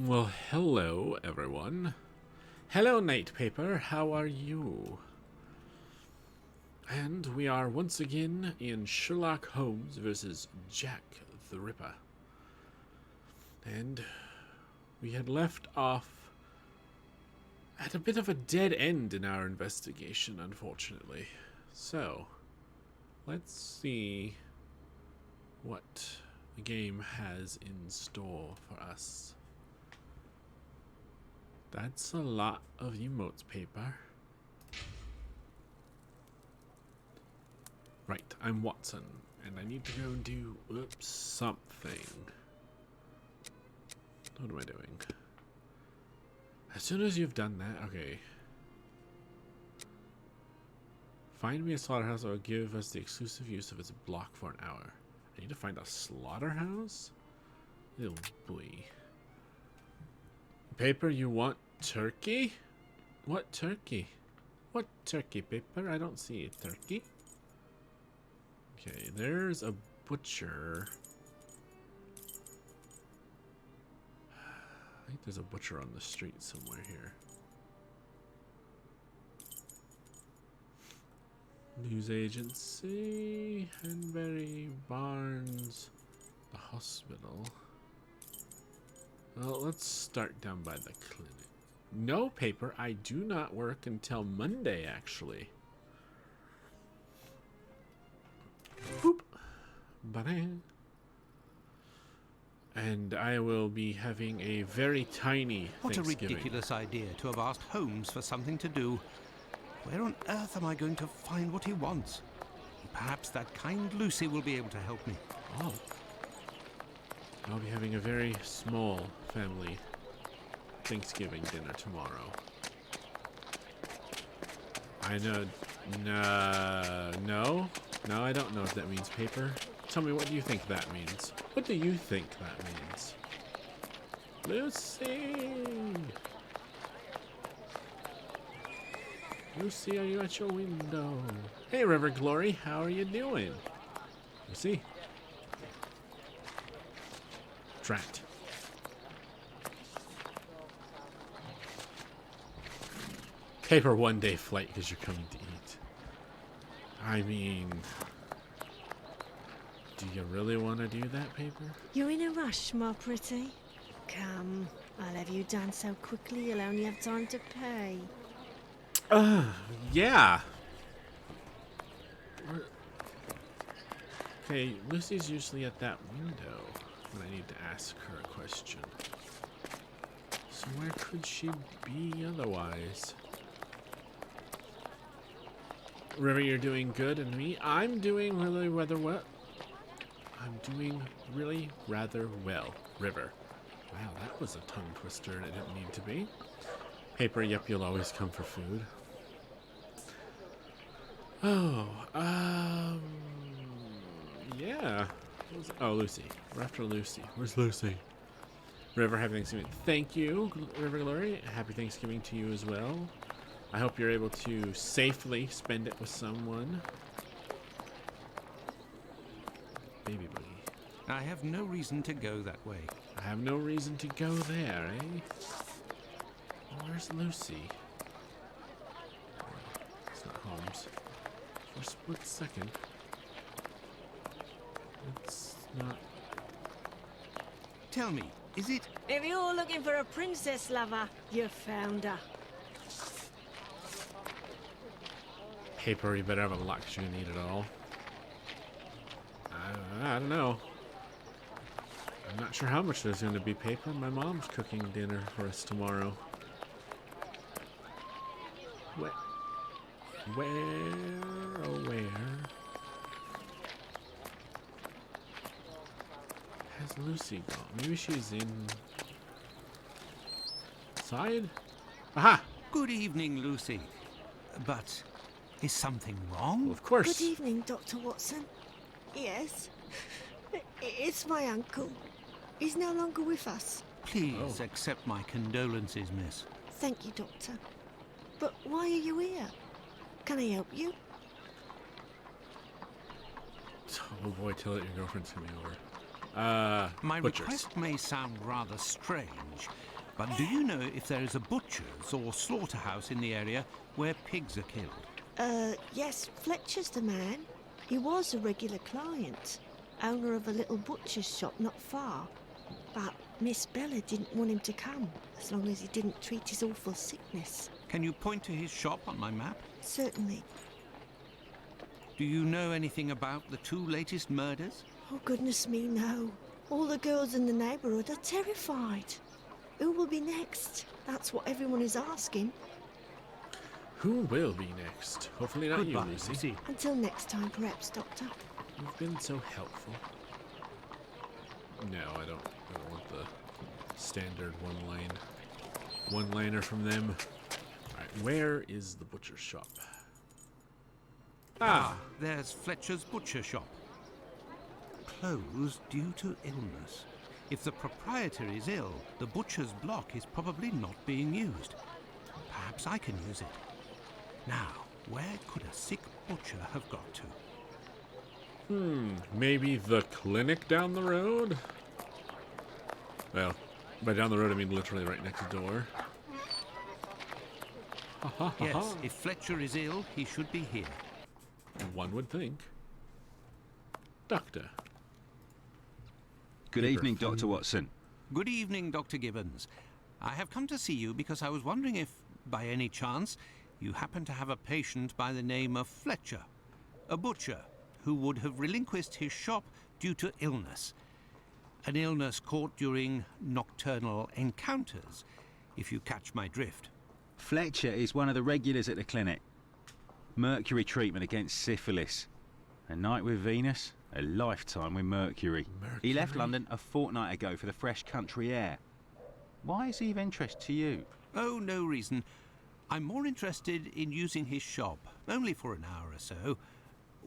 Well, hello, everyone. Hello, Night Paper. How are you? And we are once again in Sherlock Holmes versus Jack the Ripper. And we had left off at a bit of a dead end in our investigation, unfortunately. So, let's see what the game has in store for us. That's a lot of emotes, paper. Right, I'm Watson, and I need to go and do something. What am I doing? As soon as you've done that, okay. Find me a slaughterhouse that will give us the exclusive use of its block for an hour. I need to find a slaughterhouse? Oh boy. Paper, you want turkey? What turkey? What turkey, Paper? I don't see a turkey. Okay, there's a butcher. I think there's a butcher on the street somewhere here. News agency, Henbury, Barnes, the hospital. Well, let's start down by the clinic. No, Paper, I do not work until Monday, actually. Boop. Ba-dang. And I will be having a very tiny What a Thanksgiving. ridiculous idea to have asked Holmes for something to do. Where on earth am I going to find what he wants? Perhaps that kind Lucy will be able to help me. Oh. I'll be having a very small family Thanksgiving dinner tomorrow. I know. No, I don't know what that means, Paper. Tell me, what do you think that means? What do you think that means? Lucy! Lucy, are you at your window? Hey, River Glory, how are you doing? Lucy? Drat. Paper, 1-day flight because you're coming to eat. I mean, do you really want to do that, Paper? You're in a rush, my pretty. Come, I'll have you done so quickly you'll only have time to pay. Yeah. Okay, Lucy's usually at that window when I need to ask her a question. So where could she be otherwise? River, you're doing good, and me? I'm doing really rather well. I'm doing really rather well, River. Wow, that was a tongue twister and it didn't need to be. Paper, yep, you'll always come for food. Oh, yeah. Oh, Lucy. We're after Lucy. Where's Lucy? River, happy Thanksgiving. Thank you, River Glory. Happy Thanksgiving to you as well. I hope you're able to safely spend it with someone. Baby boogie. I have no reason to go that way. I have no reason to go there, eh? Where's Lucy? It's not Holmes. For a split second. It's not. Tell me, is it... If you're looking for a princess lover, you found her. Paper, you better have a lot because you're gonna need it all. I don't know. I'm not sure how much there's gonna be, Paper. My mom's cooking dinner for us tomorrow. Where? Oh, where has Lucy gone? Maybe she's inside? Aha! Good evening, Lucy. But is something wrong? Well, of course. Good evening, Dr. Watson. Yes, it's my uncle. He's no longer with us. Please accept my condolences, miss. Thank you, Doctor. But why are you here? Can I help you? Oh boy, tell it your girlfriend's coming over. My Butchers. request may sound rather strange, But do you know if there is a butcher's or slaughterhouse in the area where pigs are killed? Yes, Fletcher's the man. He was a regular client, owner of a little butcher's shop not far. But Miss Bella didn't want him to come, as long as he didn't treat his awful sickness. Can you point to his shop on my map? Certainly. Do you know anything about the 2 latest murders? Oh, goodness me, no. All the girls in the neighbourhood are terrified. Who will be next? That's what everyone is asking. Who will be next? Hopefully not Goodbye, you, Lucy. Lucy. Until next time, perhaps, Doctor. You've been so helpful. No, I don't want the standard one-liner from them. Alright, where is the butcher shop? Ah, There's Fletcher's butcher shop. Closed due to illness. If the proprietor is ill, the butcher's block is probably not being used. Perhaps I can use it. Now, where could a sick butcher have got to? maybe the clinic down the road? Well, by down the road I mean literally right next door. Yes, if Fletcher is ill, he should be here. One would think. Doctor. Good evening, Dr. Watson. Good evening, Dr. Gibbons. I have come to see you because I was wondering if, by any chance, you happen to have a patient by the name of Fletcher, a butcher who would have relinquished his shop due to illness. An illness caught during nocturnal encounters, if you catch my drift. Fletcher is one of the regulars at the clinic. Mercury treatment against syphilis. A night with Venus, a lifetime with Mercury. He left London a fortnight ago for the fresh country air. Why is he of interest to you? Oh, no reason. I'm more interested in using his shop, only for an hour or so.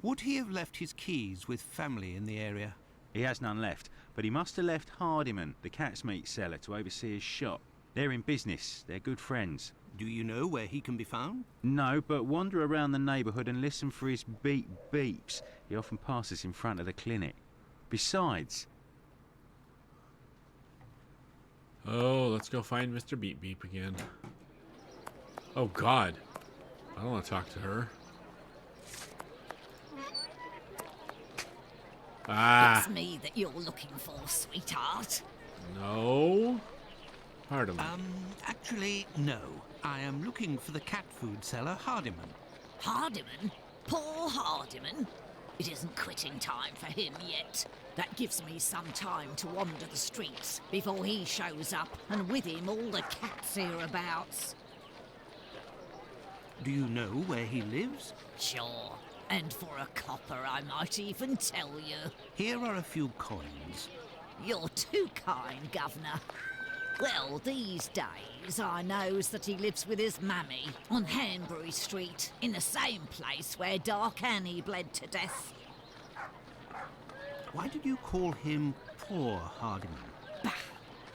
Would he have left his keys with family in the area? He has none left, but he must have left Hardiman, the cat's meat seller, to oversee his shop. They're in business. They're good friends. Do you know where he can be found? No, but wander around the neighbourhood and listen for his beep beeps. He often passes in front of the clinic. Besides... Oh, let's go find Mr. Beep Beep again. Oh, God. I don't want to talk to her. Ah. It's me that you're looking for, sweetheart. No. Pardon me. Actually, no. I am looking for the cat food seller, Hardiman. Hardiman? Poor Hardiman? It isn't quitting time for him yet. That gives me some time to wander the streets before he shows up, and with him all the cats hereabouts. Do you know where he lives? Sure. And for a copper, I might even tell you. Here are a few coins. You're too kind, Governor. Well, these days I knows that he lives with his mammy on Hanbury Street, in the same place where Dark Annie bled to death. Why did you call him poor Hardiman? Bah,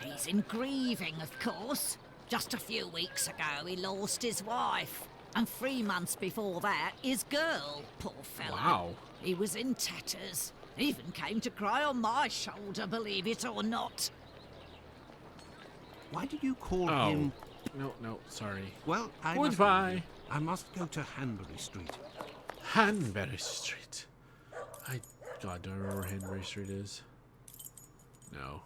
he's in grieving, of course. Just a few weeks ago he lost his wife, and 3 months before that his girl, poor fellow. Wow. He was in tatters. Even came to cry on my shoulder, believe it or not. Why did you call Oh. him... No, sorry. Well, Goodbye. I must go to Hanbury Street. Hanbury Street. God, do I remember where Hanbury Street is? No.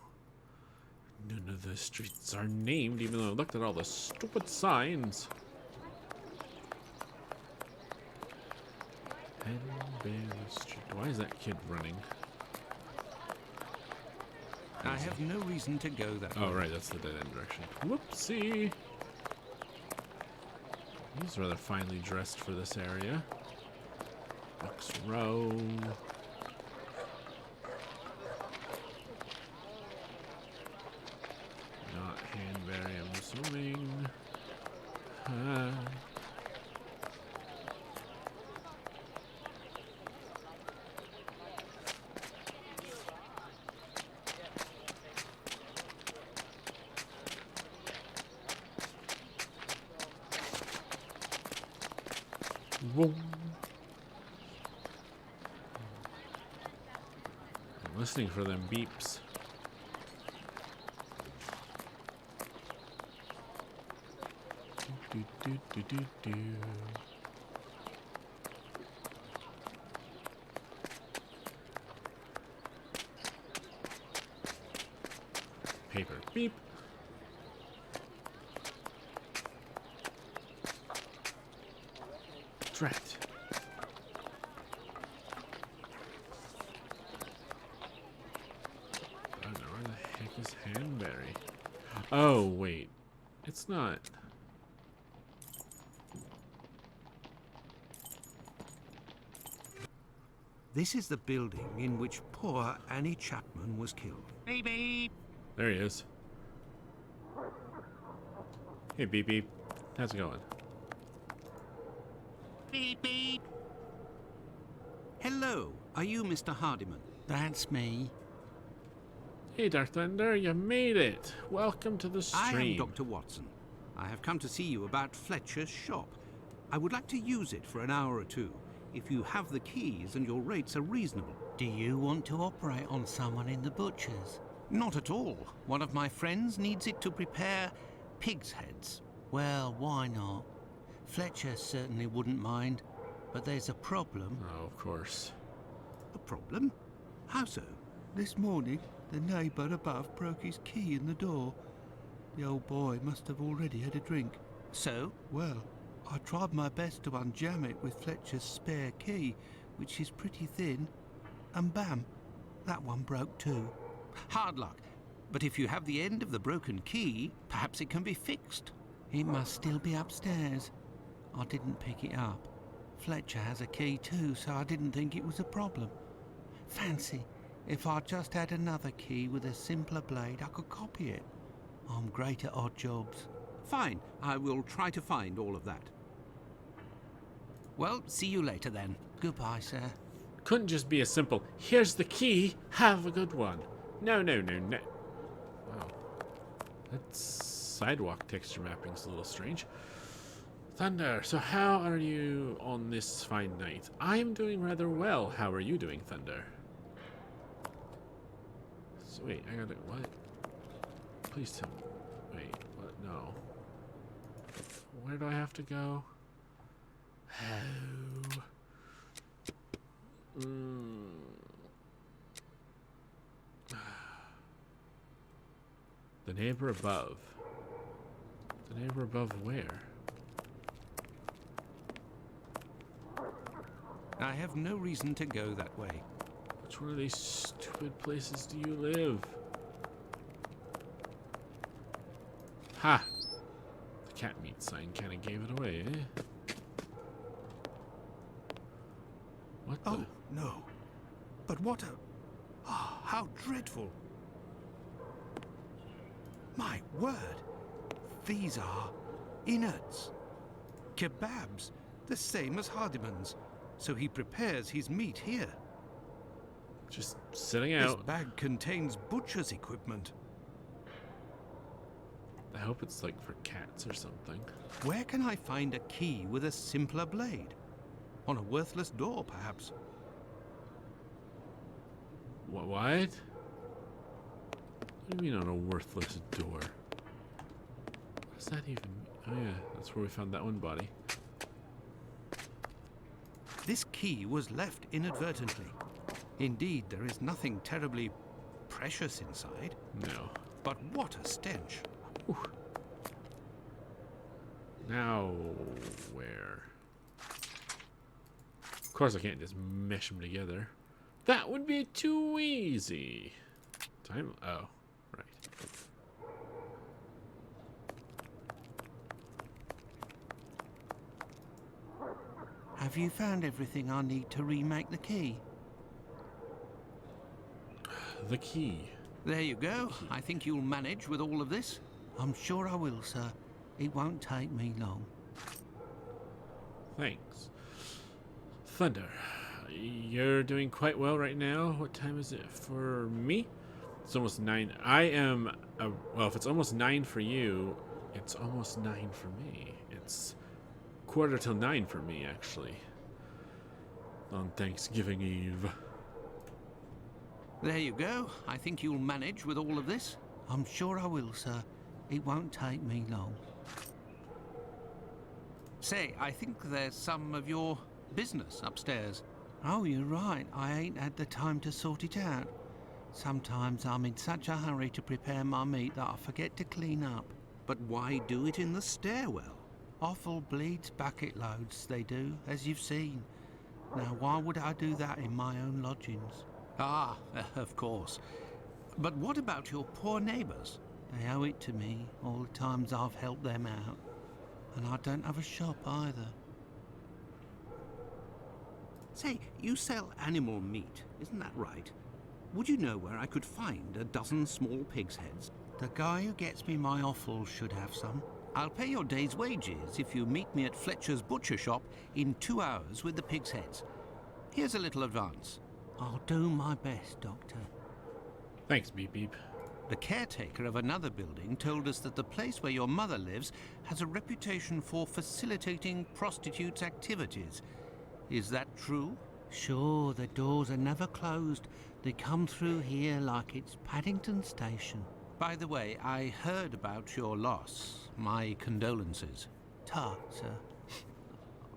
None of the streets are named, even though I looked at all the stupid signs. Hanbury Street. Why is that kid running? I have no reason to go that way. Oh, right, that's the dead end direction. Whoopsie! He's rather finely dressed for this area. Bucks Row. Not Hanbury, I'm assuming. Whoa. I'm listening for them beeps. do, do, do, do, do. Paper. Beep. Drat. I don't know, where the heck is Hanberry? Oh, wait. It's not. This is the building in which poor Annie Chapman was killed. Beep beep. There he is. Hey, Beep Beep. How's it going? Beep beep. Hello, are you Mr. Hardiman? That's me. Hey, Dark Thunder, you made it. Welcome to the stream. I am Dr. Watson. I have come to see you about Fletcher's shop. I would like to use it for an hour or two, if you have the keys and your rates are reasonable. Do you want to operate on someone in the butcher's? Not at all. One of my friends needs it to prepare pig's heads. Well, why not? Fletcher certainly wouldn't mind, but there's a problem. Oh, of course. A problem? How so? This morning, the neighbour above broke his key in the door. The old boy must have already had a drink. So? Well, I tried my best to unjam it with Fletcher's spare key, which is pretty thin, and bam, that one broke too. Hard luck. But if you have the end of the broken key, perhaps it can be fixed. It must still be upstairs. I didn't pick it up. Fletcher has a key too, so I didn't think it was a problem. Fancy if I just had another key with a simpler blade, I could copy it. I'm great at odd jobs. Fine, I will try to find all of that. Well, see you later then. Goodbye, sir. Couldn't just be a simple, here's the key, have a good one. No, no, no, no. Wow. That sidewalk texture mapping's a little strange. Thunder, so how are you on this fine night? I'm doing rather well. How are you doing, Thunder? So wait, I gotta, what? Please tell me. Wait, what? No. Where do I have to go? Oh. The neighbor above. The neighbor above where? I have no reason to go that way. Which one of these stupid places do you live? Ha! The cat meat sign kind of gave it away, eh? What the? Oh, no. But what a... Ah, how dreadful. My word. These are innards. Kebabs, the same as Hardiman's. So he prepares his meat here. Just sitting This out. bag contains butcher's equipment. I hope it's like for cats or something. Where can I find a key with a simpler blade? On a worthless door, perhaps. What? What do you mean on a worthless door? What does that even mean? Oh yeah, that's where we found that one body. This key was left inadvertently. Indeed, there is nothing terribly precious inside. No. But what a stench. Whew. Now where? Of course I can't just mesh them together. That would be too easy. Time? Oh, right. Have you found everything I need to remake the key? The key. There you go. I think you'll manage with all of this. I'm sure I will, sir. It won't take me long. Thanks. Thunder, you're doing quite well right now. What time is it for me? It's almost 9. I am, well, if it's almost 9 for you, it's almost 9 for me. It's 9:15 for me, actually. On Thanksgiving Eve. There you go. I think you'll manage with all of this. I'm sure I will, sir. It won't take me long. Say, I think there's some of your business upstairs. Oh, you're right. I ain't had the time to sort it out. Sometimes I'm in such a hurry to prepare my meat that I forget to clean up. But why do it in the stairwell? Offal bleeds bucket loads, they do, as you've seen. Now, why would I do that in my own lodgings? Ah, of course. But what about your poor neighbours? They owe it to me, all the times I've helped them out. And I don't have a shop either. Say, you sell animal meat, isn't that right? Would you know where I could find a dozen small pig's heads? The guy who gets me my offal should have some. I'll pay your day's wages if you meet me at Fletcher's butcher shop in 2 hours with the pig's heads. Here's a little advance. I'll do my best, Doctor. Thanks, Beep Beep. The caretaker of another building told us that the place where your mother lives has a reputation for facilitating prostitutes' activities. Is that true? Sure, the doors are never closed. They come through here like it's Paddington Station. By the way, I heard about your loss. My condolences. Ta, sir.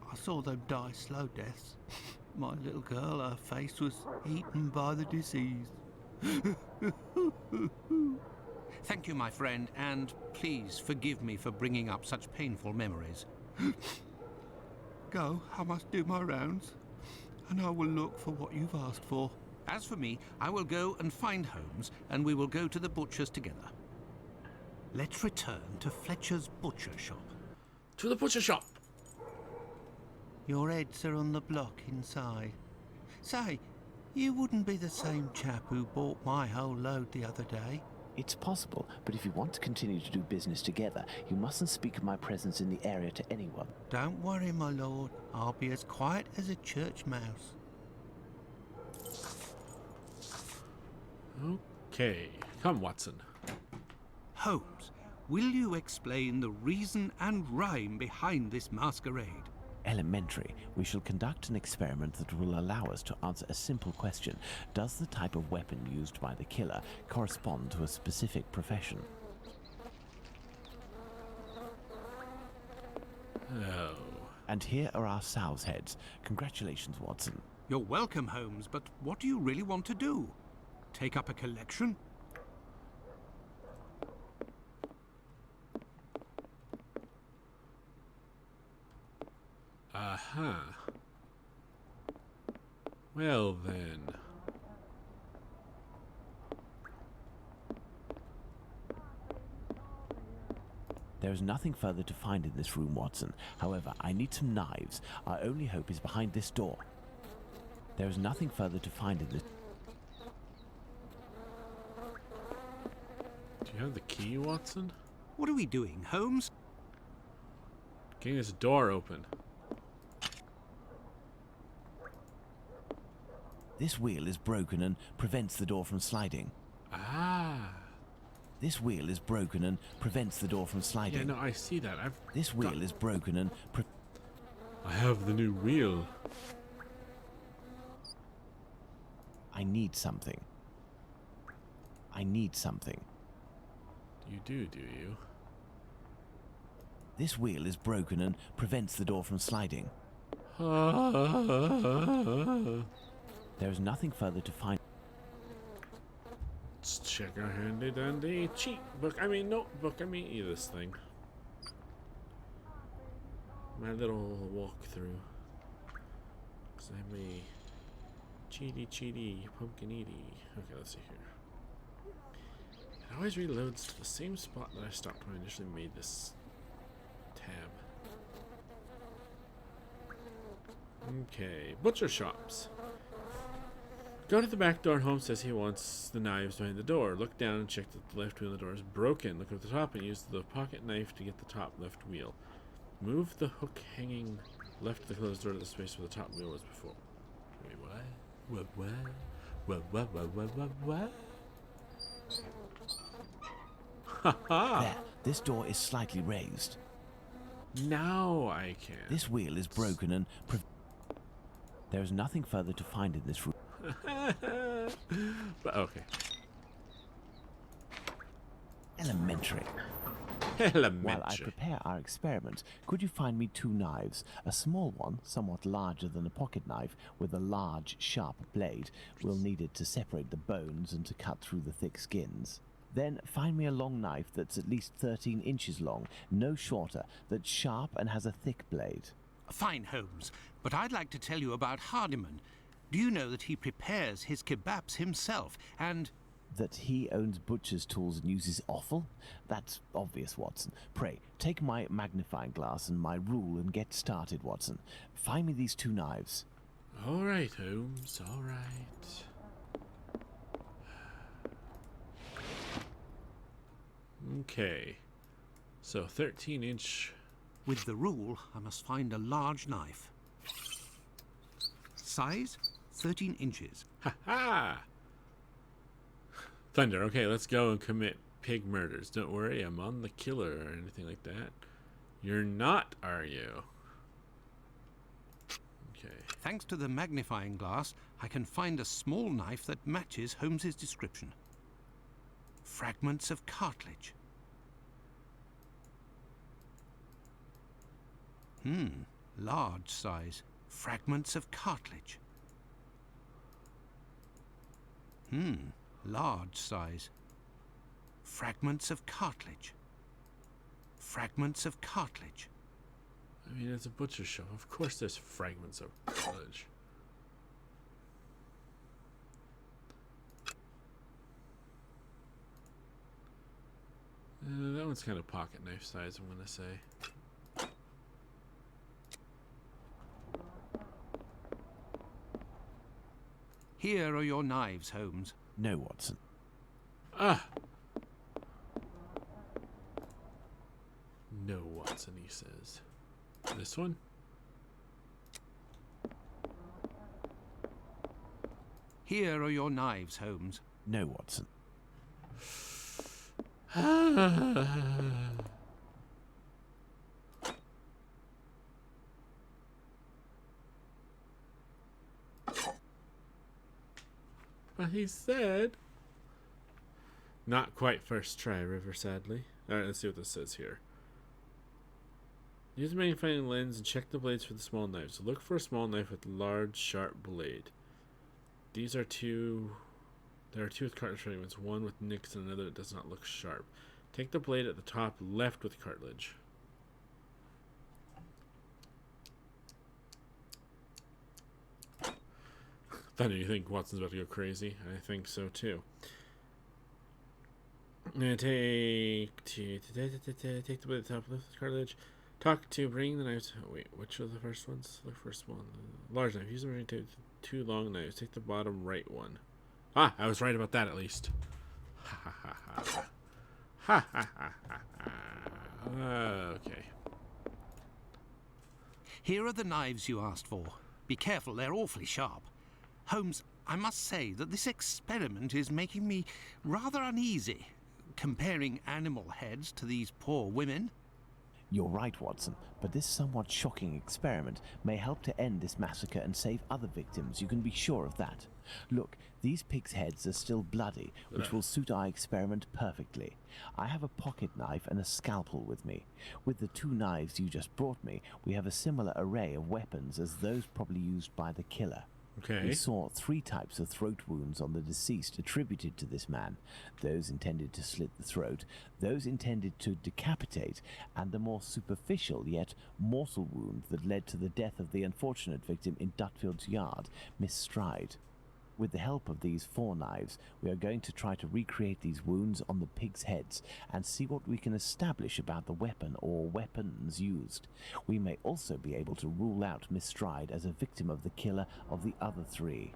I saw them die slow deaths. My little girl, her face was eaten by the disease. Thank you, my friend, and please forgive me for bringing up such painful memories. Go, I must do my rounds, and I will look for what you've asked for. As for me, I will go and find Holmes, and we will go to the butcher's together. Let's return to Fletcher's butcher shop. To the butcher shop. Your heads are on the block inside. Say, you wouldn't be the same chap who bought my whole load the other day. It's possible, but if you want to continue to do business together, you mustn't speak of my presence in the area to anyone. Don't worry, my lord. I'll be as quiet as a church mouse. Okay. Come, Watson. Holmes, will you explain the reason and rhyme behind this masquerade? Elementary. We shall conduct an experiment that will allow us to answer a simple question. Does the type of weapon used by the killer correspond to a specific profession? Oh. And here are our sow's heads. Congratulations, Watson. You're welcome, Holmes, but what do you really want to do? Take up a collection? Uh-huh. Well, then. There is nothing further to find in this room, Watson. However, I need some knives. Our only hope is behind this door. There is nothing further to find in this... Do you have the key, Watson? What are we doing, Holmes? Getting this door open. This wheel is broken and prevents the door from sliding. Ah. This wheel is broken and prevents the door from sliding. Yeah, no, I see that. This wheel is broken and I have the new wheel. I need something. I need something. You do you? This wheel is broken and prevents the door from sliding. There is nothing further to find. Let's check our handy dandy cheat book. I mean, notebook. I mean, this thing. My little walkthrough. Because I'm a cheaty, pumpkin eaty. Okay, let's see here. It always reloads to the same spot that I stopped when I initially made this tab. Okay, butcher shops. Go to the back door and Holmes says he wants the knives behind the door. Look down and check that the left wheel of the door is broken. Look at the top and use the pocket knife to get the top left wheel. Move the hook hanging left of the closed door to the space where the top wheel was before. Wait, what? What? Haha! There, this door is slightly raised. Now I can. This wheel is broken and there is nothing further to find in this room. But okay. Elementary. While I prepare our experiment, could you find me 2 knives? A small one, somewhat larger than a pocket knife, with a large, sharp blade. We'll need it to separate the bones and to cut through the thick skins. Then find me a long knife that's at least 13 inches long, no shorter, that's sharp and has a thick blade. Fine, Holmes, but I'd like to tell you about Hardiman. Do you know that he prepares his kebabs himself, and... That he owns butcher's tools and uses offal? That's obvious, Watson. Pray, take my magnifying glass and my rule and get started, Watson. Find me these 2 knives. All right, Holmes, all right. Okay. So 13-inch. With the rule, I must find a large knife. Size, 13 inches. Ha! Thunder, okay, let's go and commit pig murders. Don't worry, I'm on the killer or anything like that. You're not, are you? Okay. Thanks to the magnifying glass, I can find a small knife that matches Holmes's description. Fragments of cartilage. Large size. Fragments of cartilage. Large size. Fragments of cartilage. Fragments of cartilage. I mean, it's a butcher shop. Of course there's fragments of cartilage. That one's kind of pocket knife size, I'm going to say. Here are your knives, Holmes. No, Watson. Ah! No, Watson, he says. This one? Here are your knives, Holmes. No, Watson. But he said... Not quite first try, River, sadly. Alright, let's see what this says here. Use the magnifying lens and check the blades for the small knives. Look for a small knife with large, sharp blade. These are 2... There are 2 with cartilage fragments, one with nicks and another that does not look sharp. Take the blade at the top left with cartilage. Thunder, you think Watson's about to go crazy? I think so too. I'm gonna take the blade at the top left with cartilage. Talk to bring the knives. Oh, wait, which are the first ones? Look for a small, large knife. Use them to take 2 long knives. Take the bottom right one. Ah, I was right about that at least. Ha ha ha ha. Ha ha ha ha ha. Okay. Here are the knives you asked for. Be careful, they're awfully sharp. Holmes, I must say that this experiment is making me rather uneasy. Comparing animal heads to these poor women. You're right, Watson, but this somewhat shocking experiment may help to end this massacre and save other victims. You can be sure of that. Look, these pigs' heads are still bloody, which will suit our experiment perfectly. I have a pocket knife and a scalpel with me. With the 2 knives you just brought me, we have a similar array of weapons as those probably used by the killer. Okay. We saw 3 types of throat wounds on the deceased attributed to this man. Those intended to slit the throat, those intended to decapitate, and the more superficial yet mortal wound that led to the death of the unfortunate victim in Dutfield's yard, Miss Stride. With the help of these 4 knives, we are going to try to recreate these wounds on the pigs' heads and see what we can establish about the weapon or weapons used. We may also be able to rule out Miss Stride as a victim of the killer of the other 3.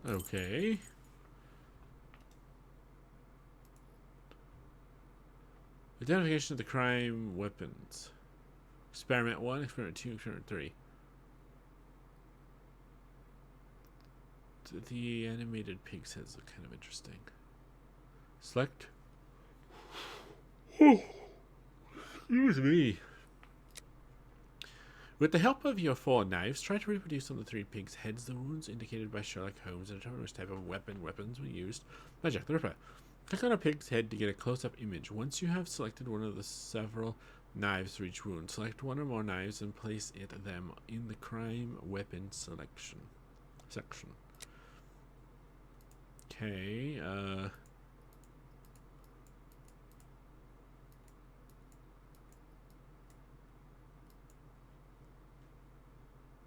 Okay. Identification of the crime weapons. Experiment 1, Experiment 2, Experiment 3. The animated pig's heads look kind of interesting. Select. Excuse me. With the help of your 4 knives, try to reproduce on the 3 pigs' heads the wounds indicated by Sherlock Holmes and determine which type of weapons were used by Jack the Ripper. Click on a pig's head to get a close-up image. Once you have selected one of the several knives for each wound, select one or more knives and place them in the crime weapon section. Okay,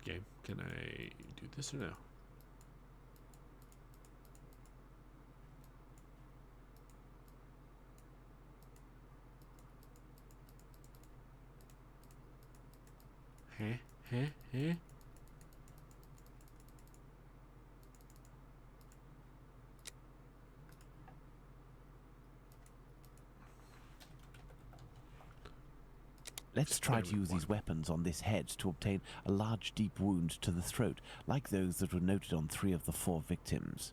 okay, can I do this or no? Heh. Let's try to use these weapons on this head to obtain a large deep wound to the throat, like those that were noted on 3 of the 4 victims.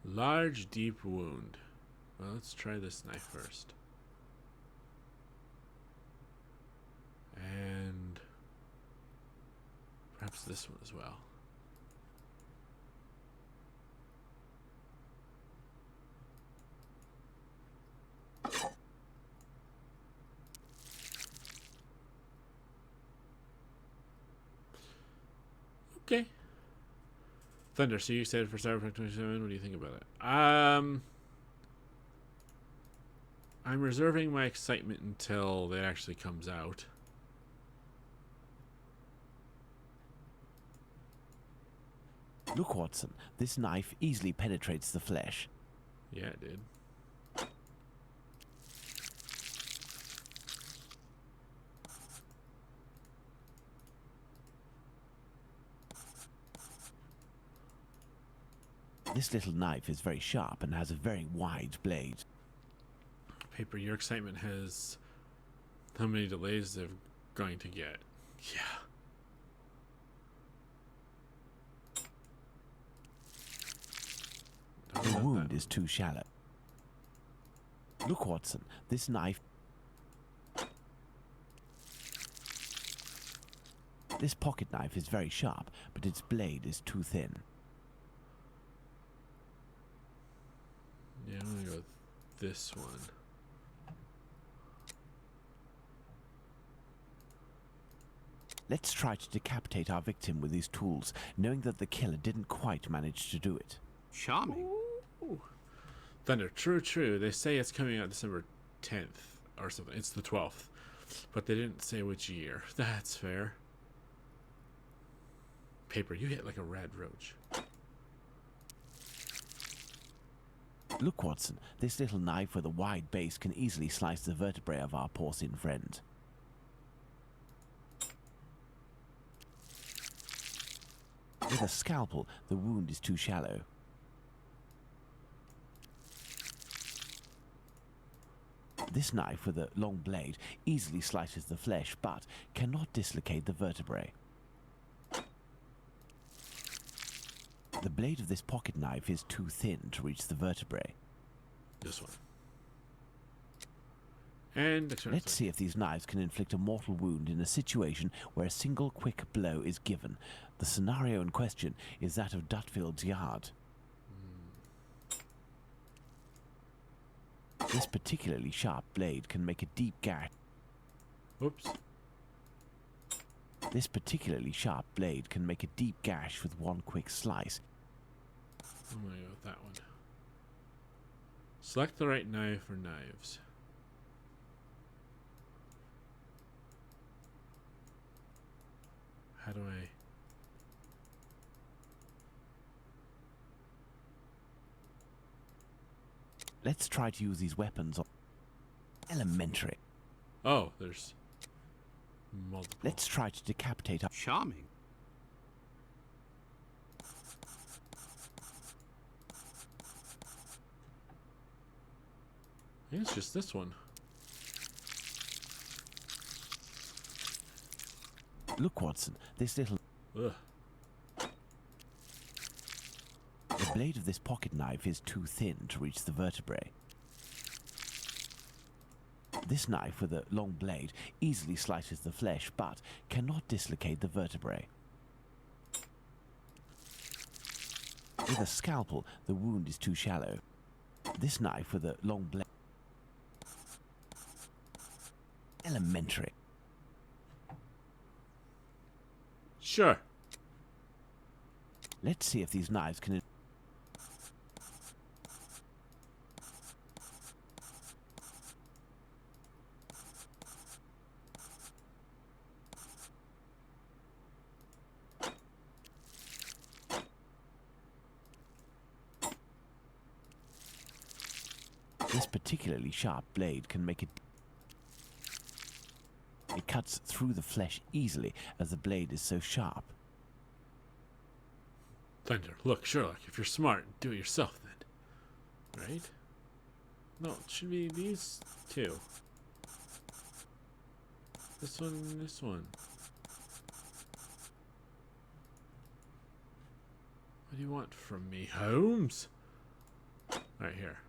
Large deep wound. Well, let's try this knife first. And perhaps this one as well. Okay. Thunder, so you said for Cyberpunk 27, what do you think about it? I'm reserving my excitement until it actually comes out. Look, Watson, this knife easily penetrates the flesh. Yeah, it did. This little knife is very sharp and has a very wide blade. Paper, your excitement has how many delays they're going to get. Yeah. The wound is too shallow. Look, Watson, this knife... This pocket knife is very sharp, but its blade is too thin. Yeah, I'm gonna go with this one. Let's try to decapitate our victim with these tools, knowing that the killer didn't quite manage to do it. Charming. Ooh. Thunder, true. They say it's coming out December 10th or something. It's the 12th. But they didn't say which year. That's fair. Paper, you hit like a red roach. Look, Watson, this little knife with a wide base can easily slice the vertebrae of our porcine friend. With a scalpel, the wound is too shallow. This knife with a long blade easily slices the flesh, but cannot dislocate the vertebrae. The blade of this pocket knife is too thin to reach the vertebrae. This one. And let's see if these knives can inflict a mortal wound in a situation where a single quick blow is given. The scenario in question is that of Dutfield's yard. This particularly sharp blade can make a deep gash. Oops. This particularly sharp blade can make a deep gash with one quick slice. I'm gonna go with that one. Select the right knife or knives. How do I... Let's try to use these weapons on... Elementary. Oh, there's multiple. Let's try to decapitate our... Charming. I think it's just this one. Look, Watson, this little... Ugh. The blade of this pocket knife is too thin to reach the vertebrae. This knife with a long blade easily slices the flesh, but cannot dislocate the vertebrae. With a scalpel, the wound is too shallow. This knife with a long blade. Elementary. Sure. Let's see if these knives can... This particularly sharp blade can make it... It cuts through the flesh easily as the blade is so sharp. Thunder, look, Sherlock, if you're smart, do it yourself then. Right? No, it should be these two. This one and this one. What do you want from me, Holmes? Right here.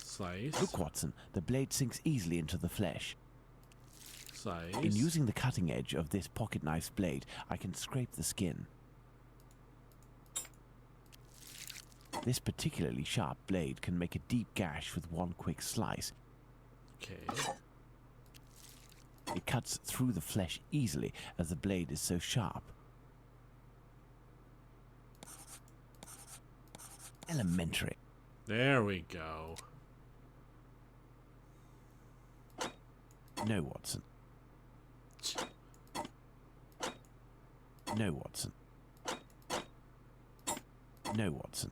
Slice. Look, Watson, the blade sinks easily into the flesh. Slice. In using the cutting edge of this pocket knife's blade, I can scrape the skin. This particularly sharp blade can make a deep gash with one quick slice. Okay. It cuts through the flesh easily as the blade is so sharp. Elementary. There we go. No, Watson. No, Watson. No, Watson.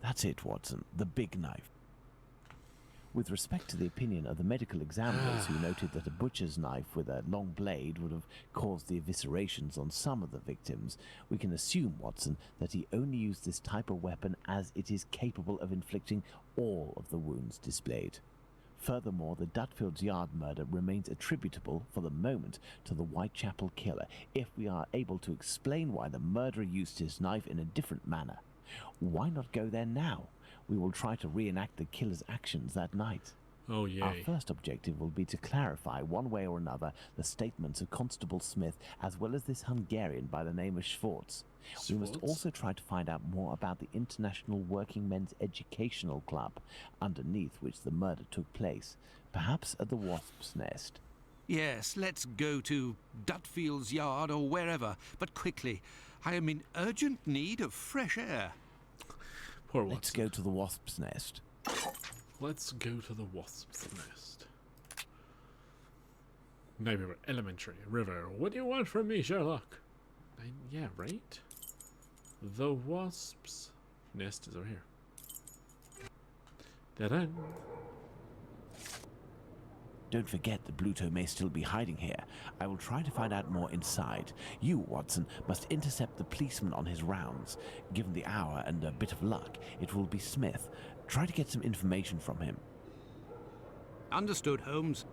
That's it, Watson. The big knife. With respect to the opinion of the medical examiners who noted that a butcher's knife with a long blade would have caused the eviscerations on some of the victims, we can assume, Watson, that he only used this type of weapon as it is capable of inflicting all of the wounds displayed. Furthermore, the Dutfield's Yard murder remains attributable, for the moment, to the Whitechapel killer, if we are able to explain why the murderer used his knife in a different manner. Why not go there now? We will try to reenact the killer's actions that night. Oh, yay. Our first objective will be to clarify, one way or another, the statements of Constable Smith, as well as this Hungarian by the name of Schwartz. We must also try to find out more about the International Working Men's Educational Club, underneath which the murder took place, perhaps at the Wasp's Nest. Yes, let's go to Dutfield's Yard or wherever, but quickly. I am in urgent need of fresh air. Poor Watson. Let's go to the Wasp's Nest. Let's go to the Wasp's Nest. Maybe elementary, river. What do you want from me, Sherlock? Yeah, right? The Wasp's Nest is over here. Ta-da! Don't forget that Bluto may still be hiding here. I will try to find out more inside. You, Watson, must intercept the policeman on his rounds. Given the hour and a bit of luck, it will be Smith. Try to get some information from him. Understood, Holmes.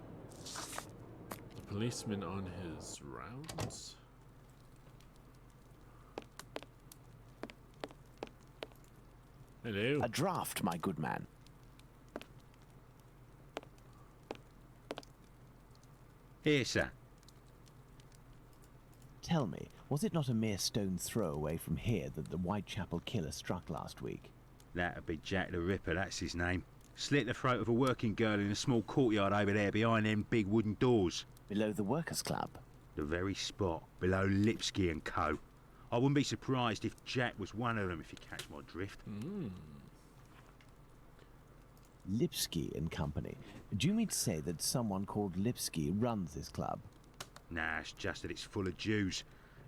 The policeman on his rounds? Hello. A draft, my good man. Here, sir. Tell me, was it not a mere stone's throw away from here that the Whitechapel killer struck last week? That'd be Jack the Ripper, that's his name. Slit the throat of a working girl in a small courtyard over there behind them big wooden doors. Below the Workers' Club? The very spot, below Lipsky and Co. I wouldn't be surprised if Jack was one of them, if you catch my drift. Lipsky and Company. Do you mean to say that someone called Lipsky runs this club? Nah, it's just that it's full of Jews.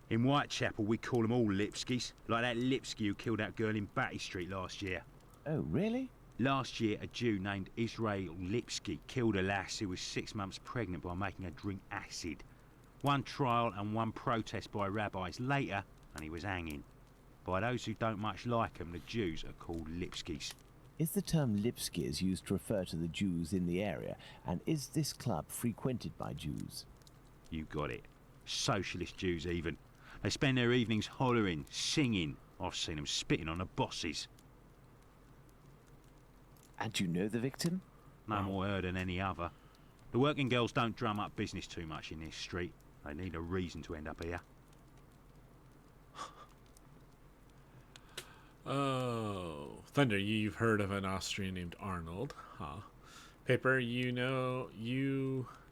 In Whitechapel, we call them all Lipskys, like that Lipsky who killed that girl in Batty Street last year. Oh, really? Last year, a Jew named Israel Lipsky killed a lass who was 6 months pregnant by making her drink acid. One trial and one protest by rabbis later, and he was hanging. By those who don't much like him, the Jews are called Lipskys. Is the term Lipskys used to refer to the Jews in the area, and is this club frequented by Jews? You got it. Socialist Jews, even. They spend their evenings hollering, singing. I've seen them spitting on the bosses. And you know the victim? No more her than any other. The working girls don't drum up business too much in this street. They need a reason to end up here. Oh. Thunder, you've heard of an Austrian named Arnold, huh? Paper, No,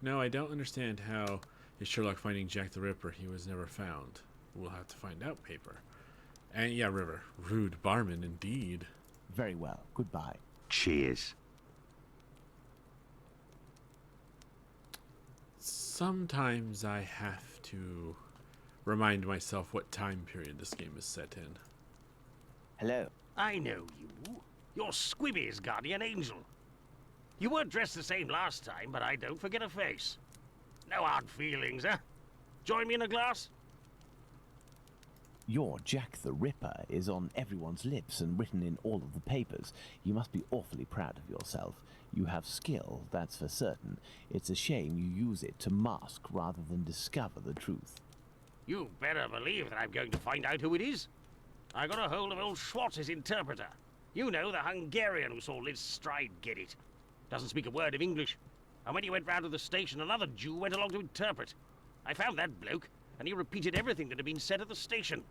I don't understand how is Sherlock finding Jack the Ripper. He was never found. We'll have to find out, Paper. And yeah, River. Rude barman indeed. Very well. Goodbye. Cheers. Sometimes I have to remind myself what time period this game is set in. Hello. I know you. You're Squibby's guardian angel. You weren't dressed the same last time, but I don't forget a face. No hard feelings, huh? Join me in a glass? Your Jack the Ripper is on everyone's lips and written in all of the papers. You must be awfully proud of yourself. You have skill, that's for certain. It's a shame you use it to mask rather than discover the truth. You better believe that I'm going to find out who it is. I got a hold of old Schwartz's interpreter. You know, the Hungarian who saw Liz Stride get it. Doesn't speak a word of English. And when he went round to the station, another Jew went along to interpret. I found that bloke, and he repeated everything that had been said at the station.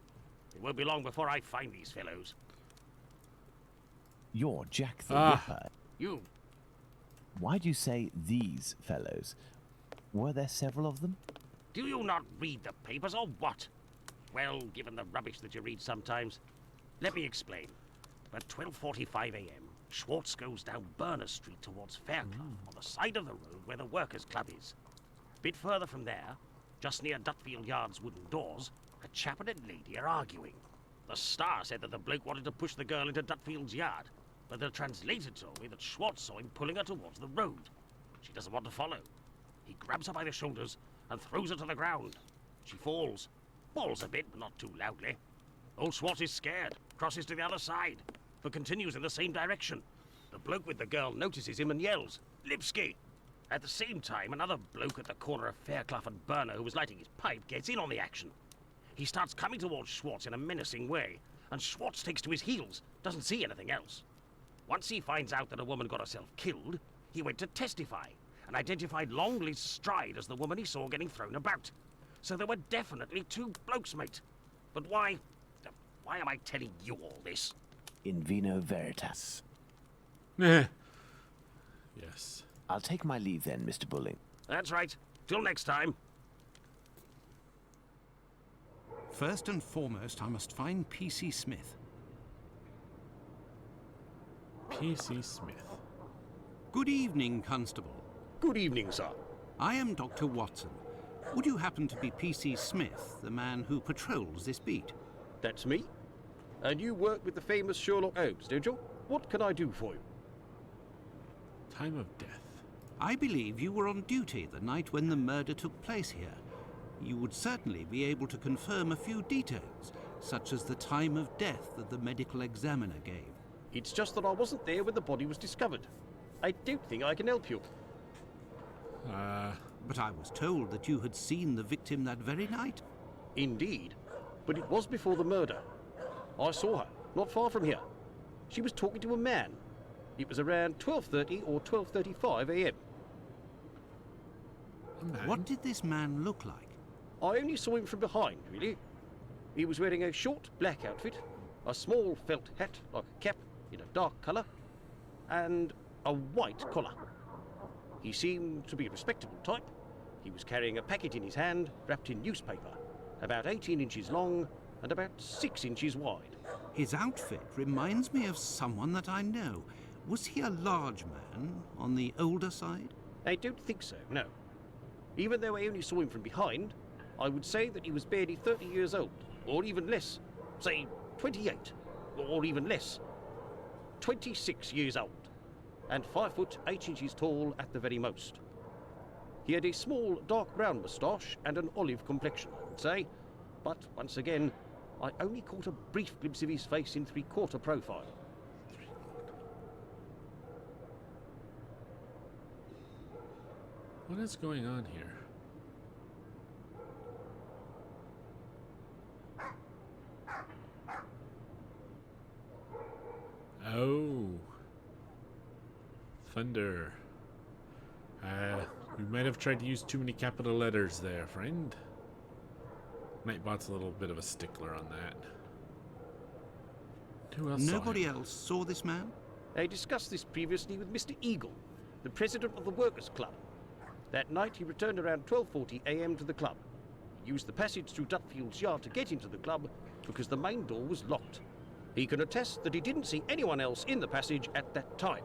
It won't be long before I find these fellows. You're Jack the Ripper. You... Why do you say these fellows? Were there several of them? Do you not read the papers, or what? Well, given the rubbish that you read sometimes. Let me explain. At 12:45 a.m., Schwartz goes down Berners Street towards Fairclough, on the side of the road where the Workers' Club is. A bit further from there, just near Dutfield Yard's wooden doors, a chap and a lady are arguing. The Star said that the bloke wanted to push the girl into Dutfield's yard, but the translator told me that Schwartz saw him pulling her towards the road. She doesn't want to follow. He grabs her by the shoulders and throws her to the ground. She falls a bit, but not too loudly. Old Schwartz is scared, crosses to the other side, but continues in the same direction. The bloke with the girl notices him and yells, "Lipsky!" At the same time, another bloke at the corner of Fairclough and Burner who was lighting his pipe gets in on the action. He starts coming towards Schwartz in a menacing way, and Schwartz takes to his heels, doesn't see anything else. Once he finds out that a woman got herself killed, he went to testify, and identified Long Liz Stride as the woman he saw getting thrown about. So there were definitely two blokes, mate. But why am I telling you all this? In vino veritas. Yes. I'll take my leave then, Mr. Bulling. That's right. Till next time. First and foremost, I must find P.C. Smith. P.C. Smith. Good evening, Constable. Good evening, sir. I am Dr. Watson. Would you happen to be P.C. Smith, the man who patrols this beat? That's me. And you work with the famous Sherlock Holmes, don't you? What can I do for you? Time of death. I believe you were on duty the night when the murder took place here. You would certainly be able to confirm a few details, such as the time of death that the medical examiner gave. It's just that I wasn't there when the body was discovered. I don't think I can help you. But I was told that you had seen the victim that very night. Indeed. But it was before the murder. I saw her, not far from here. She was talking to a man. It was around 12:30 or 12:35 a.m. What did this man look like? I only saw him from behind, really. He was wearing a short black outfit, a small felt hat like a cap in a dark colour, and a white collar. He seemed to be a respectable type. He was carrying a packet in his hand, wrapped in newspaper, about 18 inches long and about 6 inches wide. His outfit reminds me of someone that I know. Was he a large man, on the older side? I don't think so, no. Even though I only saw him from behind, I would say that he was barely 30 years old, or even less. Say 28, or even less. 26 years old, and 5 foot 8 inches tall at the very most. He had a small dark brown moustache and an olive complexion, I would say, but once again, I only caught a brief glimpse of his face in three-quarter profile. What is going on here? Oh. Thunder. We might have tried to use too many capital letters there, friend. Nightbot's a little bit of a stickler on that. Who else saw Nobody him? else saw this man? I discussed this previously with Mr. Eagle, the president of the Workers' Club. That night he returned around 12:40 a.m. to the club. He used the passage through Dutfield's yard to get into the club because the main door was locked. He can attest that he didn't see anyone else in the passage at that time,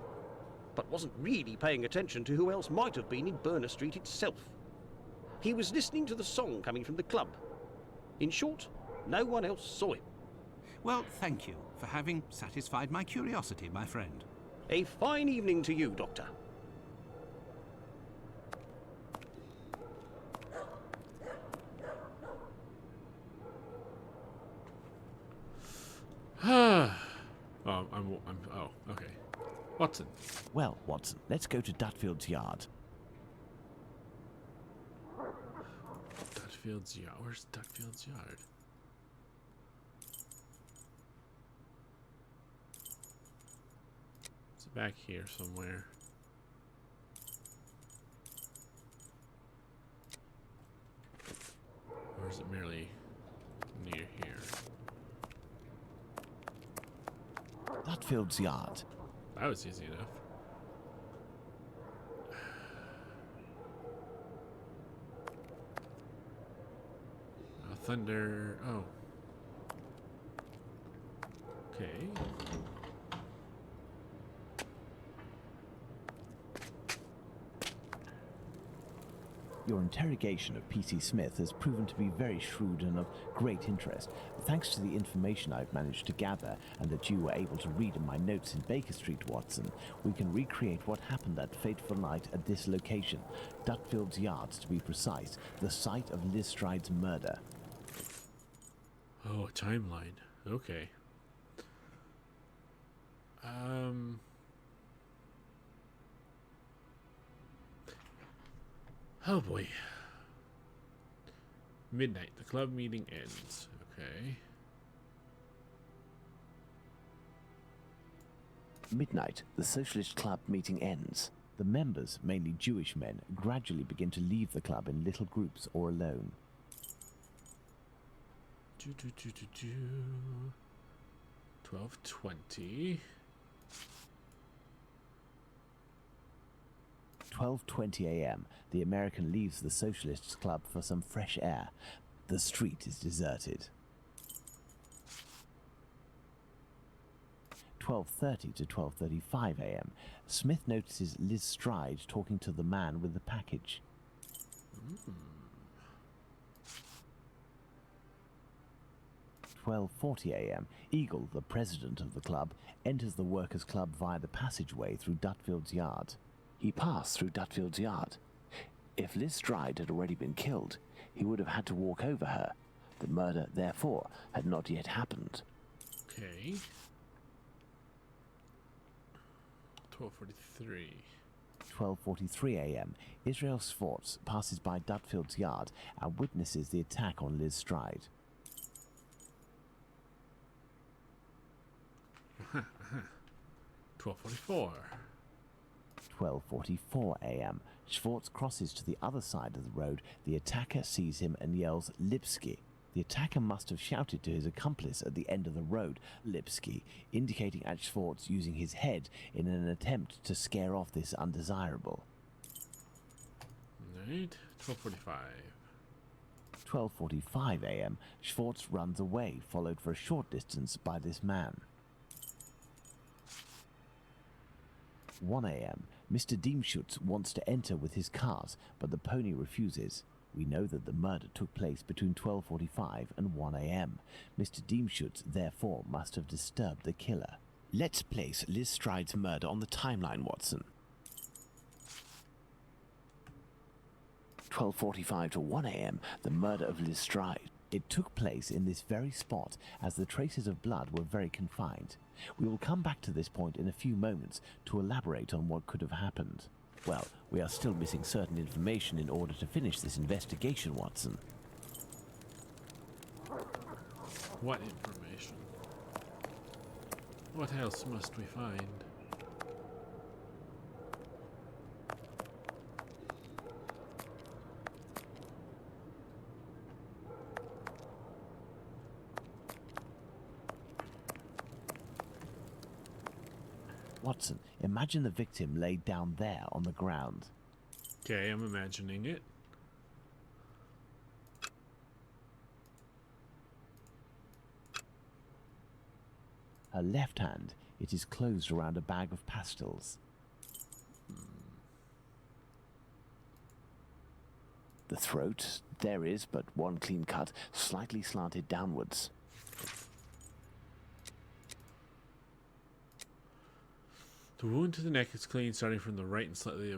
but wasn't really paying attention to who else might have been in Burner Street itself. He was listening to the song coming from the club. In short, no one else saw him. Well, thank you for having satisfied my curiosity, my friend. A fine evening to you, Doctor. Oh, okay. Watson. Well, Watson, let's go to Dutfield's yard. Dutfield's yard. Where's Dutfield's yard? It's back here somewhere. Or is it merely near here? Dutfield's yard. That was easy enough. Thunder. Oh. Okay. Your interrogation of P.C. Smith has proven to be very shrewd and of great interest. Thanks to the information I've managed to gather and that you were able to read in my notes in Baker Street, Watson, we can recreate what happened that fateful night at this location, Dutfield's Yards to be precise, the site of Liz Stride's murder. Oh, a timeline. Okay. Oh boy. Midnight. The club meeting ends. Okay. Midnight, the Socialist Club meeting ends. The members, mainly Jewish men, gradually begin to leave the club in little groups or alone. 12:20. 12:20 a.m., the American leaves the Socialists Club for some fresh air. The street is deserted. 12:30 to 12:35 a.m., Smith notices Liz Stride talking to the man with the package. 12:40 a.m., Eagle, the president of the club, enters the Workers' Club via the passageway through Dutfield's yard. He passed through Dutfield's yard. If Liz Stride had already been killed, he would have had to walk over her. The murder, therefore, had not yet happened. Okay. 12:43. 12:43 a.m., Israel Swartz passes by Dutfield's yard and witnesses the attack on Liz Stride. 12:44. 12:44 a.m., Schwartz crosses to the other side of the road. The attacker sees him and yells, "Lipsky." The attacker must have shouted to his accomplice at the end of the road, "Lipsky," indicating at Schwartz using his head in an attempt to scare off this undesirable. Right. 12:45. 12:45 a.m., Schwartz runs away, followed for a short distance by this man. 1 a.m., Mr. Diemschutz wants to enter with his cars, but the pony refuses. We know that the murder took place between 12:45 and 1 a.m. Mr. Diemschutz, therefore, must have disturbed the killer. Let's place Liz Stride's murder on the timeline, Watson. 12:45 to 1 a.m., the murder of Liz Stride. It took place in this very spot, as the traces of blood were very confined. We will come back to this point in a few moments to elaborate on what could have happened. Well, we are still missing certain information in order to finish this investigation, Watson. What information? What else must we find? Watson, imagine the victim laid down there on the ground. Okay, I'm imagining it. Her left hand, it is closed around a bag of pastils. The throat, there is but one clean cut, slightly slanted downwards. The wound to the neck is clean, starting from the right and slightly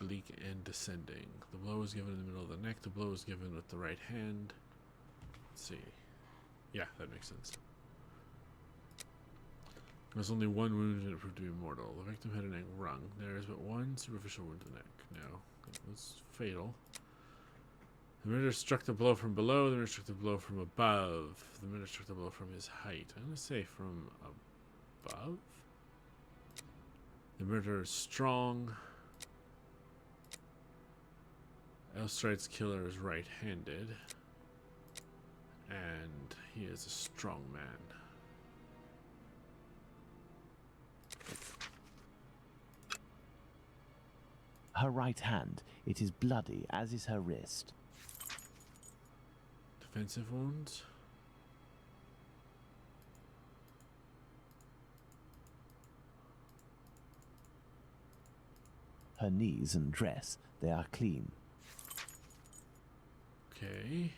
oblique and descending. The blow is given in the middle of the neck. The blow is given with the right hand. Let's see. Yeah, that makes sense. There's only one wound and it proved to be mortal. The victim had a neck wrung. There is but one superficial wound to the neck. No, it was fatal. The murderer struck the blow from below. The murderer struck the blow from above. The murderer struck the blow from his height. I'm going to say from above. The murderer is strong. Elstride's killer is right-handed. And he is a strong man. Her right hand, it is bloody, as is her wrist. Defensive wounds. Her knees and dress, they are clean. Okay.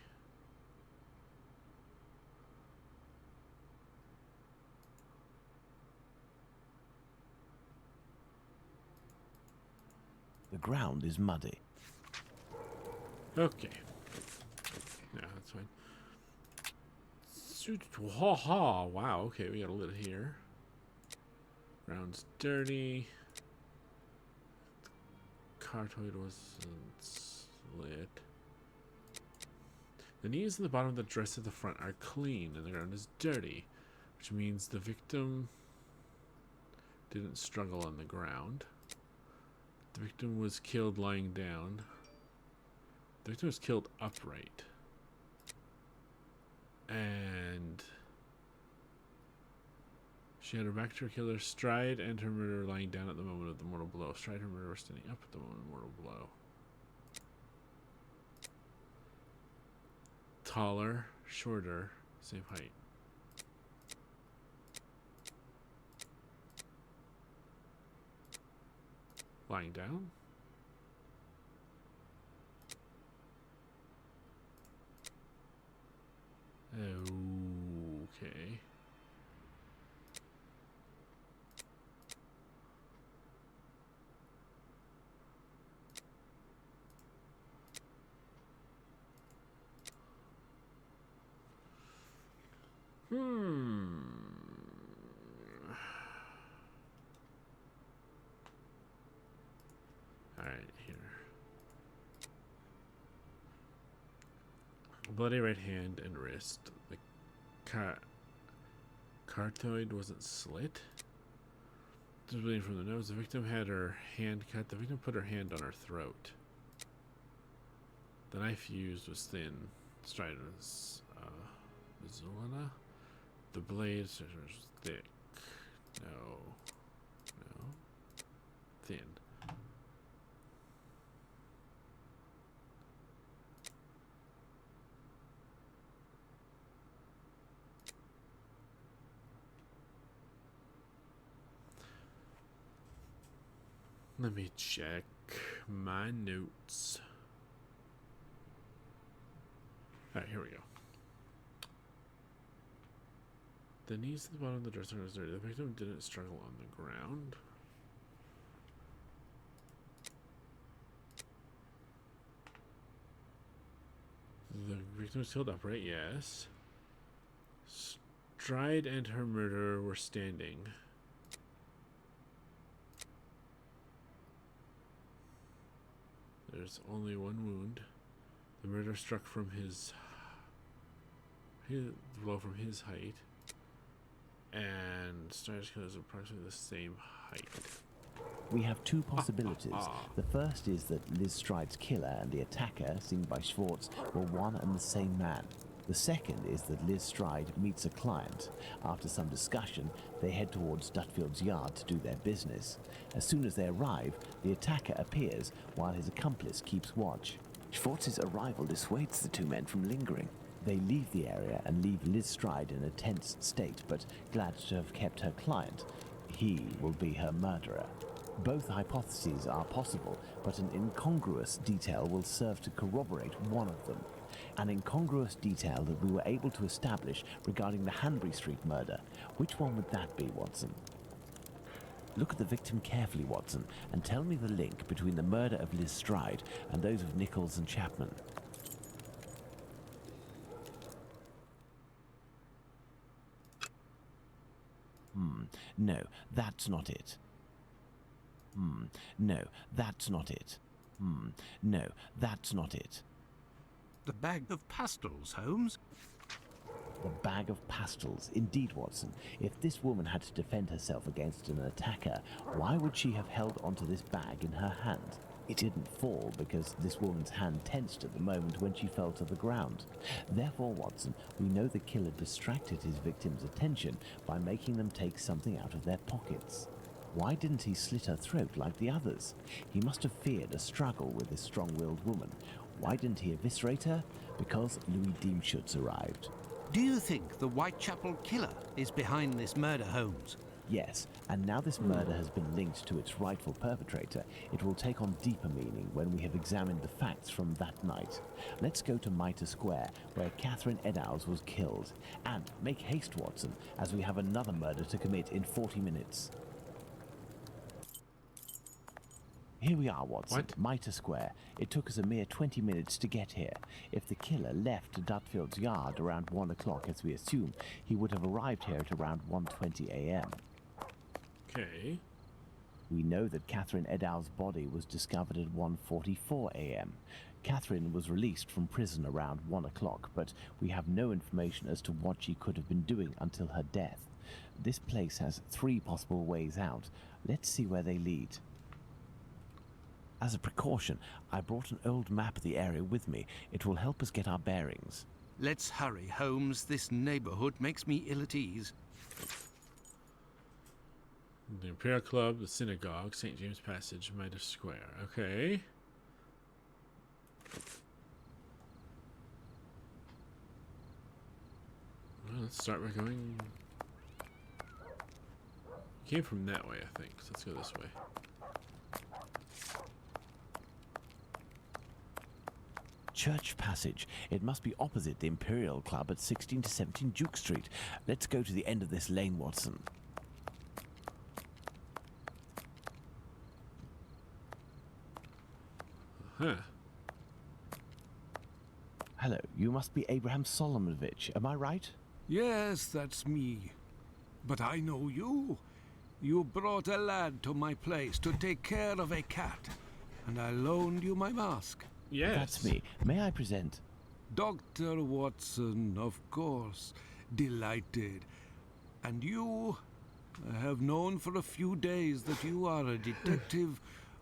The ground is muddy. Okay. Yeah, that's fine. Ha ha. Wow, okay, we got a lid here. Ground's dirty. Cartoid wasn't slit. The knees and the bottom of the dress at the front are clean and the ground is dirty, which means the victim didn't struggle on the ground. The victim was killed lying down. The victim was killed upright. And she had her back to her killer, Stride, and her murderer lying down at the moment of the mortal blow. Stride and her murderer were standing up at the moment of the mortal blow. Taller, shorter, same height. Lying down. Okay. Alright, here. Bloody right hand and wrist. The cartoid wasn't slit. Just bleeding from the nose. The victim had her hand cut. The victim put her hand on her throat. The knife used was thin. Stride was Mizuana. The blade was thick. No. Thin. Let me check my notes. Alright, here we go. The knees at the bottom of the dresser was dirty. The victim didn't struggle on the ground. The victim was killed upright, yes. Stride and her murderer were standing. There's only one wound. The murderer struck from his blow from his height. And Strider's killer is approximately the same height. We have two possibilities. The first is that Liz Stride's killer and the attacker, seen by Schwartz, were one and the same man. The second is that Liz Stride meets a client. After some discussion, they head towards Dutfield's yard to do their business. As soon as they arrive, the attacker appears while his accomplice keeps watch. Schwartz's arrival dissuades the two men from lingering. They leave the area and leave Liz Stride in a tense state, but glad to have kept her client. He will be her murderer. Both hypotheses are possible, but an incongruous detail will serve to corroborate one of them. An incongruous detail that we were able to establish regarding the Hanbury Street murder. Which one would that be, Watson? Look at the victim carefully, Watson, and tell me the link between the murder of Liz Stride and those of Nichols and Chapman. No, that's not it. No, that's not it. No, that's not it. The bag of pastels, Holmes. The bag of pastels. Indeed, Watson. If this woman had to defend herself against an attacker, why would she have held onto this bag in her hand? It didn't fall because this woman's hand tensed at the moment when she fell to the ground. Therefore, Watson, we know the killer distracted his victim's attention by making them take something out of their pockets. Why didn't he slit her throat like the others? He must have feared a struggle with this strong-willed woman. Why didn't he eviscerate her? Because Louis Diemschutz arrived. Do you think the Whitechapel killer is behind this murder, Holmes? Yes, and now this murder has been linked to its rightful perpetrator, it will take on deeper meaning when we have examined the facts from that night. Let's go to Mitre Square, where Catherine Eddowes was killed. And make haste, Watson, as we have another murder to commit in 40 minutes. Here we are, Watson. What? Mitre Square. It took us a mere 20 minutes to get here. If the killer left Dutfield's yard around 1 o'clock, as we assume, he would have arrived here at around 1:20 a.m. Okay. We know that Catherine Eddowes' body was discovered at 1:44 a.m. Catherine was released from prison around 1 o'clock, but we have no information as to what she could have been doing until her death. This place has 3 possible ways out. Let's see where they lead. As a precaution, I brought an old map of the area with me. It will help us get our bearings. Let's hurry, Holmes. This neighborhood makes me ill at ease. The Imperial Club, the Synagogue, St. James Passage, Mitre Square. Okay. Well, let's start by going... Came from that way, I think. So let's go this way. Church Passage. It must be opposite the Imperial Club at 16 to 17 Duke Street. Let's go to the end of this lane, Watson. Huh. Hello, you must be Abraham Solomonovich, am I right? Yes, that's me. But I know you. You brought a lad to my place to take care of a cat, and I loaned you my mask. Yes. That's me. May I present? Dr. Watson, of course. Delighted. And you? I have known for a few days that you are a detective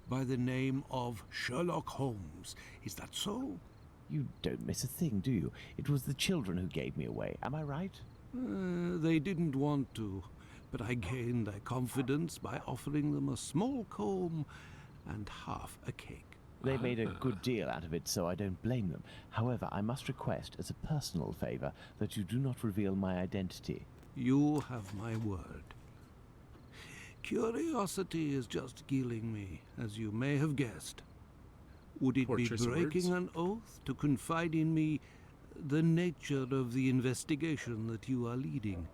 by the name of Sherlock Holmes. Is that so? You don't miss a thing, do you? It was the children who gave me away, am I right? They didn't want to, but I gained their confidence by offering them a small comb and half a cake. They made a good deal out of it, so I don't blame them. However, I must request, as a personal favor, that you do not reveal my identity. You have my word. Curiosity is just killing me, as you may have guessed. Would it be Portraits breaking words. an oath to confide in me the nature of the investigation that you are leading?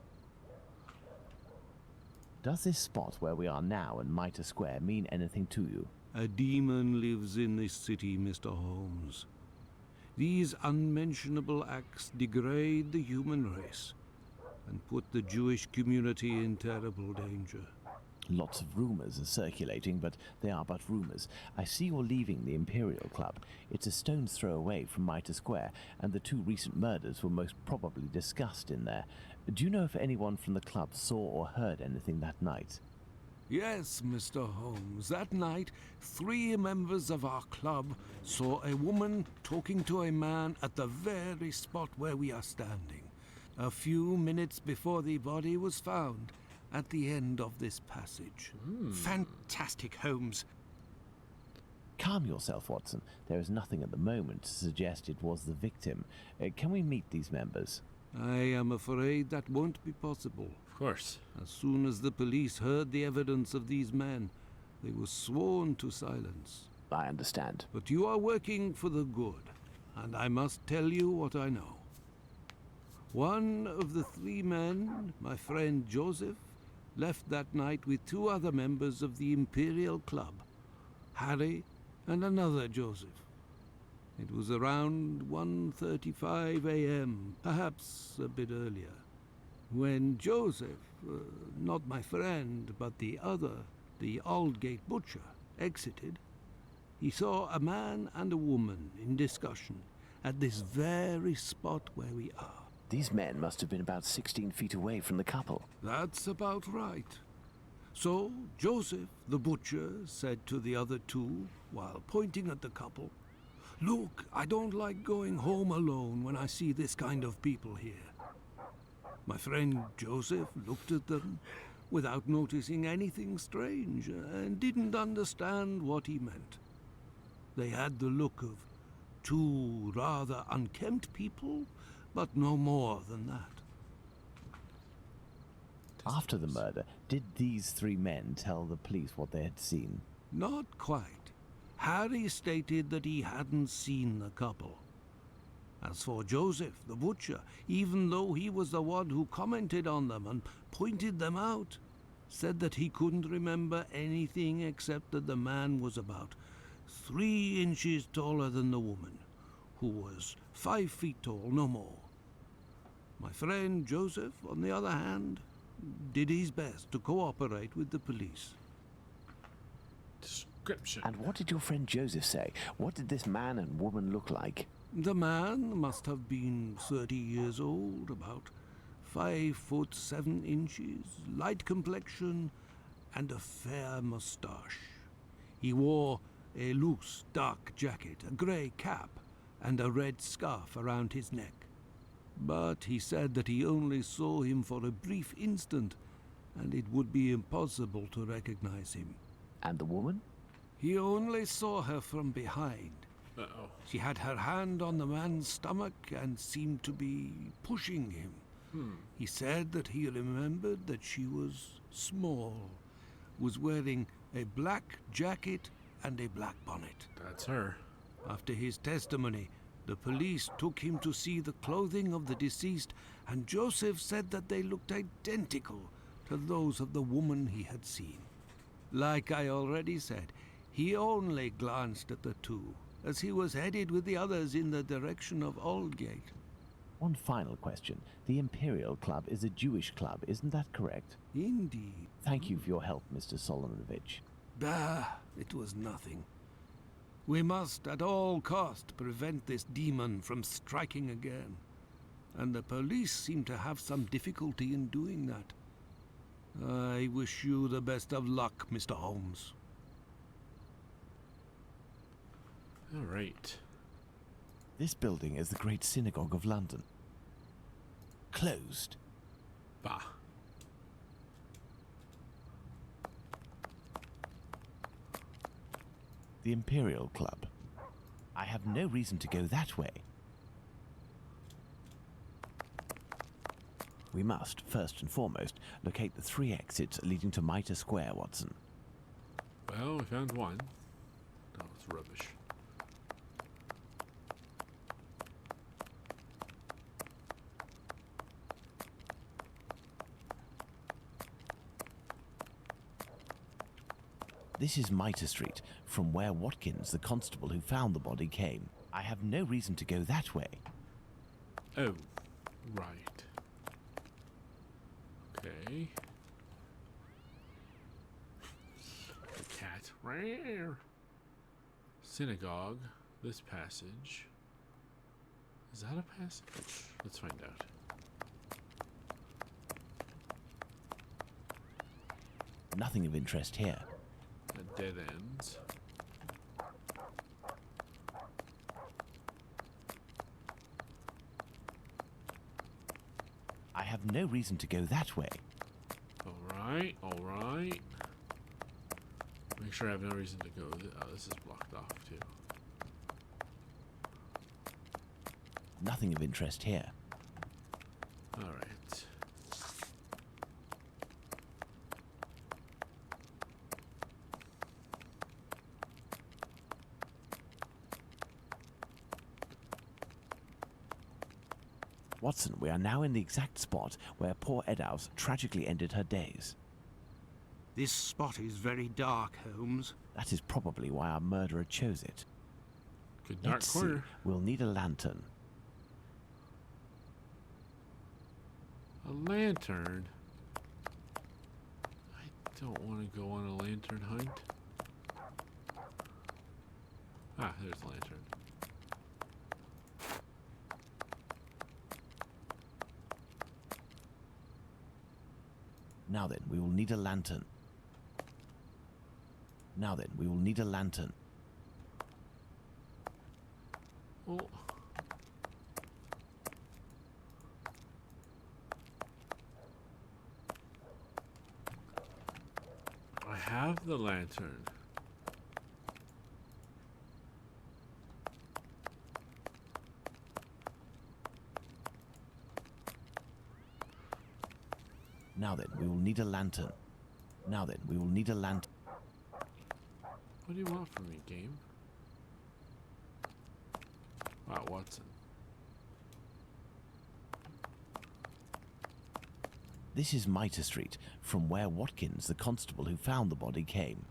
Does this spot where we are now in Mitre Square mean anything to you? A demon lives in this city, Mr. Holmes. These unmentionable acts degrade the human race and put the Jewish community in terrible danger. Lots of rumors are circulating, but they are but rumors. I see you're leaving the Imperial Club. It's a stone's throw away from Mitre Square, and the 2 recent murders were most probably discussed in there. Do you know if anyone from the club saw or heard anything that night? Yes, Mr. Holmes. That night, 3 members of our club saw a woman talking to a man at the very spot where we are standing, a few minutes before the body was found at the end of this passage. Fantastic, Holmes. Calm yourself, Watson. There is nothing at the moment to suggest it was the victim. Can we meet these members? I am afraid that won't be possible. Of course. As soon as the police heard the evidence of these men, they were sworn to silence. I understand. But you are working for the good, and I must tell you what I know. One of the 3 men, my friend Joseph, left that night with 2 other members of the Imperial Club, Harry and another Joseph. It was around 1:35 a.m., perhaps a bit earlier, when Joseph, not my friend, but the other, the Aldgate butcher, exited. He saw a man and a woman in discussion at this very spot where we are. These men must have been about 16 feet away from the couple. That's about right. So Joseph, the butcher, said to the other 2, while pointing at the couple, "Look, I don't like going home alone when I see this kind of people here." My friend Joseph looked at them without noticing anything strange and didn't understand what he meant. They had the look of 2 rather unkempt people, but no more than that. After the murder, did these 3 men tell the police what they had seen? Not quite. Harry stated that he hadn't seen the couple. As for Joseph, the butcher, even though he was the one who commented on them and pointed them out, said that he couldn't remember anything except that the man was about 3 inches taller than the woman, who was 5 feet tall, no more. My friend Joseph, on the other hand, did his best to cooperate with the police. Description. And what did your friend Joseph say? What did this man and woman look like? The man must have been 30 years old, about 5 foot 7 inches, light complexion, and a fair moustache. He wore a loose, dark jacket, a grey cap, and a red scarf around his neck. But he said that he only saw him for a brief instant, and it would be impossible to recognize him. And the woman? He only saw her from behind. Uh-oh. She had her hand on the man's stomach and seemed to be pushing him. He said that he remembered that she was small, was wearing a black jacket and a black bonnet. That's her. After his testimony, the police took him to see the clothing of the deceased, and Joseph said that they looked identical to those of the woman he had seen. Like I already said, he only glanced at the 2, as he was headed with the others in the direction of Aldgate. One final question. The Imperial Club is a Jewish club, isn't that correct? Indeed. Thank you for your help, Mr. Solomonovich. Bah, it was nothing. We must at all cost prevent this demon from striking again. And the police seem to have some difficulty in doing that. I wish you the best of luck, Mr. Holmes. All right. This building is the Great Synagogue of London. Closed. Bah. The Imperial Club. I have no reason to go that way. We must, first and foremost, locate the 3 exits leading to Mitre Square, Watson. Well, we found one. Oh, it's rubbish. This is Mitre Street, from where Watkins, the constable who found the body, came. I have no reason to go that way. Oh, right. Okay. The cat. Rare. Synagogue. This passage. Is that a passage? Let's find out. Nothing of interest here. A dead end. I have no reason to go that way. Alright, alright. Make sure I have no reason to go. Oh, this is blocked off too. Nothing of interest here. Alright. Watson, we are now in the exact spot where poor Eddowes tragically ended her days. This spot is very dark, Holmes. That is probably why our murderer chose it. Good dark Let's corner. see. We'll need a lantern. A lantern? I don't want to go on a lantern hunt. Ah, there's a lantern. Now then, we will need a lantern. Now then, we will need a lantern. Oh. I have the lantern. Now then, we will need a lantern. Now then, we will need a lantern. What do you want from me, game? Wow, Watson. This is Mitre Street, from where Watkins, the constable who found the body, came.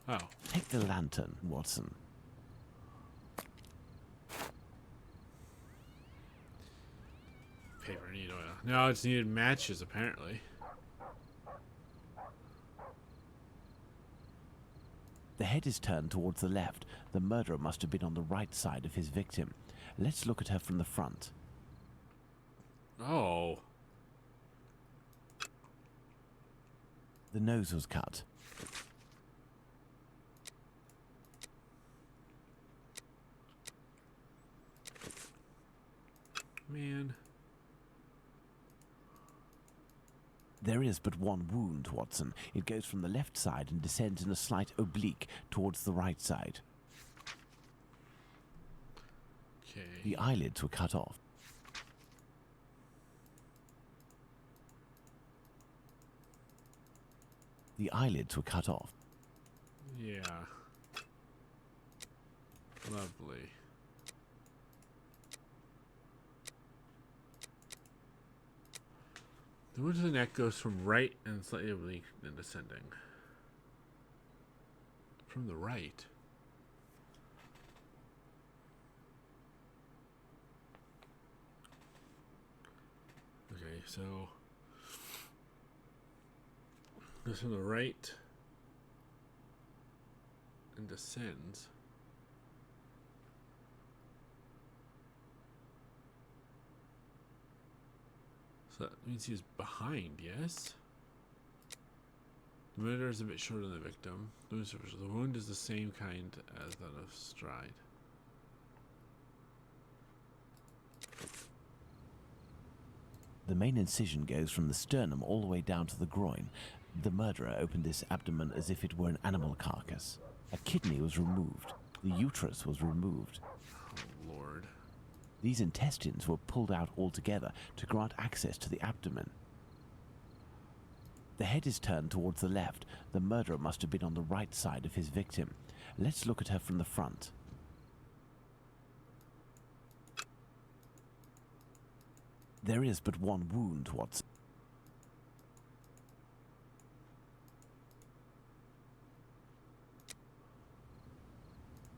Oh. Take the lantern, Watson. Paper, need oil. No, it's needed matches, apparently. The head is turned towards the left. The murderer must have been on the right side of his victim. Let's look at her from the front. Oh. The nose was cut. Man. There is but one wound, Watson. It goes from the left side and descends in a slight oblique towards the right side. Okay. The eyelids were cut off. The eyelids were cut off. Yeah. Lovely. The wound to the neck goes from right and slightly oblique and descending. From the right. Okay, so goes from the right and descends. So that means he's behind, yes? The murderer is a bit shorter than the victim. The wound is the same kind as that of Stride. The main incision goes from the sternum all the way down to the groin. The murderer opened this abdomen as if it were an animal carcass. A kidney was removed. The uterus was removed. Oh, Lord. These intestines were pulled out altogether to grant access to the abdomen. The head is turned towards the left. The murderer must have been on the right side of his victim. Let's look at her from the front. There is but one wound, Watson.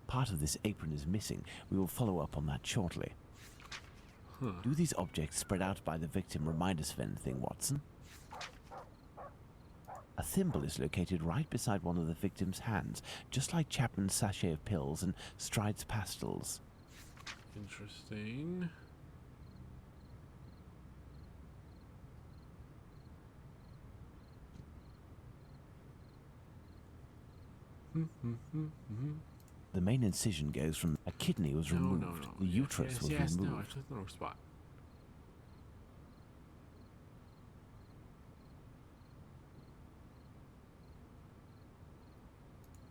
Part of this apron is missing. We will follow up on that shortly. Huh. Do these objects spread out by the victim remind us of anything, Watson? A thimble is located right beside one of the victim's hands, just like Chapman's sachet of pills and Stride's pastils. Interesting. The main incision goes from a kidney was removed. The uterus was removed. No, I took the wrong spot.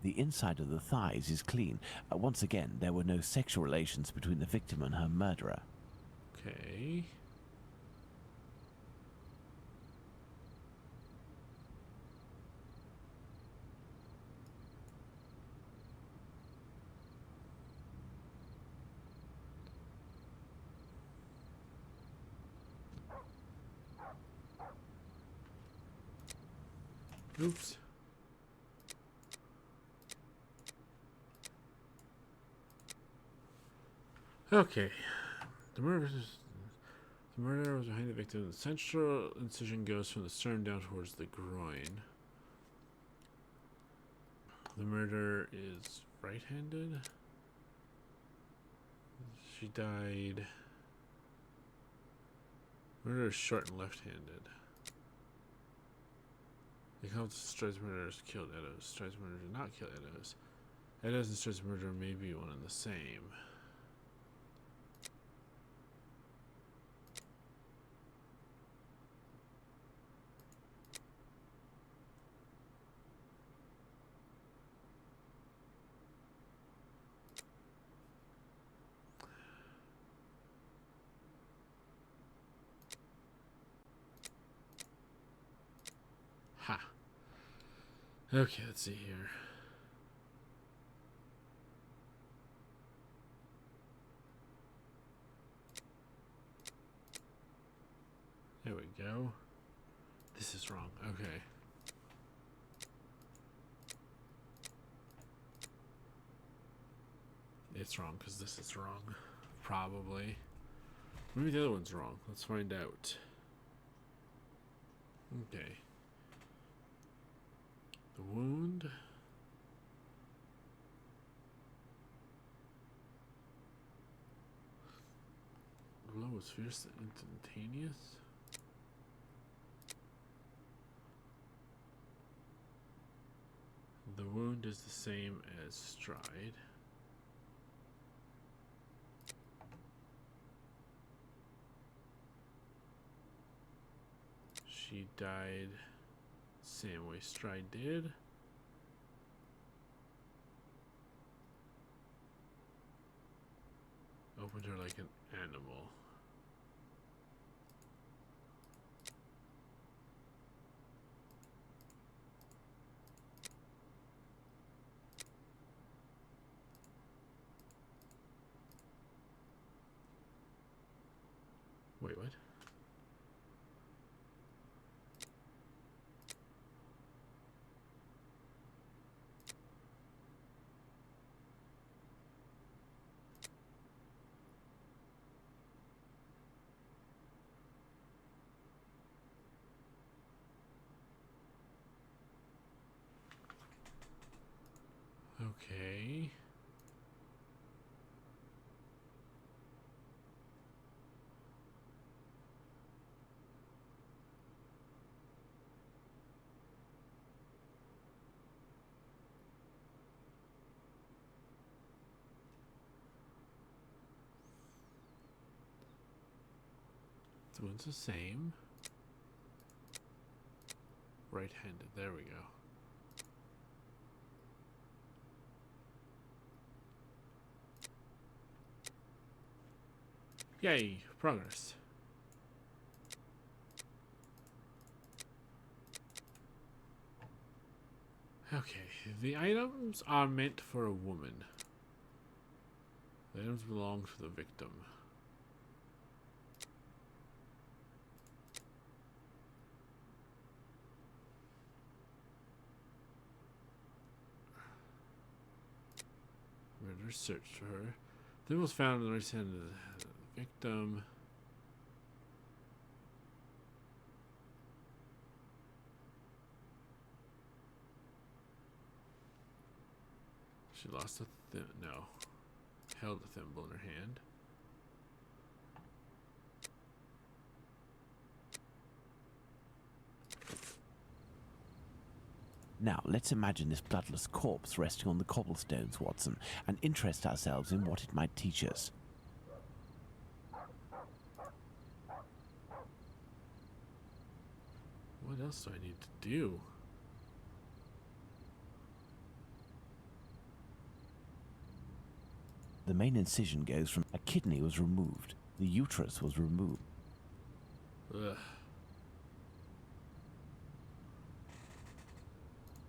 The inside of the thighs is clean. Once again, there were no sexual relations between the victim and her murderer. Okay. Oops. Okay. The murderer was behind the victim. The central incision goes from the sternum down towards the groin. The murderer is right-handed. She died. Murderer is short and left-handed. The accomplice of Stride's murderers killed Eddowes. Stride's murderer did not kill Eddowes. Eddowes and Stride's murderer may be one and the same. Ha. Okay, let's see here. There we go. This is wrong. Okay. It's wrong because this is wrong. Probably. Maybe the other one's wrong. Let's find out. Okay. The wound. The blow was fierce and instantaneous. The wound is the same as Stride. She died same way Stride did. Opened her like an animal. Wait, what? Okay. The one's the same. Right-handed. There we go. Yay, progress. Okay, the items are meant for a woman. The items belong to the victim. Murder searched for her. The was found on the right hand of the victim. She lost a no. Held a thimble in her hand. Now, let's imagine this bloodless corpse resting on the cobblestones, Watson, and interest ourselves in what it might teach us. What else do I need to do? The main incision goes from a kidney was removed. The uterus was removed. Ugh.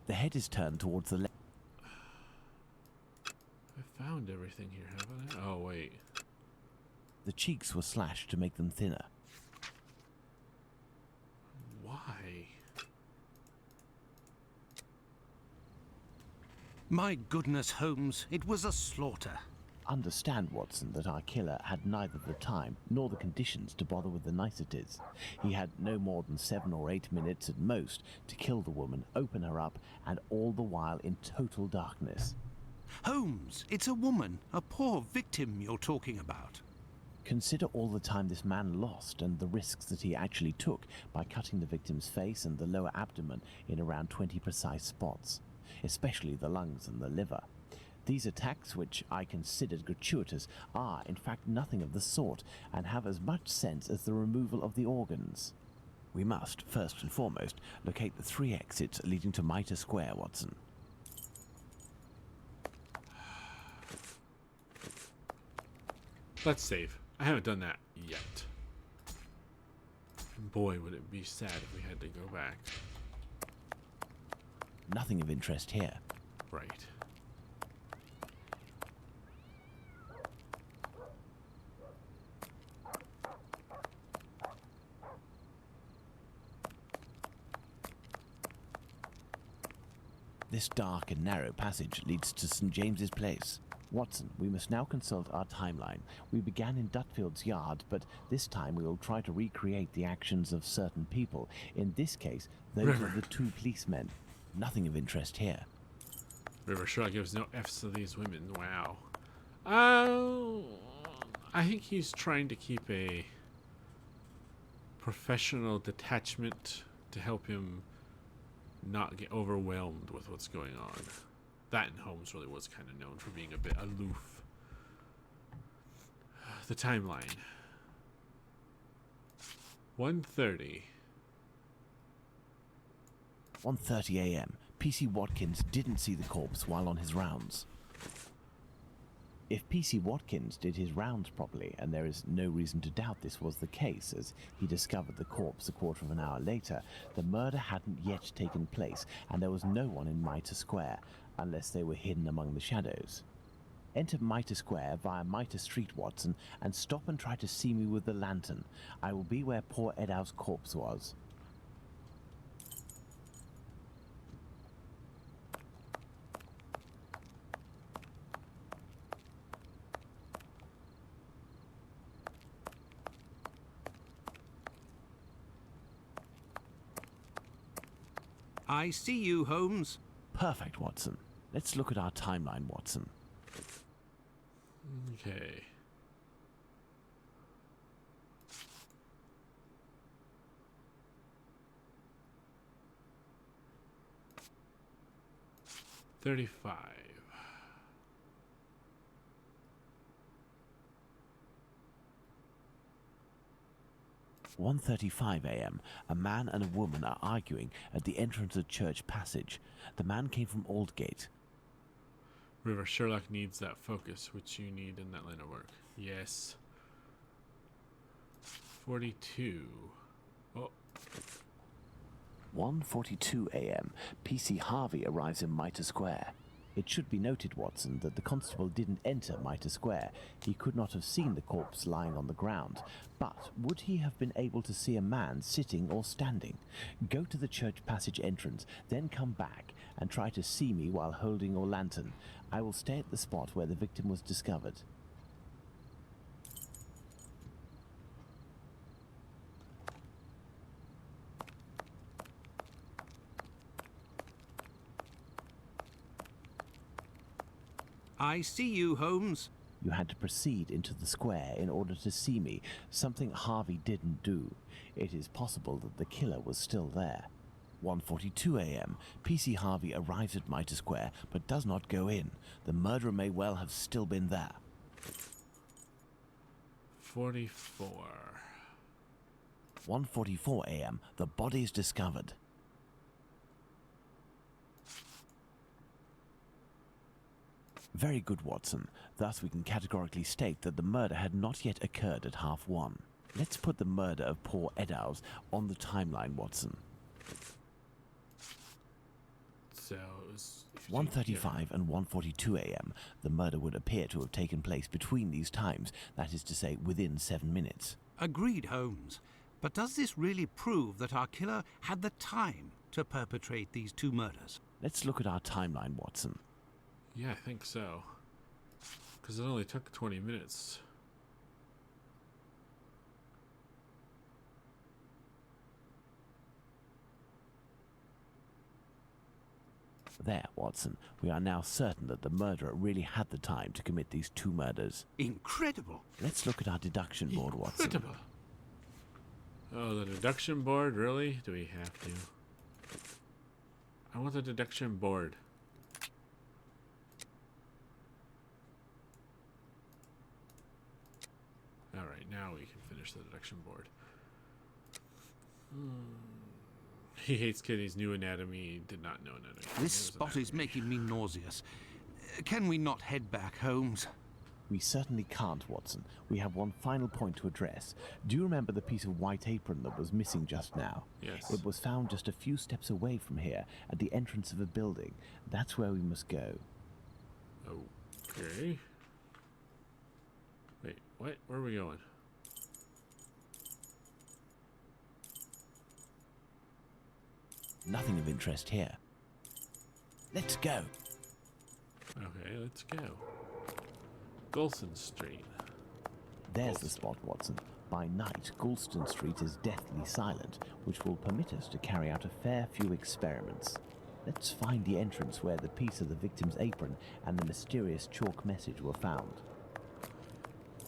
The head is turned towards the left. I found everything here, haven't I? Oh, wait. The cheeks were slashed to make them thinner. Why? My goodness, Holmes, it was a slaughter. Understand, Watson, that our killer had neither the time nor the conditions to bother with the niceties. He had no more than 7 or 8 minutes at most to kill the woman, open her up, and all the while in total darkness. Holmes, it's a woman, a poor victim you're talking about. Consider all the time this man lost and the risks that he actually took by cutting the victim's face and the lower abdomen in around 20 precise spots, especially the lungs and the liver. These attacks, which I considered gratuitous, are in fact nothing of the sort and have as much sense as the removal of the organs. We must, first and foremost, locate the 3 exits leading to Mitre Square, Watson. Let's save. I haven't done that yet. And boy, would it be sad if we had to go back. Nothing of interest here. Right. This dark and narrow passage leads to St. James's Place. Watson, we must now consult our timeline. We began in Dutfield's yard, but this time we will try to recreate the actions of certain people. In this case, those of the 2 policemen. Nothing of interest here. River Sherlock gives no F's to these women. Wow. I think he's trying to keep a professional detachment to help him not get overwhelmed with what's going on. That and Holmes really was kind of known for being a bit aloof. The timeline. 1:30. 1:30 a.m. P.C. Watkins didn't see the corpse while on his rounds. If P.C. Watkins did his rounds properly, and there is no reason to doubt this was the case, as he discovered the corpse a quarter of an hour later, the murder hadn't yet taken place, and there was no one in Mitre Square, unless they were hidden among the shadows. Enter Mitre Square via Mitre Street, Watson, and stop and try to see me with the lantern. I will be where poor Edow's corpse was. I see you, Holmes. Perfect, Watson. Let's look at our timeline, Watson. Okay. $35. 1:35 a.m. A man and a woman are arguing at the entrance of Church Passage. The man came from Aldgate. River Sherlock needs that focus, which you need in that line of work. Yes. 42. Oh. 1:42 a.m. P.C. Harvey arrives in Mitre Square. It should be noted, Watson, that the constable didn't enter Mitre Square. He could not have seen the corpse lying on the ground. But would he have been able to see a man sitting or standing? Go to the Church Passage entrance, then come back and try to see me while holding your lantern. I will stay at the spot where the victim was discovered. I see you, Holmes. You had to proceed into the square in order to see me, something Harvey didn't do. It is possible that the killer was still there. 1:42 a.m. PC Harvey arrives at Mitre Square but does not go in. The murderer may well have still been there. 44. 1:44 a.m. The body is discovered. Very good, Watson. Thus we can categorically state that the murder had not yet occurred at 1:30. Let's put the murder of poor Eddowes on the timeline, Watson. So it was 1:35 and 1:42 a.m. The murder would appear to have taken place between these times, that is to say, within 7 minutes. Agreed, Holmes. But does this really prove that our killer had the time to perpetrate these two murders? Let's look at our timeline, Watson. Yeah, I think so. Because it only took 20 minutes. There, Watson. We are now certain that the murderer really had the time to commit these two murders. Incredible. Let's look at our deduction board, Watson. Incredible. Oh, the deduction board? Really? Do we have to? I want the deduction board. Alright, now we can finish the deduction board. He hates Kitty's new anatomy. He did not know anatomy. This spot is making me nauseous. Can we not head back, Holmes? We certainly can't, Watson. We have one final point to address. Do you remember the piece of white apron that was missing just now? Yes. It was found just a few steps away from here, at the entrance of a building. That's where we must go. Okay. Wait, what? Where are we going? Nothing of interest here. Let's go. Okay, let's go. Golston Street. There's the spot, Watson. By night, Goulston Street is deathly silent, which will permit us to carry out a fair few experiments. Let's find the entrance where the piece of the victim's apron and the mysterious chalk message were found.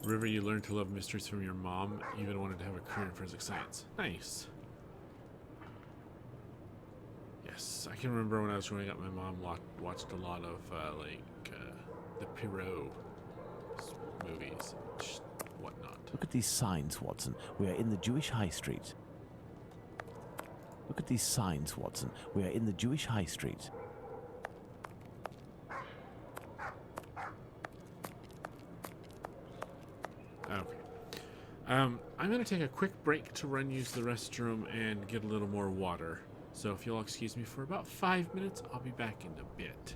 River, you learned to love mysteries from your mom. You even wanted to have a career in forensic science. Nice. Yes, I can remember when I was growing up, my mom watched a lot of the Perot movies and whatnot. Look at these signs, Watson. We are in the Jewish High Street. Look at these signs, Watson. We are in the Jewish High Street. Okay. I'm going to take a quick break to use the restroom and get a little more water. So if you'll excuse me for about 5 minutes, I'll be back in a bit.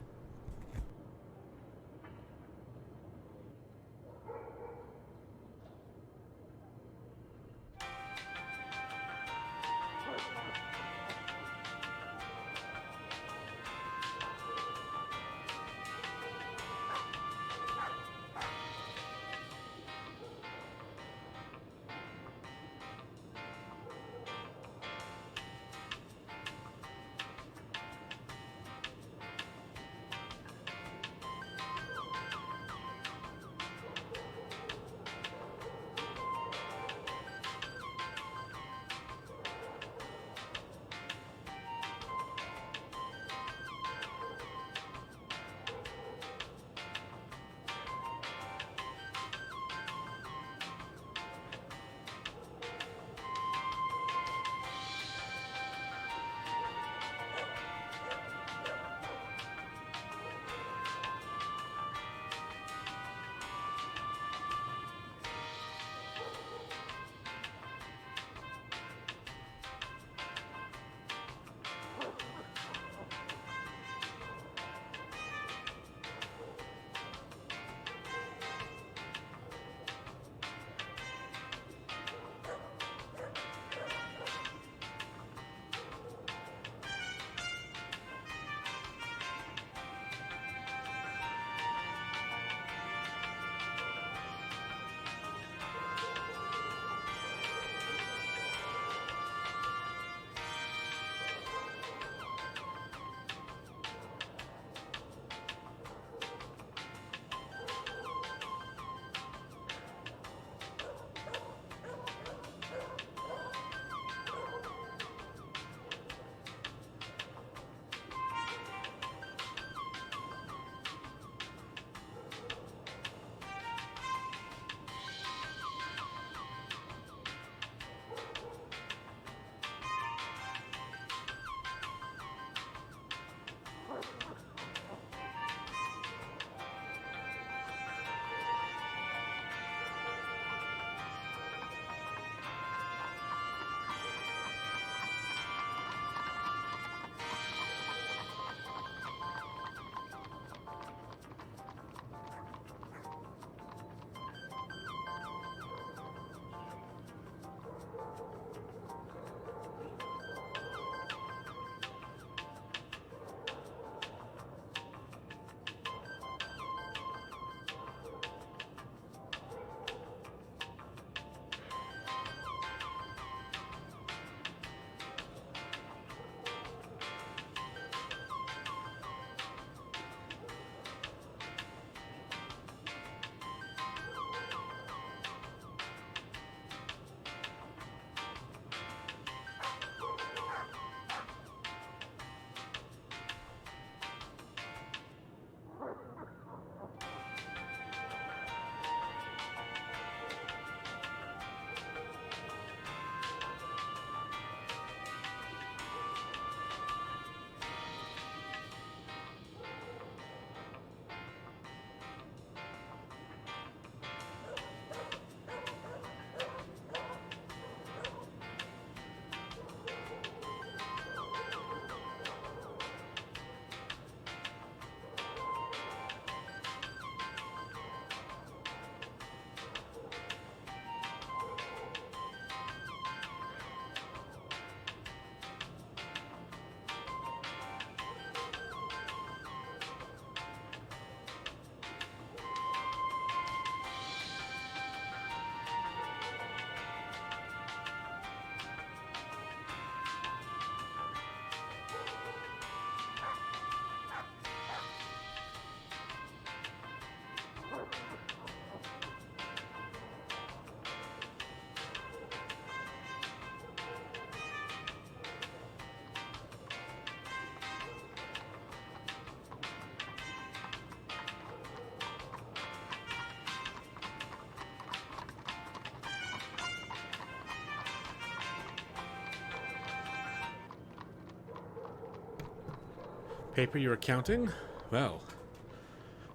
Paper you're counting? Well,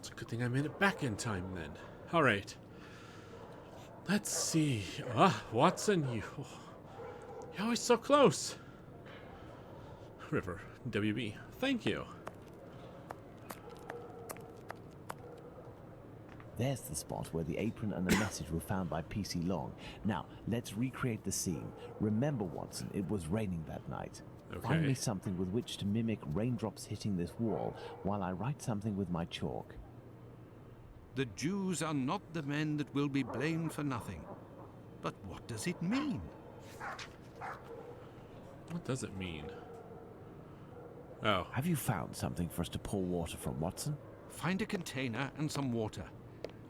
it's a good thing I made it back in time then. Alright. Let's see. Watson, you're always so close. River, WB. Thank you. There's the spot where the apron and the message were found by PC Long. Now, let's recreate the scene. Remember, Watson, it was raining that night. Okay. Find me something with which to mimic raindrops hitting this wall while I write something with my chalk. The Jews are not the men that will be blamed for nothing. But what does it mean? What does it mean? Oh. Have you found something for us to pour water from, Watson? Find a container and some water.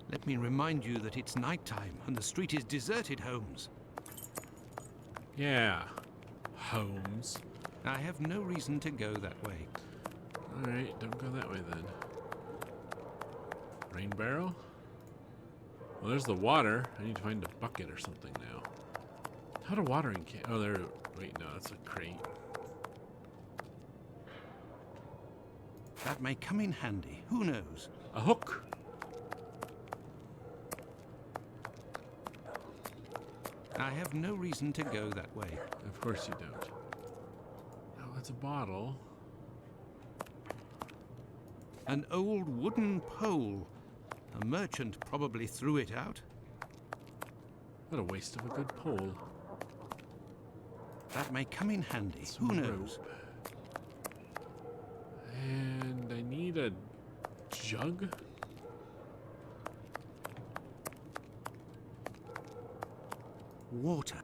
Let me remind you that it's nighttime and the street is deserted, Holmes. Yeah. Holmes. I have no reason to go that way. Alright, don't go that way then. Rain barrel? Well, there's the water. I need to find a bucket or something now. How do watering can? Oh, there. Wait, no, that's a crate. That may come in handy. Who knows? A hook. I have no reason to go that way. Of course you don't. Oh, that's a bottle. An old wooden pole. A merchant probably threw it out. What a waste of a good pole. That may come in handy. Some Who knows? rope. And I need a jug. Water.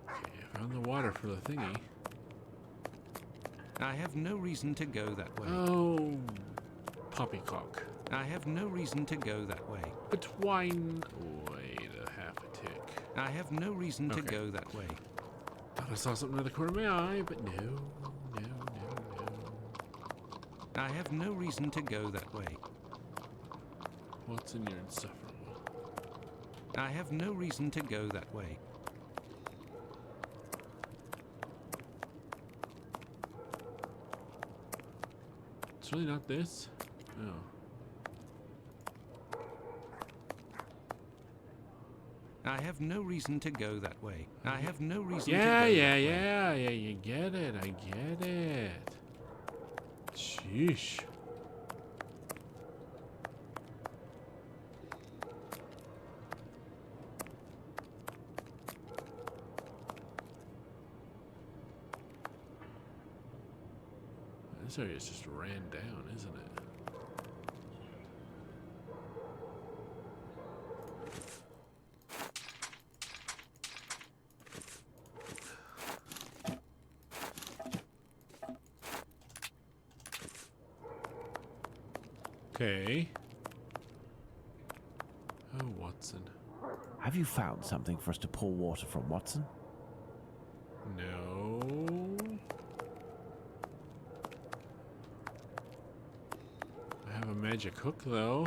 Okay, I found the water for the thingy. I have no reason to go that way. Oh, poppycock. I have no reason to go that way. But why? Wait a half a tick. I have no reason to Okay. go that way. Thought I saw something in the corner of my eye, but no. I have no reason to go that way. What's in your insufferable? I have no reason to go that way. It's really not this? Oh. I have no reason to go that way. I have no reason Yeah, to go yeah, that way. yeah, you get it, I get it. Sheesh. This area's just ran down, isn't it? Okay. Oh, Watson. Have you found something for us to pour water from, Watson? No. I have a magic hook, though.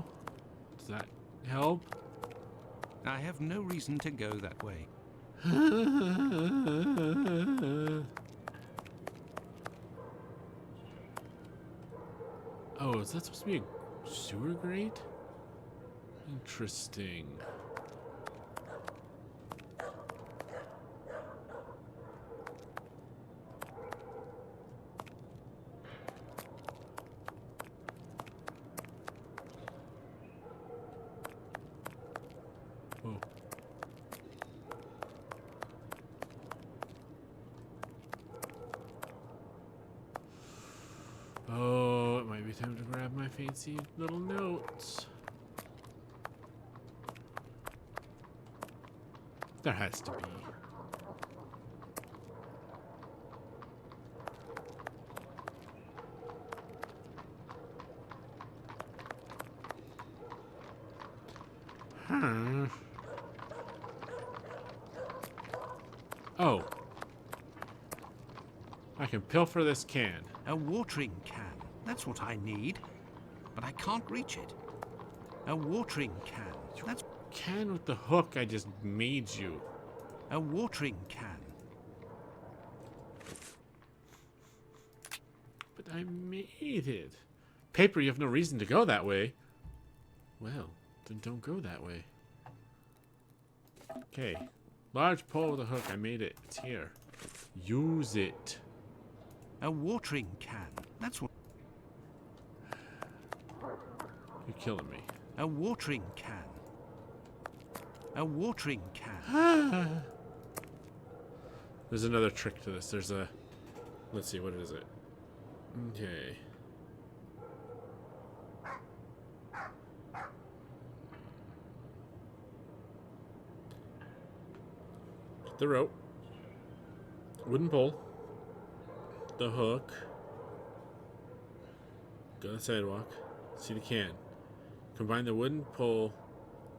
Does that help? I have no reason to go that way. Oh, is that supposed to be a sewer grate? Interesting. Whoa. Oh, it might be time to grab my fancy little notes. There has to be. Oh. I can pilfer this can. A watering can. That's what I need. But I can't reach it. A watering can. That's Can with the hook I just made you. a watering can. But But I made it. Paper, you have no reason to go that way. Well, then don't go that way. Okay. Large pole with a hook. I made it. It's here. Use it. A watering can. That's what. You're killing me. A watering can. A watering can. There's another trick to this. There's a... Let's see, what is it? Okay. Get the rope. Wooden pole. The hook. Go to the sidewalk. See the can. Combine the wooden pole,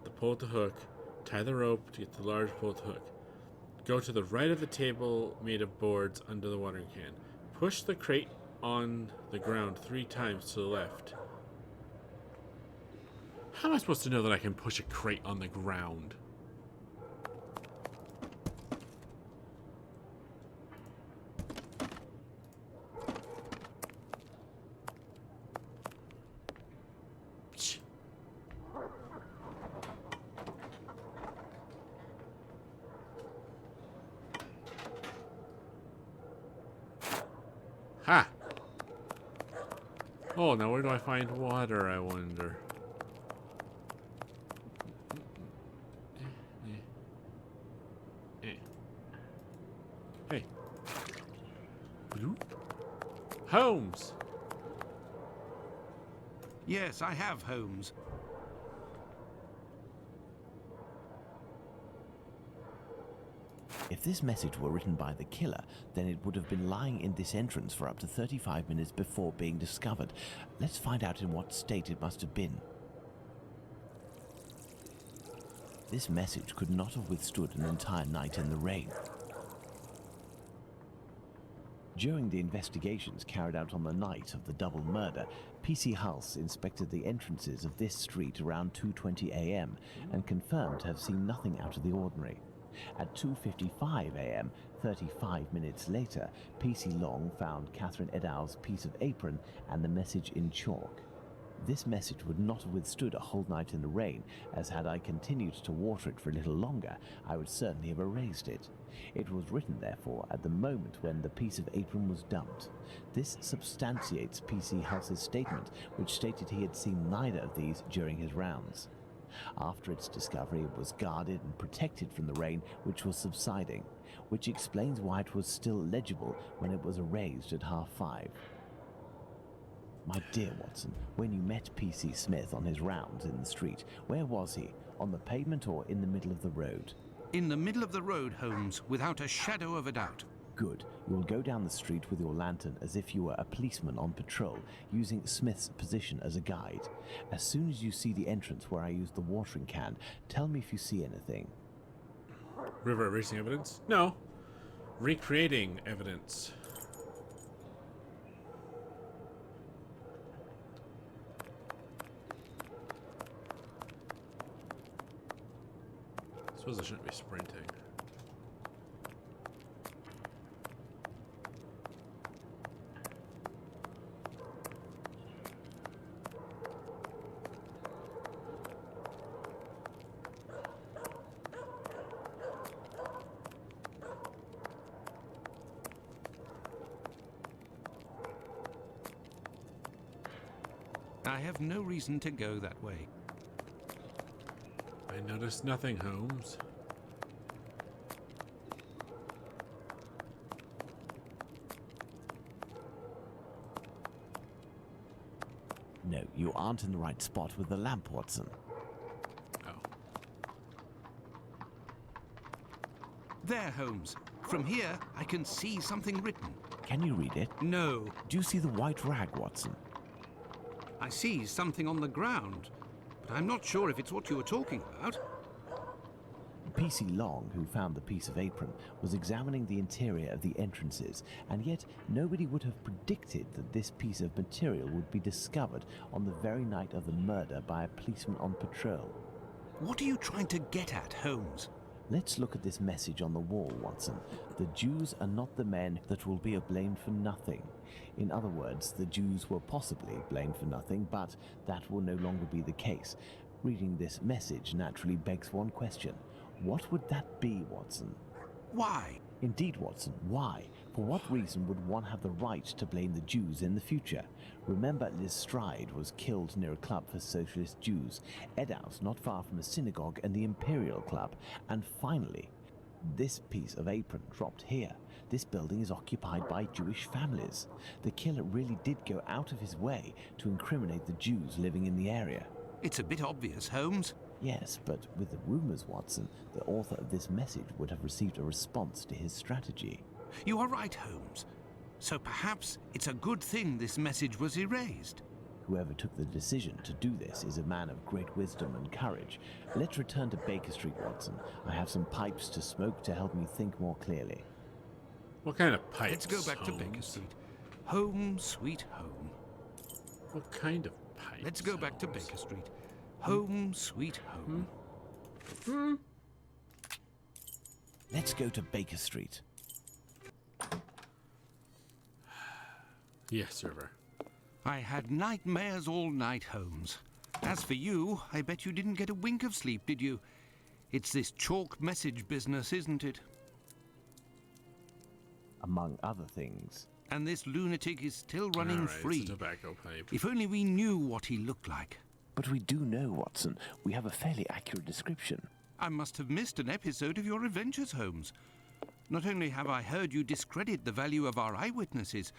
the pole with the hook, tie the rope to get the large pole with the hook. Go to the right of the table made of boards under the watering can. Push the crate on the ground 3 times to the left. How am I supposed to know that I can push a crate on the ground? Ha! Oh, now where do I find water, I wonder? Hey. Holmes! Yes, I have, Holmes. If this message were written by the killer, then it would have been lying in this entrance for up to 35 minutes before being discovered. Let's find out in what state it must have been. This message could not have withstood an entire night in the rain. During the investigations carried out on the night of the double murder, PC Hulse inspected the entrances of this street around 2:20 a.m. and confirmed to have seen nothing out of the ordinary. At 2:55 a.m., 35 minutes later, PC Long found Catherine Edow's piece of apron and the message in chalk. This message would not have withstood a whole night in the rain, as had I continued to water it for a little longer, I would certainly have erased it. It was written, therefore, at the moment when the piece of apron was dumped. This substantiates PC Hulse's statement, which stated he had seen neither of these during his rounds. After its discovery, it was guarded and protected from the rain, which was subsiding, which explains why it was still legible when it was erased at 5:30. My dear Watson, when you met P.C. Smith on his rounds in the street, where was he? On the pavement or in the middle of the road? In the middle of the road, Holmes, without a shadow of a doubt. Good. You will go down the street with your lantern as if you were a policeman on patrol, using Smith's position as a guide. As soon as you see the entrance where I used the watering can, tell me if you see anything. River erasing evidence? No. Recreating evidence. I suppose I shouldn't be sprinting. I have no reason to go that way. I noticed nothing, Holmes. No, you aren't in the right spot with the lamp, Watson. Oh. There, Holmes. From here, I can see something written. Can you read it? No. Do you see the white rag, Watson? I see something on the ground, but I'm not sure if it's what you were talking about. P.C. Long, who found the piece of apron, was examining the interior of the entrances, and yet nobody would have predicted that this piece of material would be discovered on the very night of the murder by a policeman on patrol. What are you trying to get at, Holmes? Let's look at this message on the wall, Watson. The Jews are not the men that will be blamed for nothing. In other words, the Jews were possibly blamed for nothing, but that will no longer be the case. Reading this message naturally begs one question. What would that be, Watson? Why? Indeed, Watson, why? For what reason would one have the right to blame the Jews in the future? Remember, Liz Stride was killed near a club for socialist Jews, Edaus not far from a synagogue and the Imperial Club, and finally, this piece of apron dropped here. This building is occupied by Jewish families. The killer really did go out of his way to incriminate the Jews living in the area. It's a bit obvious, Holmes. Yes, but with the rumors, Watson, the author of this message would have received a response to his strategy. You are right, Holmes. So perhaps it's a good thing this message was erased. Whoever took the decision to do this is a man of great wisdom and courage. Let's return to Baker Street, Watson. I have some pipes to smoke to help me think more clearly. What kind of pipes? Let's go back to Baker Holmes? Street. Home, sweet home. What kind of pipes? Let's go back to Holmes? Baker Street. Home, sweet home. Let's go to Baker Street. Yes, River. I had nightmares all night, Holmes. As for you, I bet you didn't get a wink of sleep, did you? It's this chalk message business, isn't it? Among other things. And this lunatic is still running All right, free. It's a tobacco pipe. If only we knew what he looked like. But we do know, Watson. We have a fairly accurate description. I must have missed an episode of your adventures, Holmes. Not only have I heard you discredit the value of our eyewitnesses,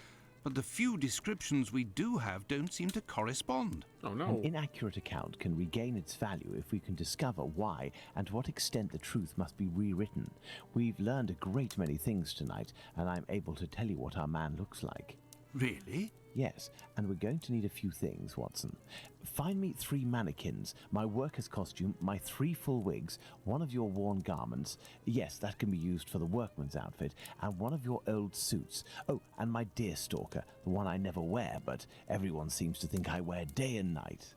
but the few descriptions we do have don't seem to correspond. Oh, no. An inaccurate account can regain its value if we can discover why and to what extent the truth must be rewritten. We've learned a great many things tonight, and I'm able to tell you what our man looks like. Really? Yes, and we're going to need a few things, Watson. Find me 3 mannequins, my worker's costume, my 3 full wigs, one of your worn garments, yes, that can be used for the workman's outfit, and one of your old suits. Oh, and my deer stalker, the one I never wear, but everyone seems to think I wear day and night.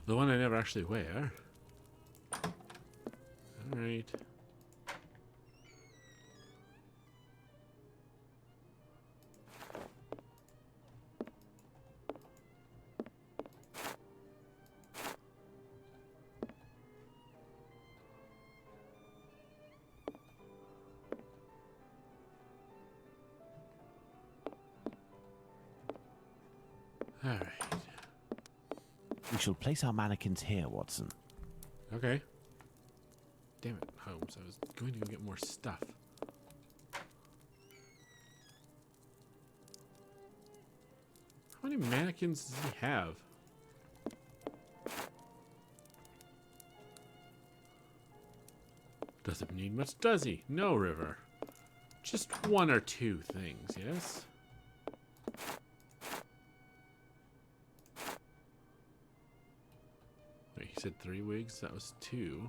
The one I never actually wear. Alright. Alright. We shall place our mannequins here, Watson. Okay. Damn it, Holmes. I was going to go get more stuff. How many mannequins does he have? Doesn't need much, does he? No, River. Just 1 or 2 things, yes? Wait, he said 3 wigs? That was 2.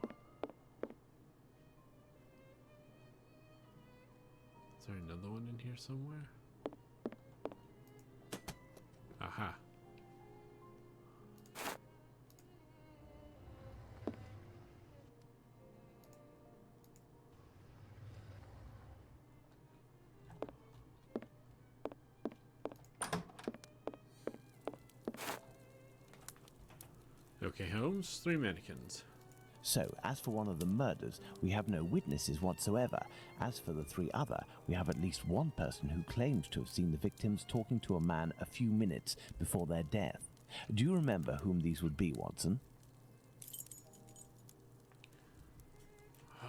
Is there another one in here somewhere? Aha. Okay, Holmes, 3 mannequins. So, as for one of the murders, we have no witnesses whatsoever. As for the 3 other, we have at least one person who claims to have seen the victims talking to a man a few minutes before their death. Do you remember whom these would be, Watson?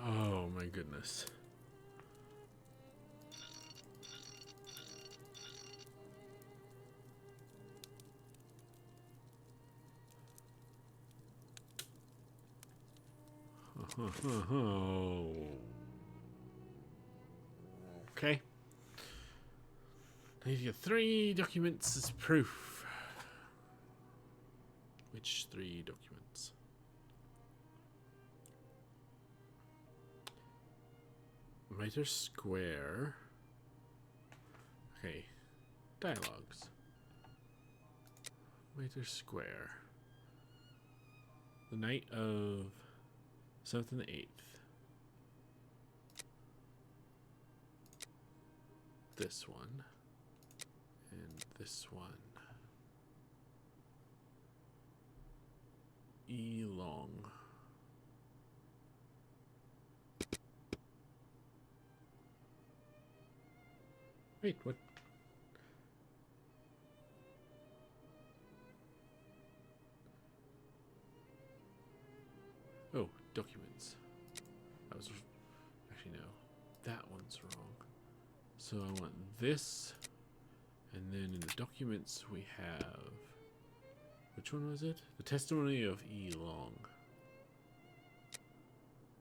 Oh my goodness. Okay. I need to get 3 documents as proof. Which 3 documents? Mitre Square. Okay. Dialogues. Mitre Square. The night of 7th and the 8th. This one. And this one. E long. Wait, what? Oh, documents. I was actually no. That one's wrong. So I want this, and then in the documents we have, which one was it? The testimony of E. Long.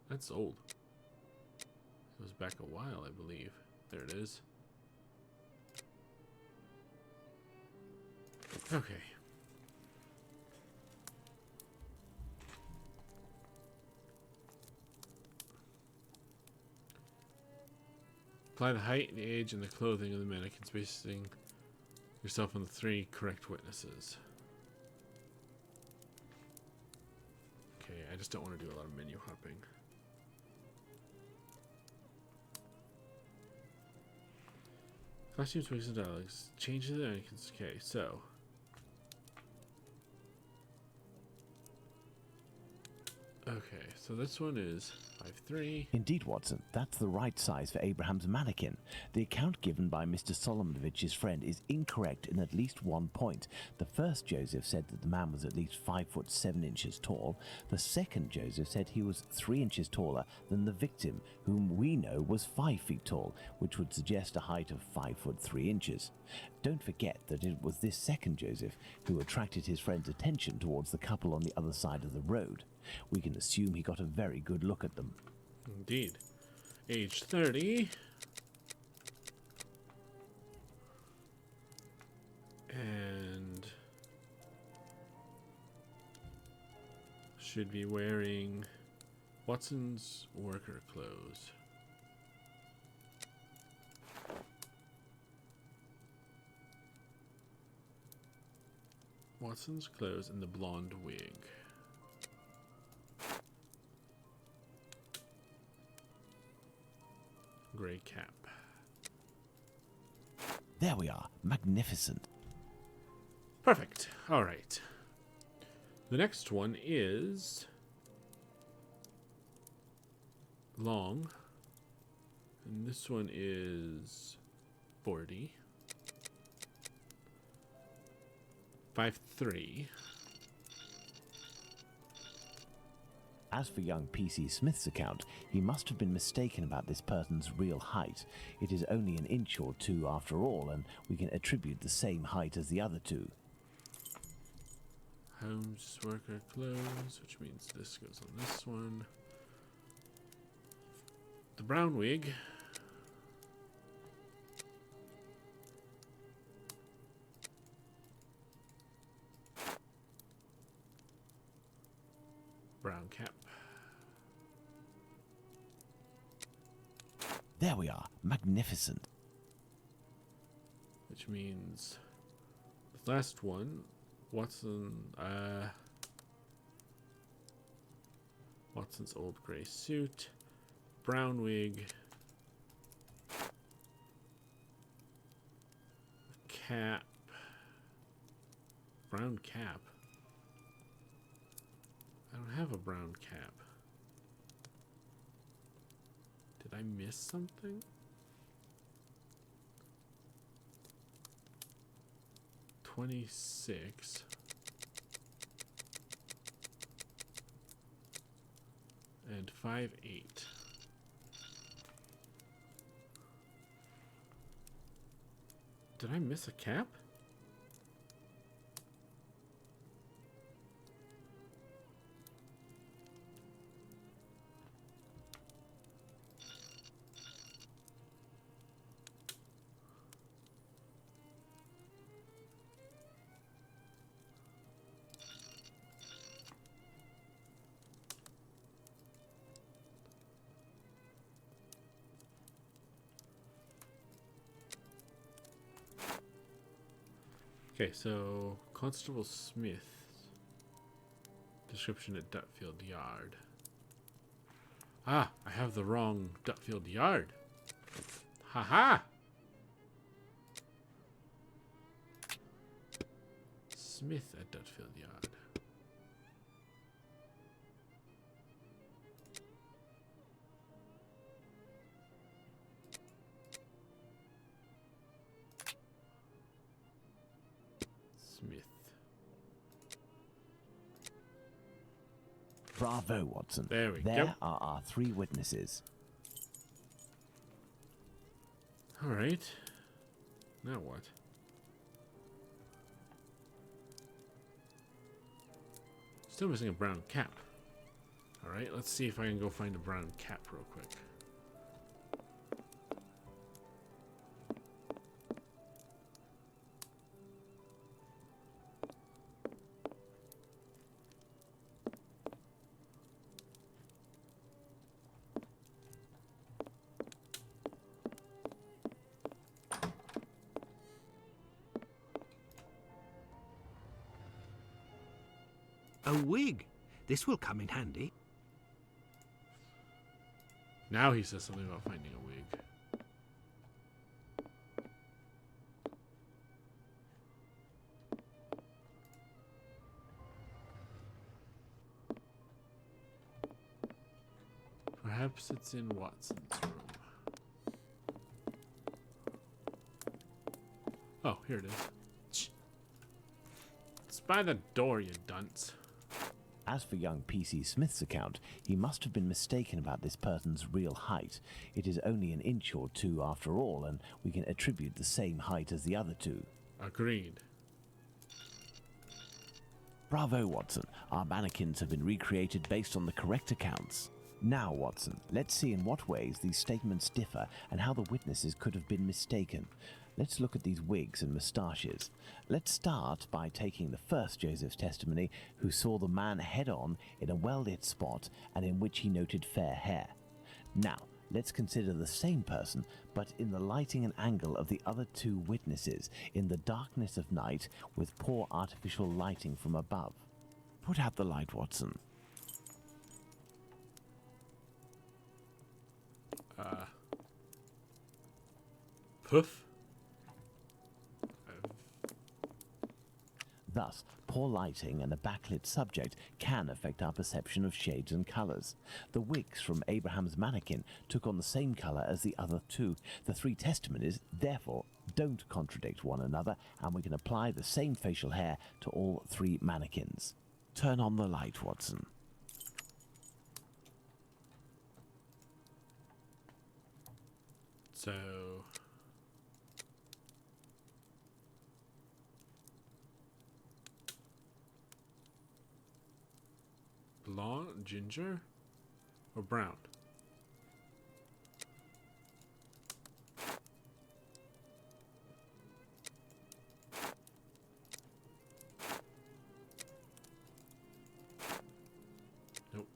That's old. It was back a while, I believe. There it is. Okay. Apply the height, the age, and the clothing of the mannequins, basing yourself on the 3 correct witnesses. Okay, I just don't want to do a lot of menu hopping. Costumes, wigs, and dialogues. Change the mannequins. Okay, so. Okay, so this one is 5'3". Indeed, Watson, that's the right size for Abraham's mannequin. The account given by Mr. Solomonovich's friend is incorrect in at least one point. The first Joseph said that the man was at least 5 foot 7 inches tall. The second Joseph said he was 3 inches taller than the victim, whom we know was 5 feet tall, which would suggest a height of 5 foot 3 inches. Don't forget that it was this second Joseph who attracted his friend's attention towards the couple on the other side of the road. We can assume he got a very good look at them. Indeed. Age 30. And should be wearing Watson's worker clothes. Watson's clothes and the blonde wig. Gray cap. There we are. Magnificent. Perfect. All right. The next one is long. And this one is 40. 5'3". As for young P.C. Smith's account, he must have been mistaken about this person's real height. It is only an inch or two after all, and we can attribute the same height as the other two. Holmes worker clothes, which means this goes on this one. The brown wig. Brown cap. There we are. Magnificent. Which means the last one, Watson's old gray suit, brown wig, cap, brown cap. I don't have a brown cap. Did I miss something? $26. And 5'8". Did I miss a cap? Okay, so Constable Smith description at Dutfield Yard. Ah, I have the wrong Dutfield Yard. Haha! Smith at Dutfield Yard. Smith. Bravo, Watson. There we There go. are our 3 witnesses. Alright. Now what? Still missing a brown cap. Alright, let's see if I can go find a brown cap real quick. A wig. This will come in handy. Now he says something about finding a wig. Perhaps it's in Watson's room. Oh, here it is. It's by the door, you dunce. As for young P.C. Smith's account, he must have been mistaken about this person's real height. It is only an inch or 2 after all, and we can attribute the same height as the other 2. Agreed. Bravo, Watson. Our mannequins have been recreated based on the correct accounts. Now, Watson, let's see in what ways these statements differ and how the witnesses could have been mistaken. Let's look at these wigs and moustaches. Let's start by taking the first Joseph's testimony, who saw the man head-on in a well-lit spot and in which he noted fair hair. Now, let's consider the same person, but in the lighting and angle of the other 2 witnesses, in the darkness of night, with poor artificial lighting from above. Put out the light, Watson. Poof. Thus, poor lighting and a backlit subject can affect our perception of shades and colours. The wigs from Abraham's mannequin took on the same colour as the other 2. The 3 testimonies, therefore, don't contradict one another, and we can apply the same facial hair to all 3 mannequins. Turn on the light, Watson. So... blonde, ginger, or brown? Nope.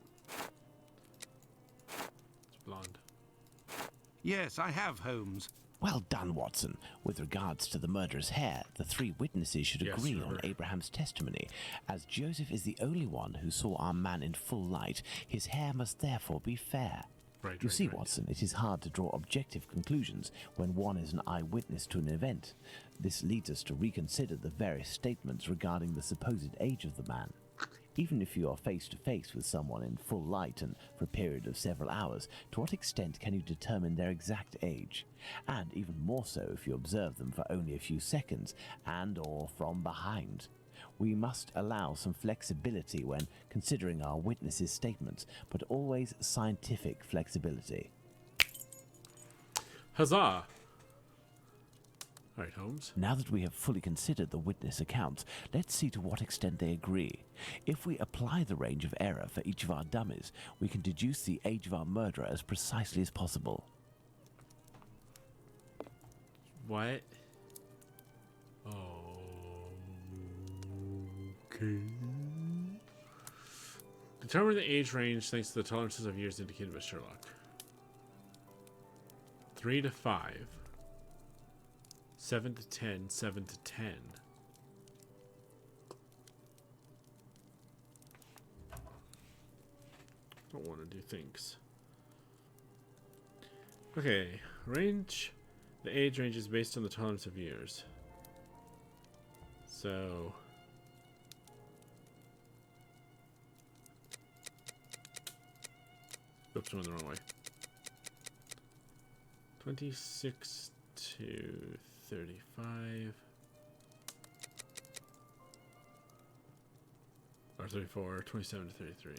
It's blonde. Yes, I have, Holmes. Well done, Watson. With regards to the murderer's hair, the 3 witnesses should Yes, agree sure. on Abraham's testimony. As Joseph is the only one who saw our man in full light, his hair must therefore be fair. You see, Watson, it is hard to draw objective conclusions when one is an eyewitness to an event. This leads us to reconsider the various statements regarding the supposed age of the man. Even if you are face to face with someone in full light and for a period of several hours, to what extent can you determine their exact age? And even more so if you observe them for only a few seconds and or from behind. We must allow some flexibility when considering our witnesses' statements, but always scientific flexibility. Huzzah! Alright, Holmes. Now that we have fully considered the witness accounts, let's see to what extent they agree. If we apply the range of error for each of our dummies, we can deduce the age of our murderer as precisely as possible. What? Okay. Determine the age range thanks to the tolerances of years indicated by Sherlock. 3 to 5. 7 to 10, 7 to 10. Don't want to do things. Okay, range. The age range is based on the tolerance of years. So... Oops, I went the wrong way. 26 to 35. Or 34, 27 to 33.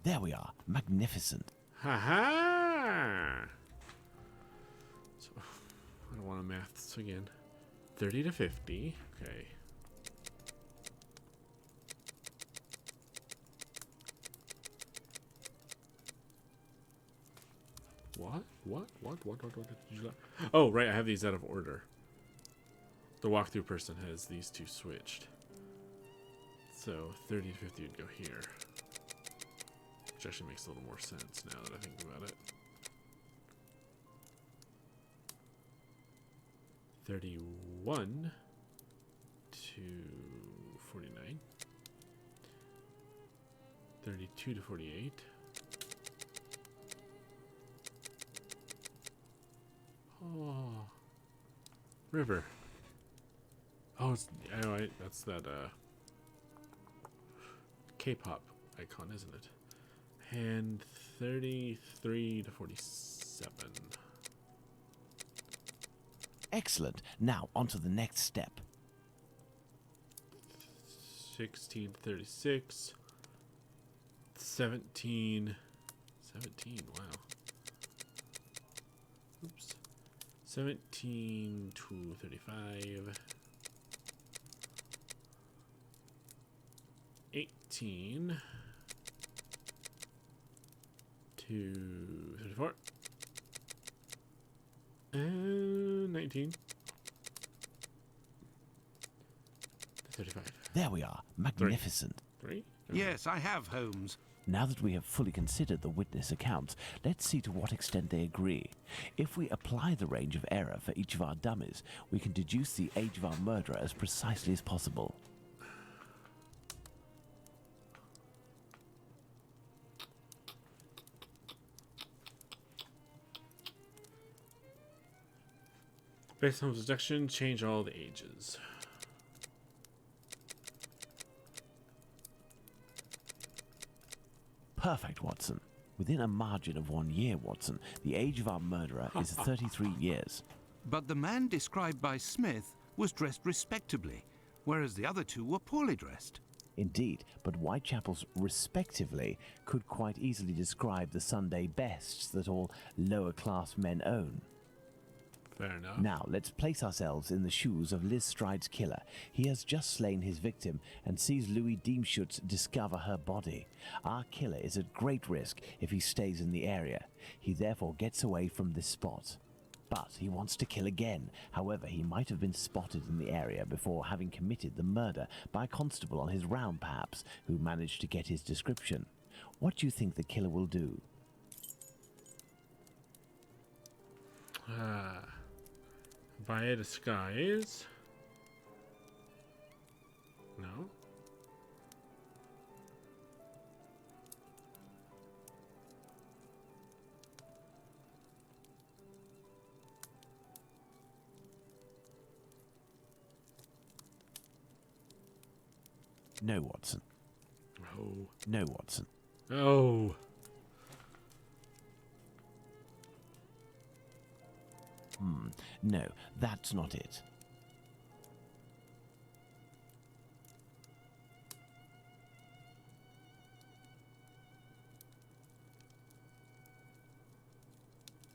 There we are. Magnificent. Ha-ha! So, I don't want to maths again. 30 to 50. Okay. What did you like? Oh, right, I have these out of order. The walkthrough person has these two switched. So 30 to 50 would go here. Which actually makes a little more sense now that I think about it. 31 to 49. 32 to 48. Oh, river. Oh, it's that's that K-pop icon, isn't it? And 33 to 47. Excellent. Now, on to the next step. 16 to 36. 17. 17, wow. Oops. 17 to 35. 18 to 34. And 19 to 35. There we are. Magnificent. 3? Yes, I have, Holmes. Now that we have fully considered the witness accounts, let's see to what extent they agree. If we apply the range of error for each of our dummies, we can deduce the age of our murderer as precisely as possible. Based on deduction, change all the ages. Perfect, Watson. Within a margin of 1 year, Watson, the age of our murderer is 33 years. But the man described by Smith was dressed respectably, whereas the other two were poorly dressed. Indeed, but Whitechapel's respectively could quite easily describe the Sunday bests that all lower-class men own. Fair enough. Now, let's place ourselves in the shoes of Liz Stride's killer. He has just slain his victim and sees Louis Diemschutz discover her body. Our killer is at great risk if he stays in the area. He therefore gets away from this spot. But he wants to kill again. However, he might have been spotted in the area before having committed the murder by a constable on his round, perhaps, who managed to get his description. What do you think the killer will do? By a disguise? No. No, Watson. Oh. No, Watson. Oh. No, that's not it.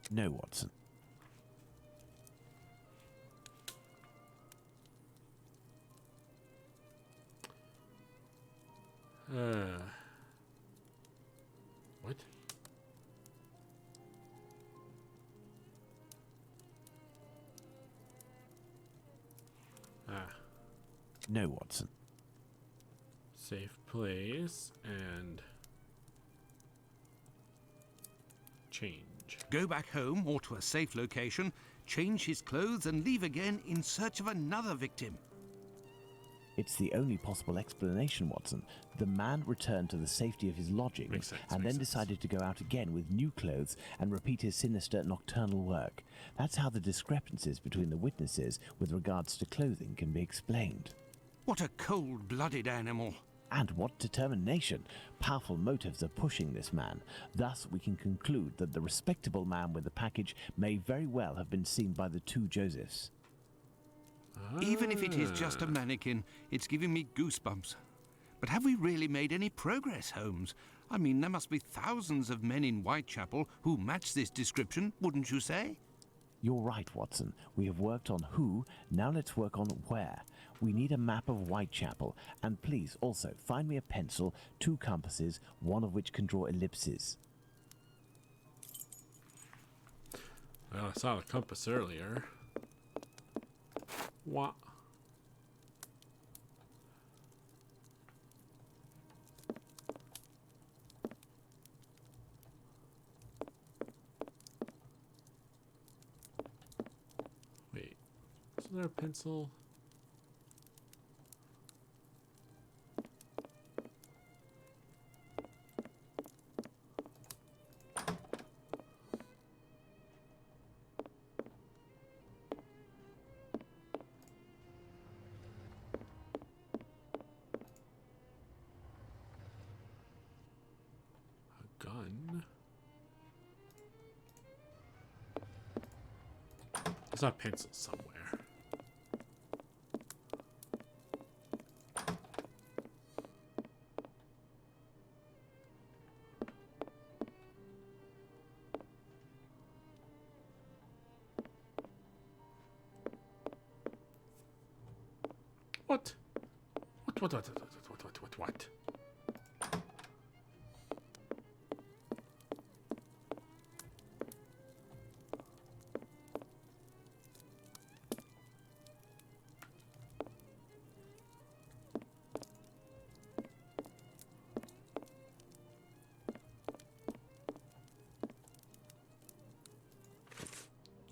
No, Watson. What? No, Watson. Safe place and change. Go back home or to a safe location, change his clothes and leave again in search of another victim. It's the only possible explanation, Watson. The man returned to the safety of his lodgings Makes sense, and makes then sense. decided to go out again with new clothes and repeat his sinister nocturnal work. That's how the discrepancies between the witnesses with regards to clothing can be explained. What a cold-blooded animal. And what determination! Powerful motives are pushing this man. Thus, we can conclude that the respectable man with the package may very well have been seen by the two Josephs. Even if it is just a mannequin, it's giving me goosebumps. But have we really made any progress, Holmes? I mean, there must be thousands of men in Whitechapel who match this description, wouldn't you say? You're right, Watson. We have worked on who, now let's work on where. We need a map of Whitechapel, and please also find me a pencil, 2 compasses, one of which can draw ellipses. Well, I saw the compass earlier. What? Wait, isn't there a pencil? Gun. There's a pencil somewhere. What? What?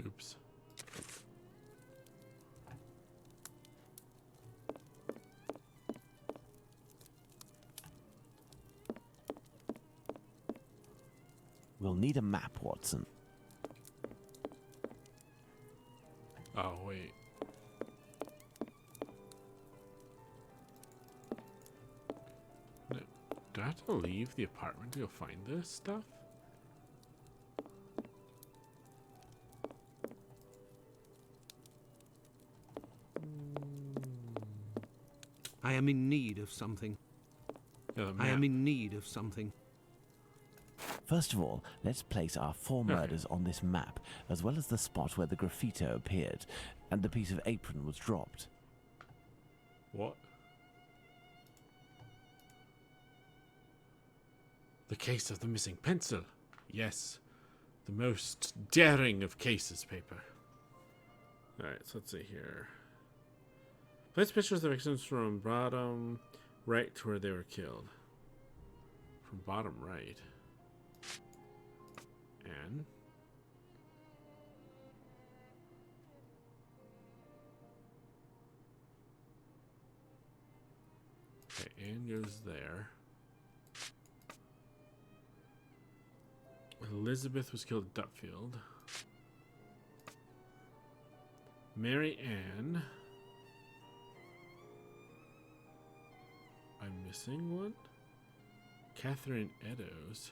Oops. We'll need a map, Watson. Oh, wait. No, do I have to leave the apartment to go find this stuff? I am in need of something. Yeah, the I am map. in need of something. First of all, let's place our 4 murders on this map, as well as the spot where the graffito appeared and the piece of apron was dropped. What? The case of the missing pencil. Yes. The most daring of cases, paper. Alright, so let's see here. Place pictures of the victims from bottom right to where they were killed. From bottom right. And okay, Anne goes there. Elizabeth was killed at Dutfield. Mary Ann. I'm missing one. Catherine Eddowes.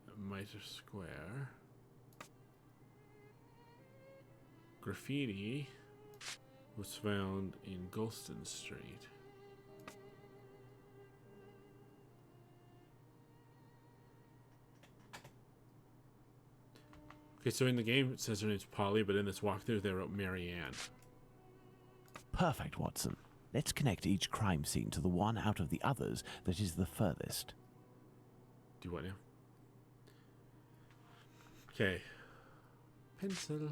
At Mitre Square. Graffiti was found in Golston Street. Okay, so in the game it says her name's Polly, but in this walkthrough they wrote Mary Ann. Perfect, Watson. Let's connect each crime scene to the one out of the others that is the furthest. Do what now? Okay. Pencil.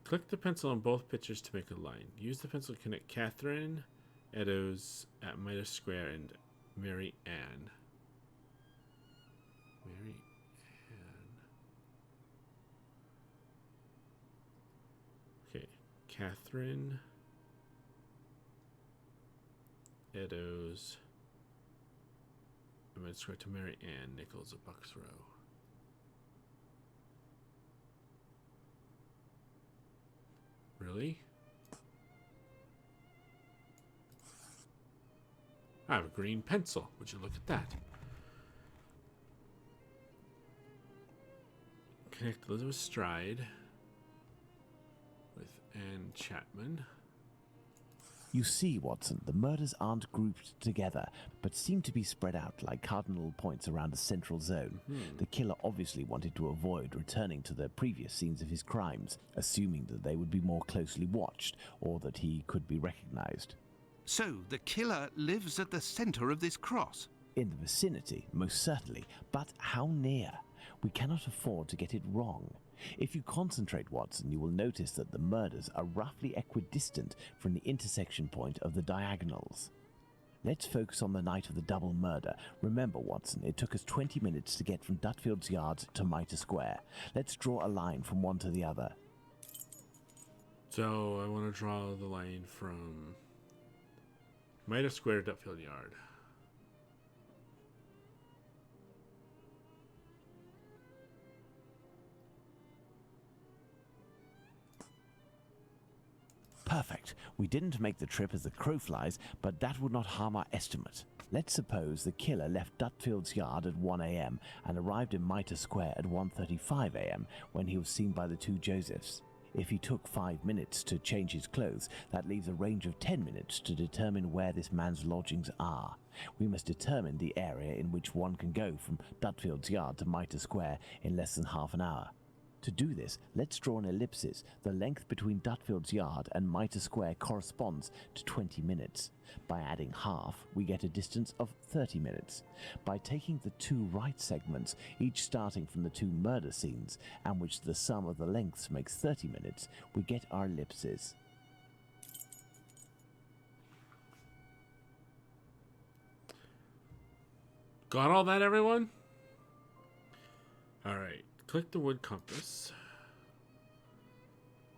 Click the pencil on both pictures to make a line. Use the pencil to connect Catherine Eddowes at Mitre Square and Mary Ann. Mary Ann. Okay. Catherine Eddowes. I'm going to swear to Mary Ann Nichols of Bucks Row. Really? I have a green pencil. Would you look at that? Connect Elizabeth Stride with Anne Chapman. You see, Watson, the murders aren't grouped together, but seem to be spread out like cardinal points around a central zone. The killer obviously wanted to avoid returning to the previous scenes of his crimes, assuming that they would be more closely watched or that he could be recognized. So the killer lives at the center of this cross. In the vicinity, most certainly, but how near? We cannot afford to get it wrong. If you concentrate, Watson, you will notice that the murders are roughly equidistant from the intersection point of the diagonals. Let's focus on the night of the double murder. Remember, Watson, it took us 20 minutes to get from Dutfield's Yard to Mitre Square. Let's draw a line from one to the other. So I want to draw the line from Mitre Square to Dutfield Yard. Perfect. We didn't make the trip as the crow flies, but that would not harm our estimate. Let's suppose the killer left Dutfield's Yard at 1 a.m. and arrived in Mitre Square at 1:35 a.m. when he was seen by the two Josephs. If he took 5 minutes to change his clothes, that leaves a range of 10 minutes to determine where this man's lodgings are. We must determine the area in which one can go from Dutfield's Yard to Mitre Square in less than half an hour. To do this, let's draw an ellipsis. The length between Dutfield's Yard and Mitre Square corresponds to 20 minutes. By adding half, we get a distance of 30 minutes. By taking the two right segments, each starting from the two murder scenes, and which the sum of the lengths makes 30 minutes, we get our ellipses. Got all that, everyone? Alright. Click the wood compass.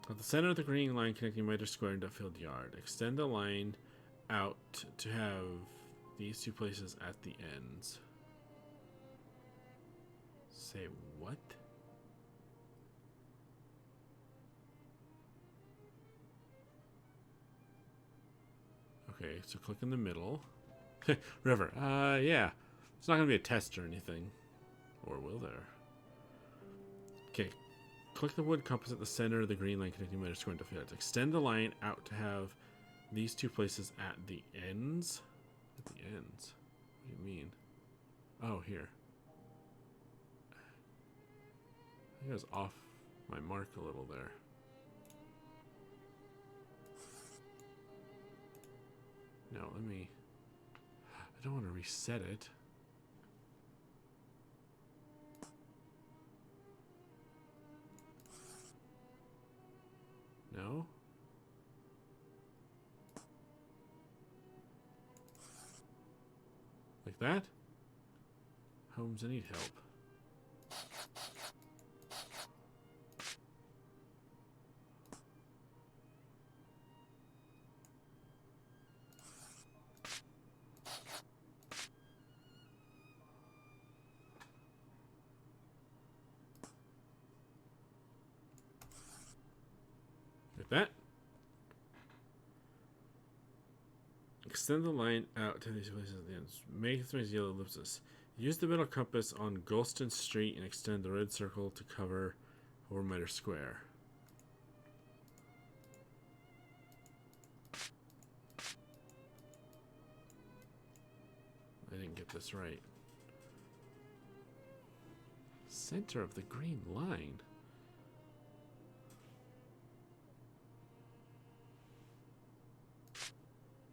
At the center of the green line connecting Mitre Square and Dutfield Yard, extend the line out to have these two places at the ends. Say what? Okay, so click in the middle. River. Yeah. It's not going to be a test or anything. Or will there? Okay, click the wood compass at the center of the green line connecting Mitre Square and Dutfield Yards. Extend the line out to have these two places at the ends. At the ends? What do you mean? Oh, here. I think I was off my mark a little there. No, let me... I don't want to reset it. No? Like that? Holmes, I need help. Like that? Extend the line out to these places at the ends. Make three yellow ellipses. Use the middle compass on Golston Street and extend the red circle to cover over Mitre Square. I didn't get this right. Center of the green line.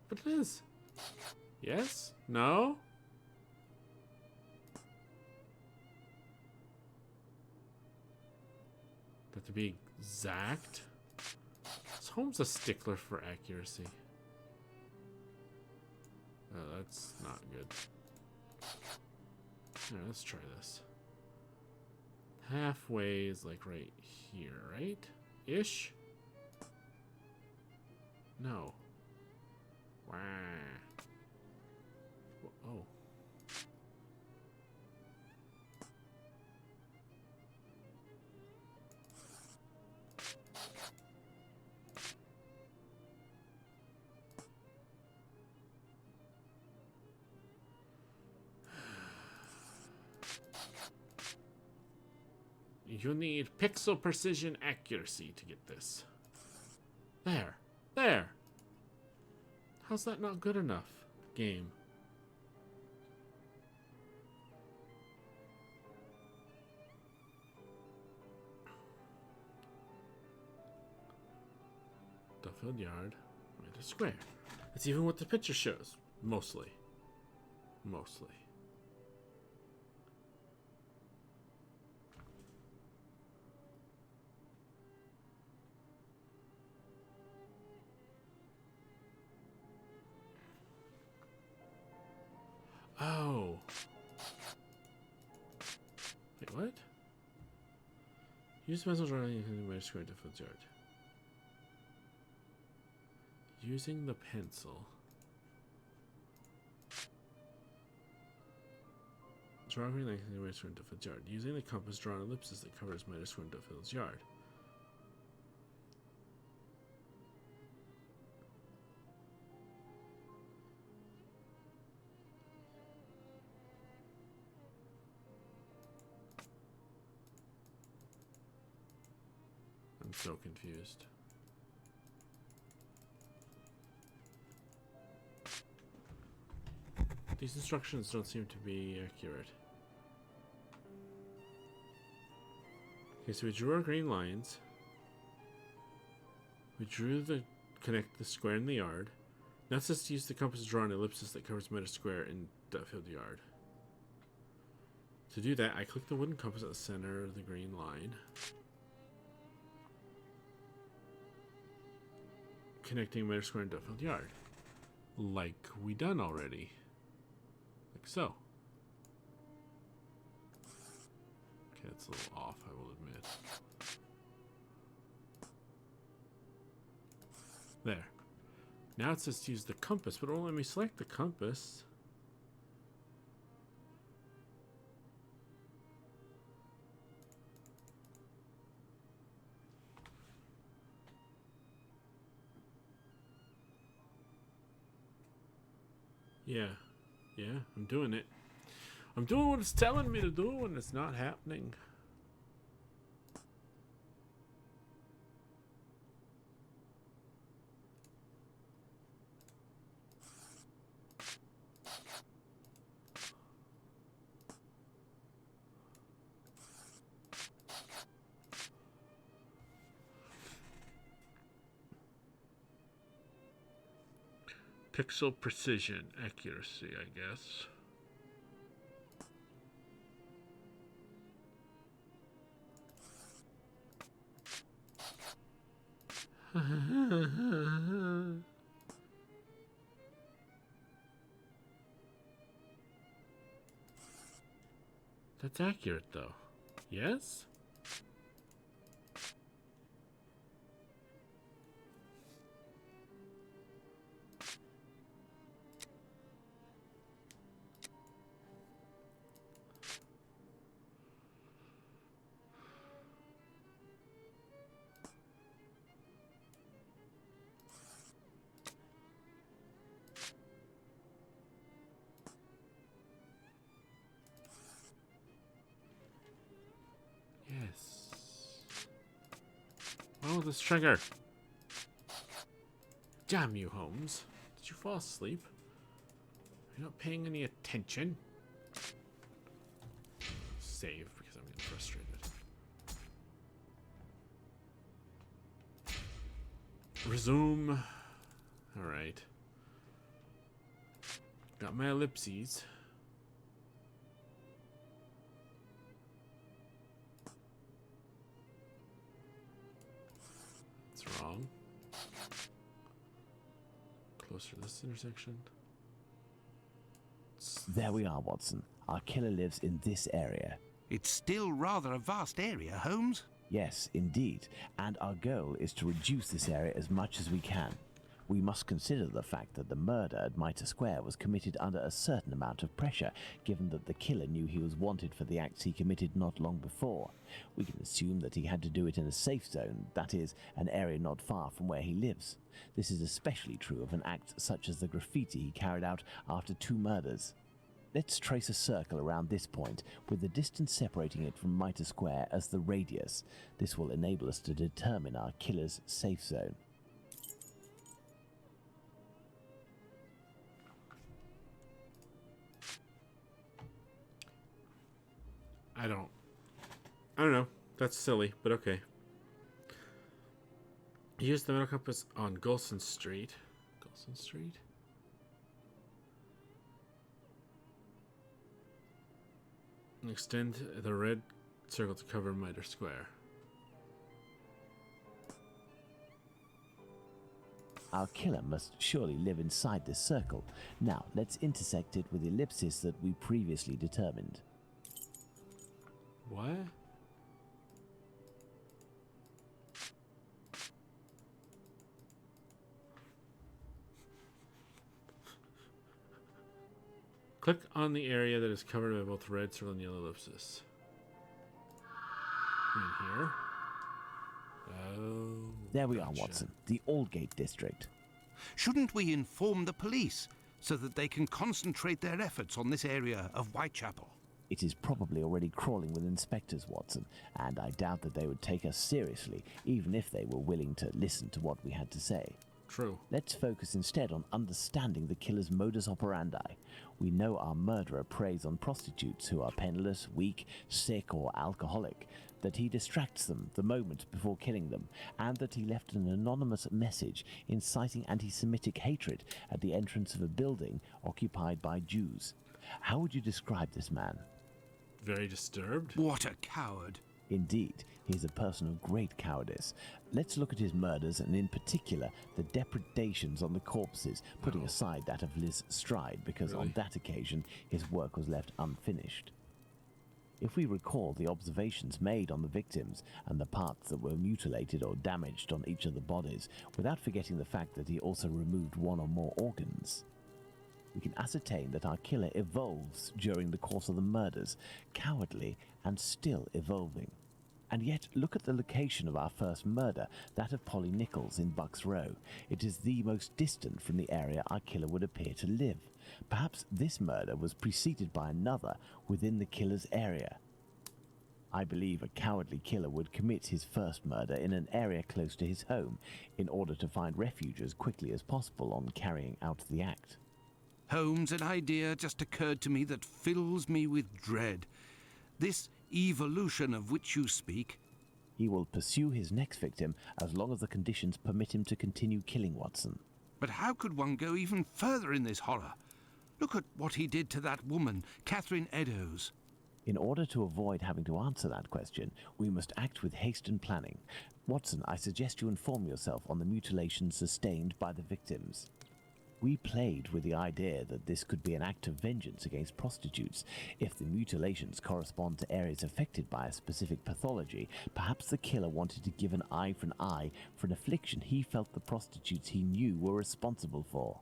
But it is. Yes? No? But to be exact? Is Holmes a stickler for accuracy? Oh, that's not good. Alright, let's try this. Halfway is like right here, right? Ish? No. Wow. Oh. You need pixel precision accuracy to get this. There. There! How's that not good enough, game? Duffield Yard, made a square. That's even what the picture shows. Mostly. Mostly. Oh. Wait, what? Use pencil drawing in the square Duffield Yard. Using the pencil. Draw a green line in the square Duffield's yard. Using the compass, draw an ellipsis that covers minor square Duffield's yard. I'm so confused. These instructions don't seem to be accurate. Okay, so we drew our green lines. We drew the connect the square in the yard. Now it says to use the compass to draw an ellipsis that covers meta square in Duffield Yard. To do that, I click the wooden compass at the center of the green line. Connecting meta square in Duffield Yard. Like we done already. Like so. Okay, it's a little off, I will admit. There. Now it says to use the compass, but it won't let me select the compass. Yeah. Yeah, I'm doing it. I'm doing what it's telling me to do, and it's not happening. Pixel precision accuracy, I guess. That's accurate, though. Yes? Yes. Oh, this trigger. Damn you, Holmes. Did you fall asleep? You're not paying any attention. Save because I'm getting frustrated. Resume. Alright. Got my ellipses. It's wrong. Closer to this intersection. There we are, Watson. Our killer lives in this area. It's still rather a vast area, Holmes. Yes, indeed. And our goal is to reduce this area as much as we can. We must consider the fact that the murder at Mitre Square was committed under a certain amount of pressure, given that the killer knew he was wanted for the acts he committed not long before. We can assume that he had to do it in a safe zone, that is, an area not far from where he lives. This is especially true of an act such as the graffiti he carried out after 2 murders. Let's trace a circle around this point, with the distance separating it from Mitre Square as the radius. This will enable us to determine our killer's safe zone. I don't know. That's silly, but okay. Use the middle compass on Golson Street. Golson Street? And extend the red circle to cover Mitre Square. Our killer must surely live inside this circle. Now, let's intersect it with the ellipsis that we previously determined. What? Click on the area that is covered by both red circle and yellow ellipsis. In here. Oh. There we are, gotcha. Watson. The Aldgate district. Shouldn't we inform the police so that they can concentrate their efforts on this area of Whitechapel? It is probably already crawling with inspectors, Watson, and I doubt that they would take us seriously, even if they were willing to listen to what we had to say. True. Let's focus instead on understanding the killer's modus operandi. We know our murderer preys on prostitutes who are penniless, weak, sick, or alcoholic, that he distracts them the moment before killing them, and that he left an anonymous message inciting anti-Semitic hatred at the entrance of a building occupied by Jews. How would you describe this man? Very disturbed. What a coward. Indeed, he is a person of great cowardice. Let's look at his murders, and in particular, the depredations on the corpses, putting aside that of Liz Stride, because on that occasion, his work was left unfinished. If we recall the observations made on the victims and the parts that were mutilated or damaged on each of the bodies, without forgetting the fact that he also removed one or more organs, we can ascertain that our killer evolves during the course of the murders, cowardly and still evolving. And yet, look at the location of our first murder, that of Polly Nichols in Bucks Row. It is the most distant from the area our killer would appear to live. Perhaps this murder was preceded by another within the killer's area. I believe a cowardly killer would commit his first murder in an area close to his home, in order to find refuge as quickly as possible on carrying out the act. Holmes, an idea just occurred to me that fills me with dread. This evolution of which you speak. He will pursue his next victim as long as the conditions permit him to continue killing, Watson. But how could one go even further in this horror? Look at what he did to that woman, Catherine Eddowes. In order to avoid having to answer that question, we must act with haste and planning. Watson, I suggest you inform yourself on the mutilations sustained by the victims. We played with the idea that this could be an act of vengeance against prostitutes. If the mutilations correspond to areas affected by a specific pathology, perhaps the killer wanted to give an eye for an affliction he felt the prostitutes he knew were responsible for.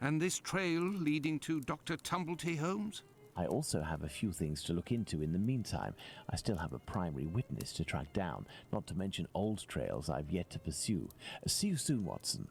And this trail leading to Dr. Tumblety, Holmes? I also have a few things to look into in the meantime. I still have a primary witness to track down, not to mention old trails I've yet to pursue. See you soon, Watson.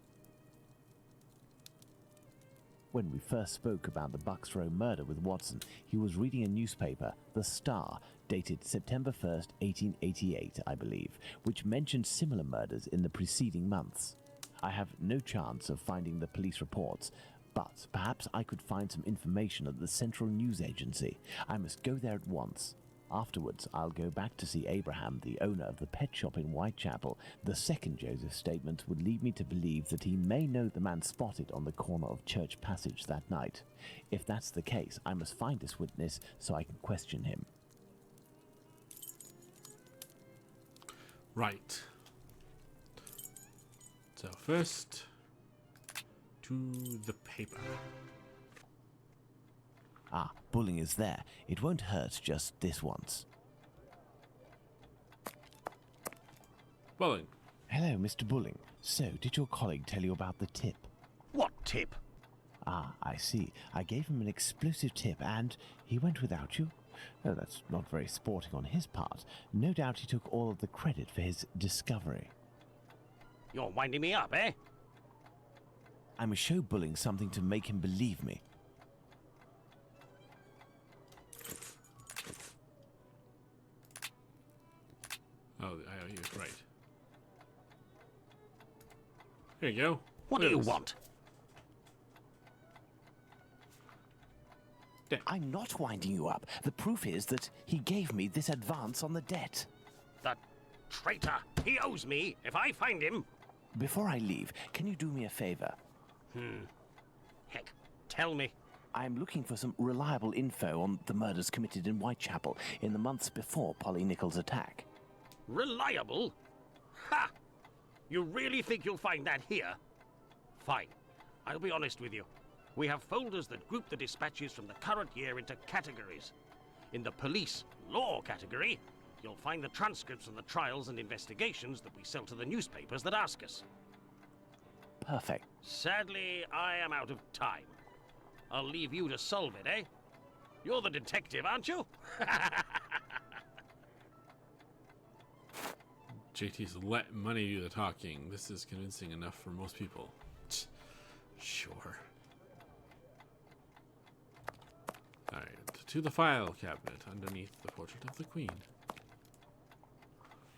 When we first spoke about the Bucks Row murder with Watson, he was reading a newspaper, The Star, dated September 1st, 1888, I believe, which mentioned similar murders in the preceding months. I have no chance of finding the police reports, but perhaps I could find some information at the Central News Agency. I must go there at once. Afterwards, I'll go back to see Abraham, the owner of the pet shop in Whitechapel. The second Joseph's statement would lead me to believe that he may know the man spotted on the corner of Church Passage that night. If that's the case, I must find this witness so I can question him. Right. So first, to the paper. Ah, Bulling is there. It won't hurt just this once. Bulling. Hello, Mr. Bulling. So, did your colleague tell you about the tip? What tip? Ah, I see. I gave him an explosive tip and he went without you? Oh, that's not very sporting on his part. No doubt he took all of the credit for his discovery. You're winding me up, eh? I'm showbulling something to make him believe me. Oh, he was right. Here you go. What do you want? I'm not winding you up. The proof is that he gave me this advance on the debt. The traitor! He owes me if I find him. Before I leave, can you do me a favor? Heck, tell me. I'm looking for some reliable info on the murders committed in Whitechapel in the months before Polly Nichols' attack. Reliable? Ha! You really think you'll find that here? Fine. I'll be honest with you. We have folders that group the dispatches from the current year into categories. In the police law category, you'll find the transcripts from the trials and investigations that we sell to the newspapers that ask us. Perfect. Sadly, I am out of time. I'll leave you to solve it, eh? You're the detective, aren't you? JT's let money do the talking. This is convincing enough for most people. Sure. Alright, to the file cabinet underneath the portrait of the Queen.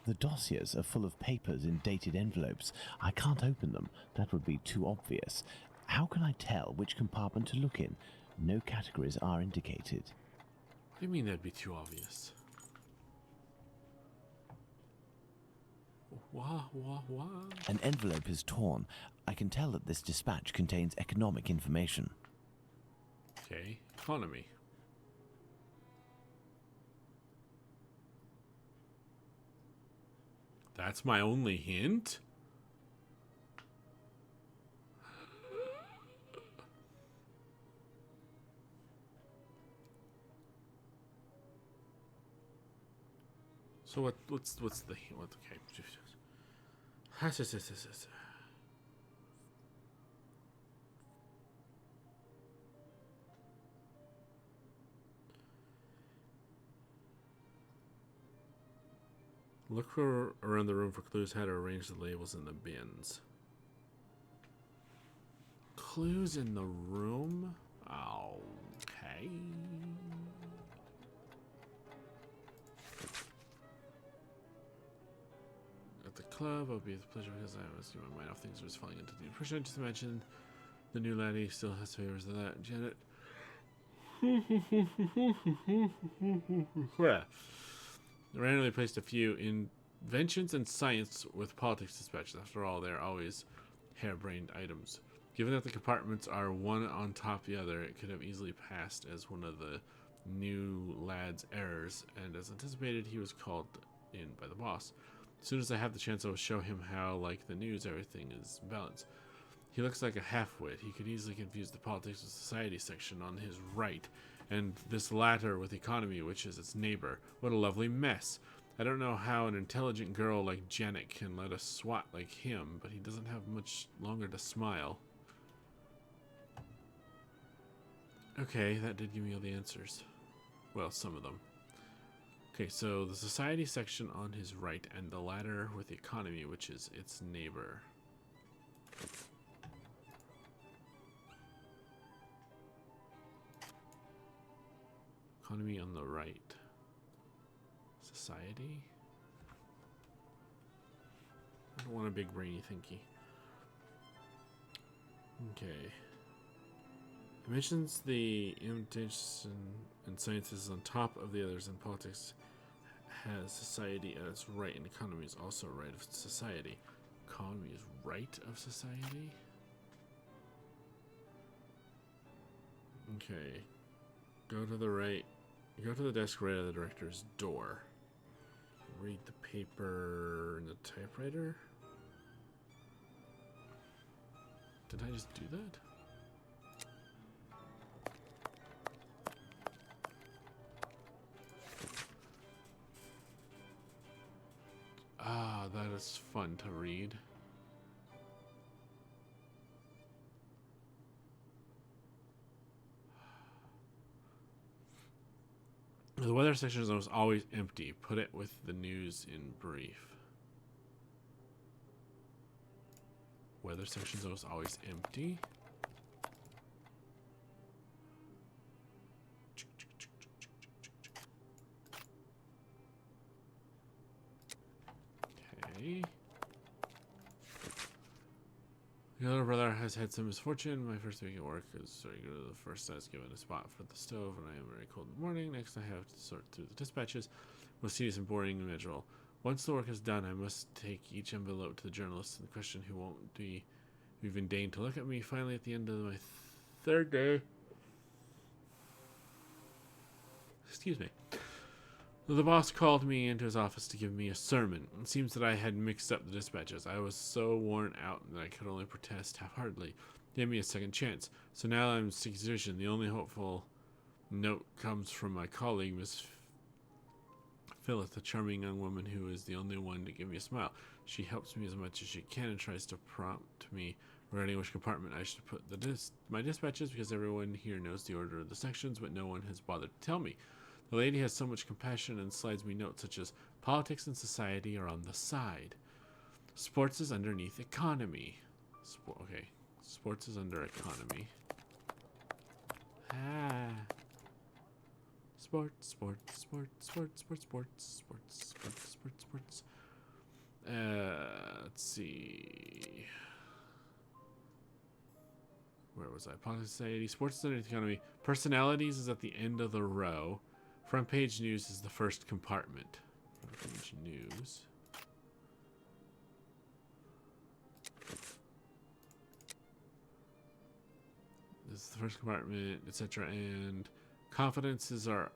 The dossiers are full of papers in dated envelopes. I can't open them. That would be too obvious. How can I tell which compartment to look in? No categories are indicated. What do you mean that'd be too obvious? Wah. An envelope is torn. I can tell that this dispatch contains economic information. Okay, economy. That's my only hint? So what's the what? Okay. Look around the room for clues how to arrange the labels in the bins. Clues in the room? Okay. At the club, I'll be with pleasure because I was keeping my mind off things that was falling into the depression. Just imagine the new laddie still has favors of that. Janet. Yeah. Randomly placed a few inventions and science with politics dispatches. After all, they're always harebrained items. Given that the compartments are one on top of the other, it could have easily passed as one of the new lad's errors, and as anticipated, he was called in by the boss. As soon as I have the chance, I will show him how, like the news, everything is balanced. He looks like a half-wit. He could easily confuse the politics of society section on his right, and this latter with economy, which is its neighbor. What a lovely mess. I don't know how an intelligent girl like Janet can let a swat like him, but he doesn't have much longer to smile. Okay, that did give me all the answers. Well, some of them. Okay, so the society section on his right, and the ladder with the economy, which is its neighbor. Economy on the right. Society? I don't want a big brainy thinky. Okay. It mentions the invitation and sciences on top of the others, and politics has society at its right, and economy is also right of society. Economy is right of society? Okay. Go to the right. Go to the desk right of the director's door. Read the paper in the typewriter? Did I just do that? Ah, that is fun to read. The weather section is almost always empty. Put it with the news in brief. Weather section is almost always empty. Okay. The older brother has had some misfortune. My first week at work is sorry, go to the first I was given a spot for the stove, and I am very cold in the morning. Next, I have to sort through the dispatches. Most tedious and boring and miserable. Once the work is done, I must take each envelope to the journalist in question, who won't be even deign to look at me. Finally, at the end of my third day, excuse me, the boss called me into his office to give me a sermon. It seems that I had mixed up the dispatches. I was so worn out that I could only protest half-heartedly. He gave me a second chance. So now I'm sick position. The only hopeful note comes from my colleague, Miss Phyllis, a charming young woman who is the only one to give me a smile. She helps me as much as she can and tries to prompt me regarding which compartment I should put my dispatches, because everyone here knows the order of the sections, but no one has bothered to tell me. The lady has so much compassion and slides me notes such as politics and society are on the side. Sports is underneath economy. Okay, sports is under economy. Sports. Let's see. Where was I? Politics, society, sports is underneath economy. Personalities is at the end of the row. Front page news is the first compartment. Front page news. This is the first compartment, etc. And confidences are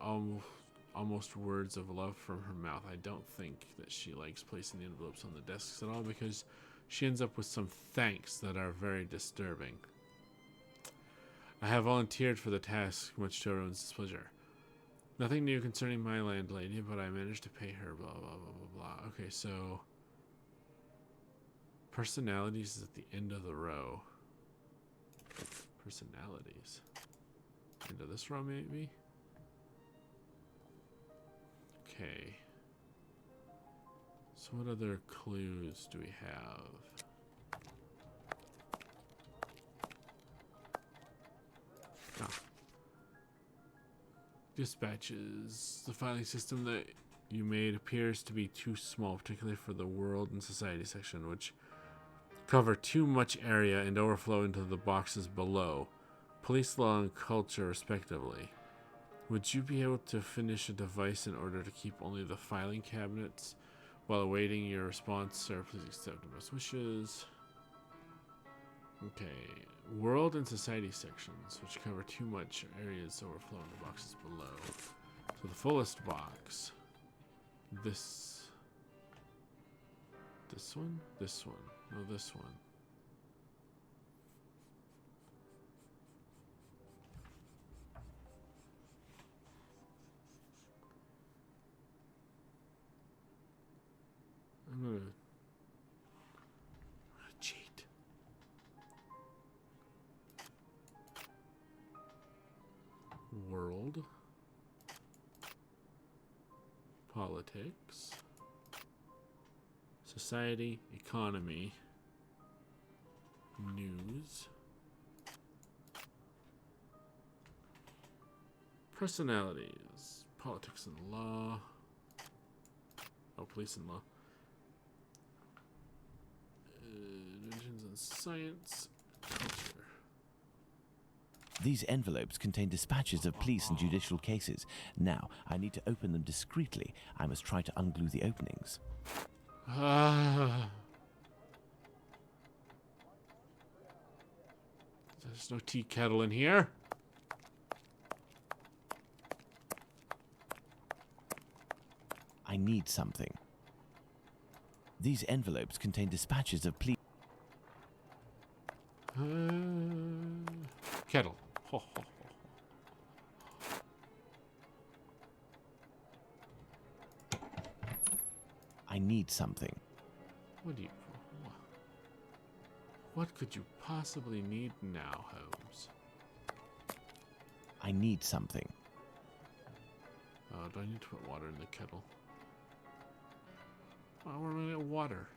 almost words of love from her mouth. I don't think that she likes placing the envelopes on the desks at all, because she ends up with some thanks that are very disturbing. I have volunteered for the task, much to everyone's displeasure. Nothing new concerning my landlady, but I managed to pay her, blah, blah, blah, blah, blah. Okay, so personalities is at the end of the row. Personalities. Into this row, maybe? Okay. So what other clues do we have? Ah. Dispatches. The filing system that you made appears to be too small, particularly for the world and society section, which cover too much area and overflow into the boxes below. Police, law, and culture, respectively. Would you be able to finish a device in order to keep only the filing cabinets while awaiting your response, sir? Please accept the best wishes. Okay. World and society sections, which cover too much areas overflow in the boxes below. So the fullest box. This one? This one. No, this one. I'm gonna cheat. World. Politics. Society, economy. News. Personalities. Politics and law. Oh, police and law. Inventions and science. Culture. These envelopes contain dispatches of police and judicial cases. Now, I need to open them discreetly. I must try to unglue the openings. There's no tea kettle in here. I need something. These envelopes contain dispatches of police. Kettle. Ho, ho, ho. I need something. What do you... What could you possibly need now, Holmes? I need something. Do I need to put water in the kettle? Oh, we're running out of water.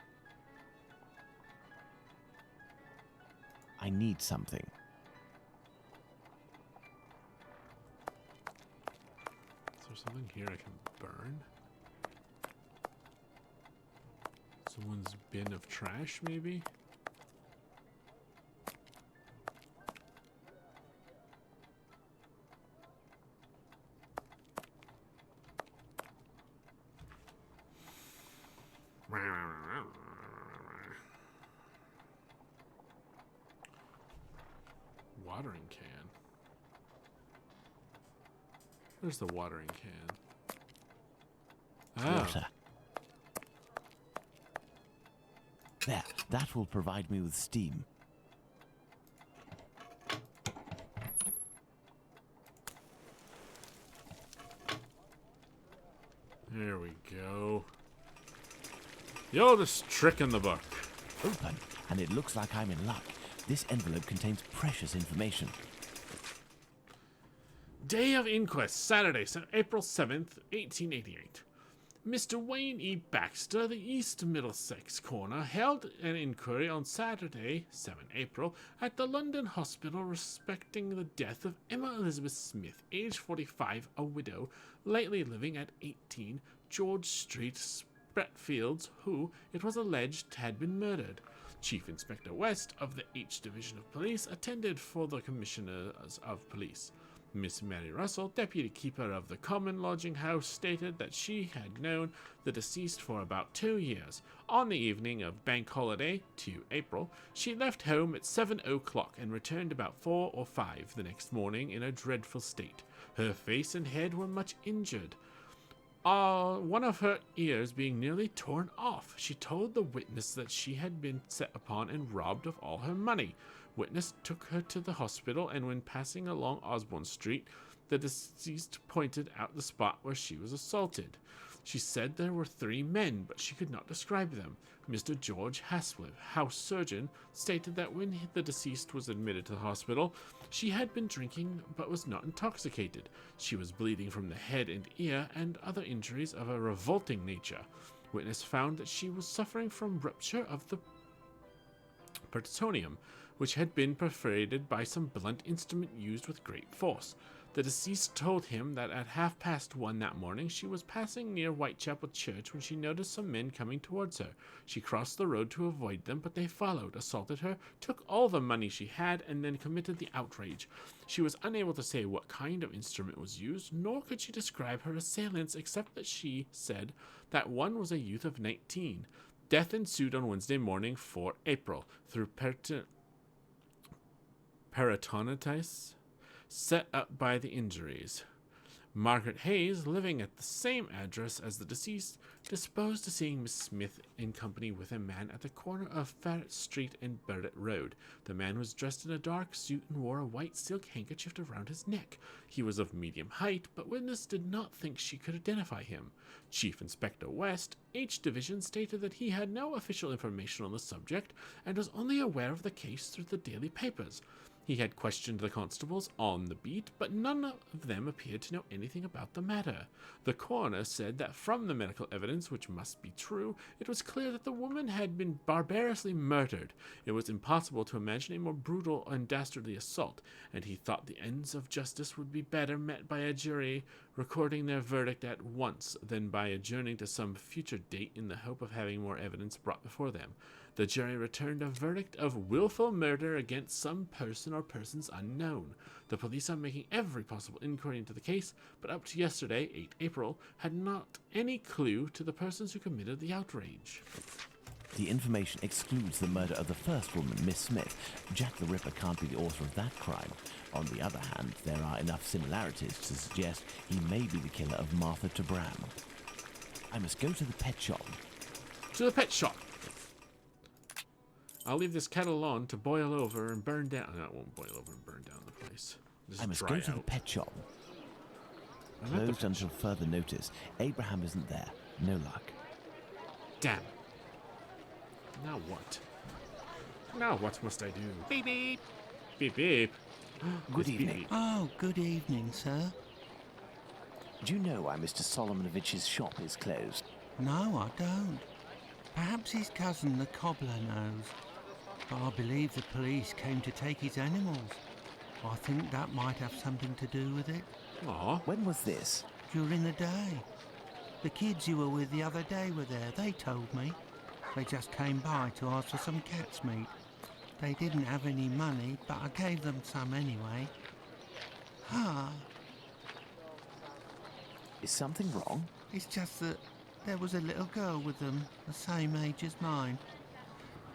I need something. Is there something here I can burn? Someone's bin of trash, maybe? Watering can. Where's the watering can? Ah. Water. There, that will provide me with steam. There we go. The oldest trick in the book. Open, and it looks like I'm in luck. This envelope contains precious information. Day of inquest, Saturday, April 7th, 1888. Mr. Wayne E. Baxter, the East Middlesex coroner, held an inquiry on Saturday, 7 April, at the London Hospital respecting the death of Emma Elizabeth Smith, aged 45, a widow, lately living at 18 George Street, Spretfields, who, it was alleged, had been murdered. Chief Inspector West of the H Division of Police attended for the Commissioners of Police. Miss Mary Russell, deputy keeper of the common lodging house, stated that she had known the deceased for about 2 years. On the evening of Bank Holiday, 2 April, she left home at 7 o'clock and returned about 4 or 5 the next morning in a dreadful state. Her face and head were much injured, one of her ears being nearly torn off. She told the witness that she had been set upon and robbed of all her money. Witness took her to the hospital, and when passing along Osborne Street, the deceased pointed out the spot where she was assaulted. She said there were 3 men, but she could not describe them. Mr. George Hasliff, house surgeon, stated that when the deceased was admitted to the hospital, she had been drinking but was not intoxicated. She was bleeding from the head and ear and other injuries of a revolting nature. Witness found that she was suffering from rupture of the peritoneum, which had been perforated by some blunt instrument used with great force. The deceased told him that at 1:30 that morning she was passing near Whitechapel Church when she noticed some men coming towards her. She crossed the road to avoid them, but they followed, assaulted her, took all the money she had, and then committed the outrage. She was unable to say what kind of instrument was used, nor could she describe her assailants, except that she said that one was a youth of 19. Death ensued on Wednesday morning, 4 April, through peritonitis set up by the injuries. Margaret Hayes, living at the same address as the deceased, disposed to seeing Miss Smith in company with a man at the corner of Farratt Street and Burdet Road. The man was dressed in a dark suit and wore a white silk handkerchief around his neck. He was of medium height, but witness did not think she could identify him. Chief Inspector West, H Division, stated that he had no official information on the subject and was only aware of the case through the daily papers. He had questioned the constables on the beat, but none of them appeared to know anything about the matter. The coroner said that from the medical evidence, which must be true, it was clear that the woman had been barbarously murdered. It was impossible to imagine a more brutal and dastardly assault, and he thought the ends of justice would be better met by a jury recording their verdict at once than by adjourning to some future date in the hope of having more evidence brought before them. The jury returned a verdict of willful murder against some person or persons unknown. The police are making every possible inquiry into the case, but up to yesterday, 8 April, had not any clue to the persons who committed the outrage. The information excludes the murder of the first woman, Miss Smith. Jack the Ripper can't be the author of that crime. On the other hand, there are enough similarities to suggest he may be the killer of Martha Tabram. I must go to the pet shop. To the pet shop! I'll leave this kettle on to boil over and burn down. No, it won't boil over and burn down the place. I must go to the pet shop. Closed until further notice. Abraham isn't there. No luck. Damn. Now what? Now what must I do? Beep beep. Beep beep. Good evening. Oh, good evening, sir. Do you know why Mr. Solomonich's shop is closed? No, I don't. Perhaps his cousin, the cobbler, knows. But I believe the police came to take his animals. I think that might have something to do with it. Aw. When was this? During the day. The kids you were with the other day were there, they told me. They just came by to ask for some cat's meat. They didn't have any money, but I gave them some anyway. Ah, Is something wrong? it's just that there was a little girl with them, the same age as mine.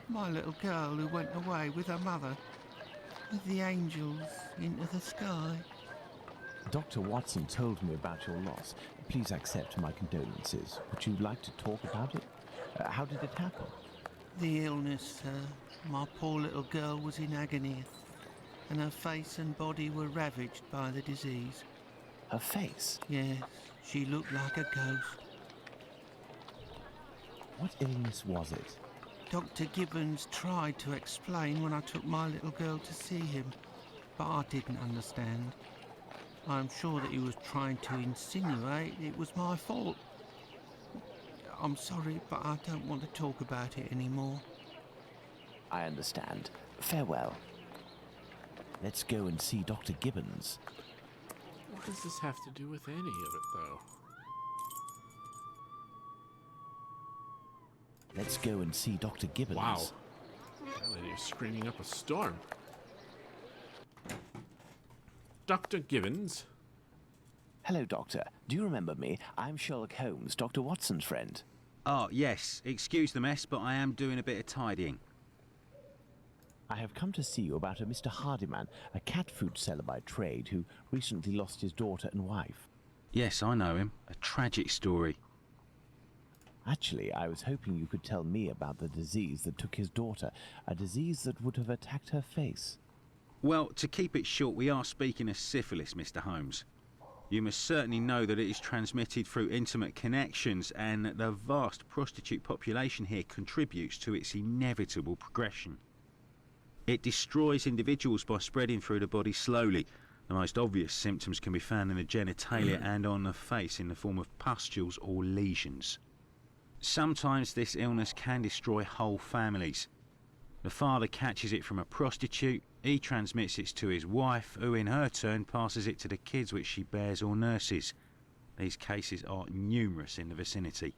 My little girl who went away with her mother, with the angels into the sky. Dr. Watson told me about your loss. Please accept my condolences. Would you like to talk about it? How did it happen? The illness, sir. My poor little girl was in agony, and her face and body were ravaged by the disease. Her face? Yes, she looked like a ghost. What illness was it? Dr. Gibbons tried to explain when I took my little girl to see him, but I didn't understand. I'm sure that he was trying to insinuate it was my fault. I'm sorry, but I don't want to talk about it anymore. I understand. Farewell. Let's go and see Dr. Gibbons. What does this have to do with any of it, though? Let's go and see Dr. Gibbons. Wow. That lady's screaming up a storm. Dr. Gibbons? Hello, Doctor. Do you remember me? I'm Sherlock Holmes, Dr. Watson's friend. Oh, yes. Excuse the mess, but I am doing a bit of tidying. I have come to see you about a Mr. Hardyman, a cat food seller by trade who recently lost his daughter and wife. Yes, I know him. A tragic story. Actually, I was hoping you could tell me about the disease that took his daughter, a disease that would have attacked her face. Well, to keep it short, we are speaking of syphilis, Mr. Holmes. You must certainly know that it is transmitted through intimate connections, and that the vast prostitute population here contributes to its inevitable progression. It destroys individuals by spreading through the body slowly. The most obvious symptoms can be found in the genitalia and on the face in the form of pustules or lesions. Sometimes this illness can destroy whole families. The father catches it from a prostitute, he transmits it to his wife, who in her turn passes it to the kids which she bears or nurses. These cases are numerous in the vicinity.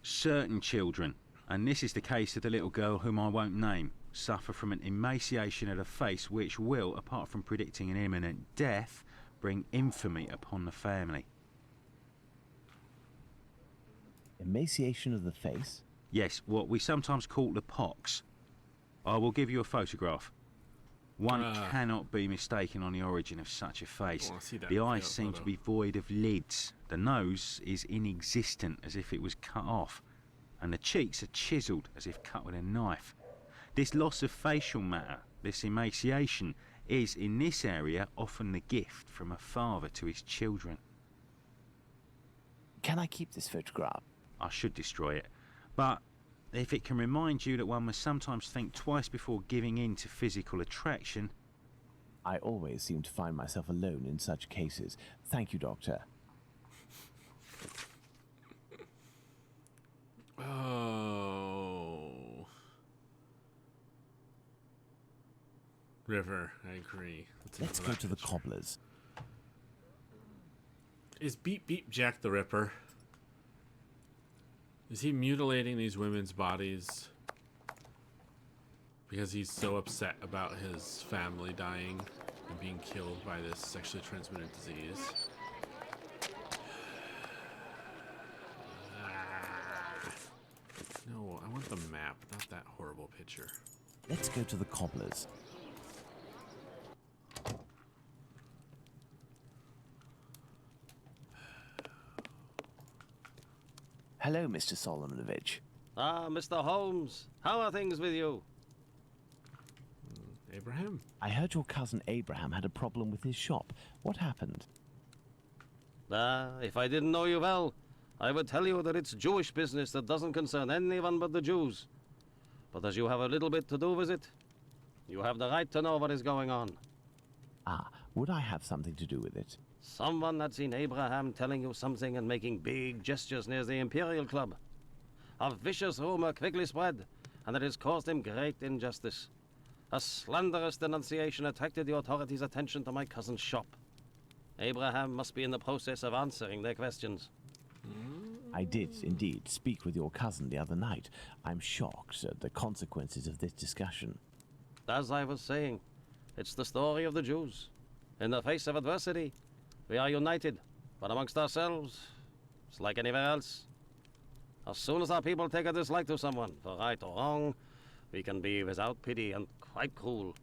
Certain children, and this is the case of the little girl whom I won't name, suffer from an emaciation of the face which will, apart from predicting an imminent death, bring infamy upon the family. Emaciation of the face? Yes, what we sometimes call the pox. I will give you a photograph. One cannot be mistaken on the origin of such a face. The eyes seem to be void of lids. The nose is inexistent, as if it was cut off. And the cheeks are chiselled, as if cut with a knife. This loss of facial matter, this emaciation, is, in this area, often the gift from a father to his children. Can I keep this photograph? I should destroy it. But if it can remind you that one must sometimes think twice before giving in to physical attraction... I always seem to find myself alone in such cases. Thank you, Doctor. Oh. River, I agree. Let's go to the cobbler's. Is Beep Beep Jack the Ripper? Is he mutilating these women's bodies because he's so upset about his family dying and being killed by this sexually transmitted disease? No, I want the map, not that horrible picture. Let's go to the cobbler's. Hello, Mr. Solomonovich. Ah, Mr. Holmes. How are things with you? Abraham? I heard your cousin Abraham had a problem with his shop. What happened? If I didn't know you well, I would tell you that it's Jewish business that doesn't concern anyone but the Jews. But as you have a little bit to do with it, you have the right to know what is going on. Ah, would I have something to do with it? Someone had seen Abraham telling you something and making big gestures near the Imperial Club. A vicious rumor quickly spread, and it has caused him great injustice. A slanderous denunciation attracted the authorities' attention to my cousin's shop. Abraham must be in the process of answering their questions. I did, indeed, speak with your cousin the other night. I'm shocked at the consequences of this discussion. As I was saying, it's the story of the Jews. In the face of adversity, we are united, but amongst ourselves, it's like anywhere else. As soon as our people take a dislike to someone, for right or wrong, we can be without pity and quite cruel.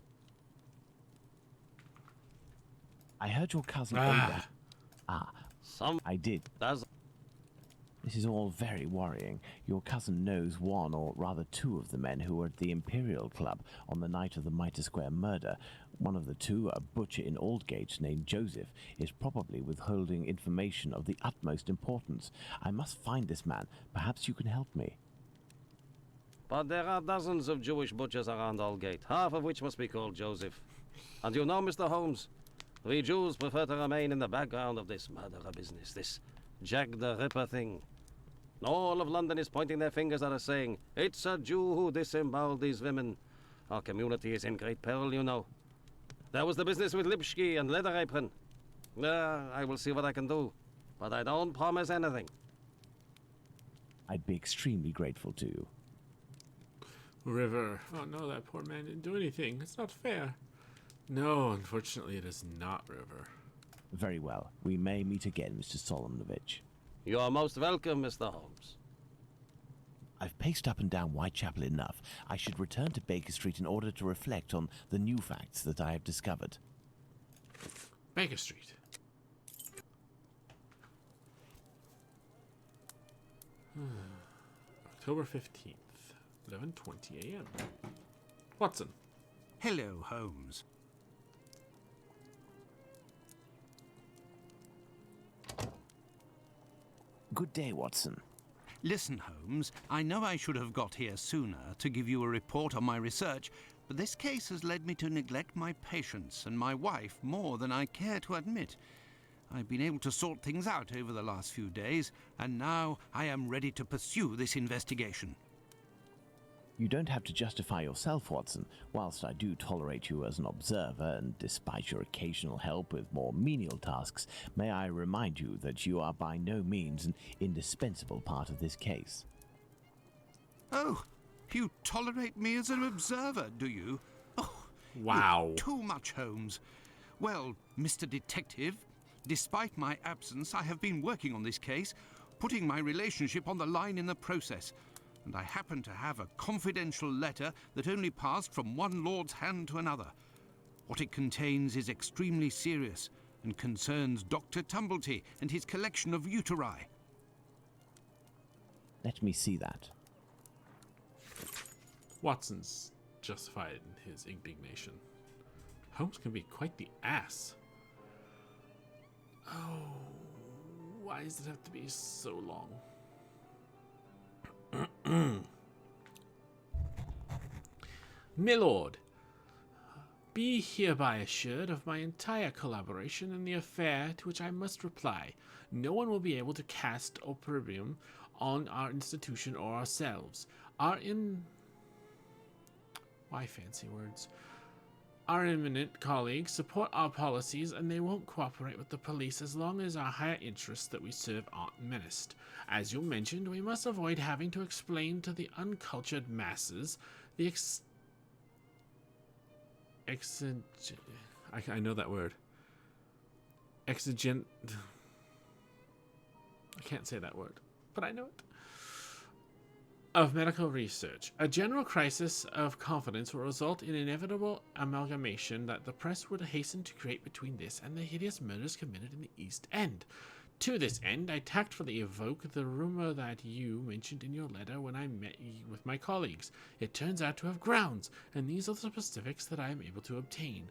I heard your cousin I did. This is all very worrying. Your cousin knows one, or rather two, of the men who were at the Imperial Club on the night of the Mitre Square murder. One of the two, a butcher in Aldgate named Joseph, is probably withholding information of the utmost importance. I must find this man. Perhaps you can help me. But there are dozens of Jewish butchers around Aldgate, half of which must be called Joseph. And you know, Mr. Holmes, we Jews prefer to remain in the background of this murderer business, this Jack the Ripper thing. All of London is pointing their fingers at us saying, it's a Jew who disemboweled these women. Our community is in great peril, you know. There was the business with Lipski and Leather Apron. I will see what I can do, but I don't promise anything. I'd be extremely grateful to you. River. Oh no, that poor man didn't do anything. It's not fair. No, unfortunately it is not River. Very well. We may meet again, Mr. Solomonovich. You are most welcome, Mr. Holmes. I've paced up and down Whitechapel enough. I should return to Baker Street in order to reflect on the new facts that I have discovered. Baker Street. October 15th, 11:20 a.m. Watson. Hello, Holmes. Good day, Watson. Listen, Holmes, I know I should have got here sooner to give you a report on my research, but this case has led me to neglect my patients and my wife more than I care to admit. I've been able to sort things out over the last few days, and now I am ready to pursue this investigation. You don't have to justify yourself, Watson. Whilst I do tolerate you as an observer, and despite your occasional help with more menial tasks, may I remind you that you are by no means an indispensable part of this case. Oh, you tolerate me as an observer, do you? Oh, wow. Too much, Holmes. Well, Mr. Detective, despite my absence, I have been working on this case, putting my relationship on the line in the process. And I happen to have a confidential letter that only passed from one lord's hand to another. What it contains is extremely serious and concerns Dr. Tumblety and his collection of uteri. Let me see that. Watson's justified in his indignation. Holmes can be quite the ass. Oh, why does it have to be so long? Milord, be hereby assured of my entire collaboration in the affair to which I must reply. No one will be able to cast opprobrium on our institution or ourselves. Why fancy words? Our eminent colleagues support our policies, and they won't cooperate with the police as long as our higher interests that we serve aren't menaced. As you mentioned, we must avoid having to explain to the uncultured masses the I know that word. Exigent. I can't say that word, but I know it. Of medical research. A general crisis of confidence will result in inevitable amalgamation that the press would hasten to create between this and the hideous murders committed in the East End. To this end, I tactfully evoke the rumor that you mentioned in your letter when I met you with my colleagues. It turns out to have grounds, and these are the specifics that I am able to obtain.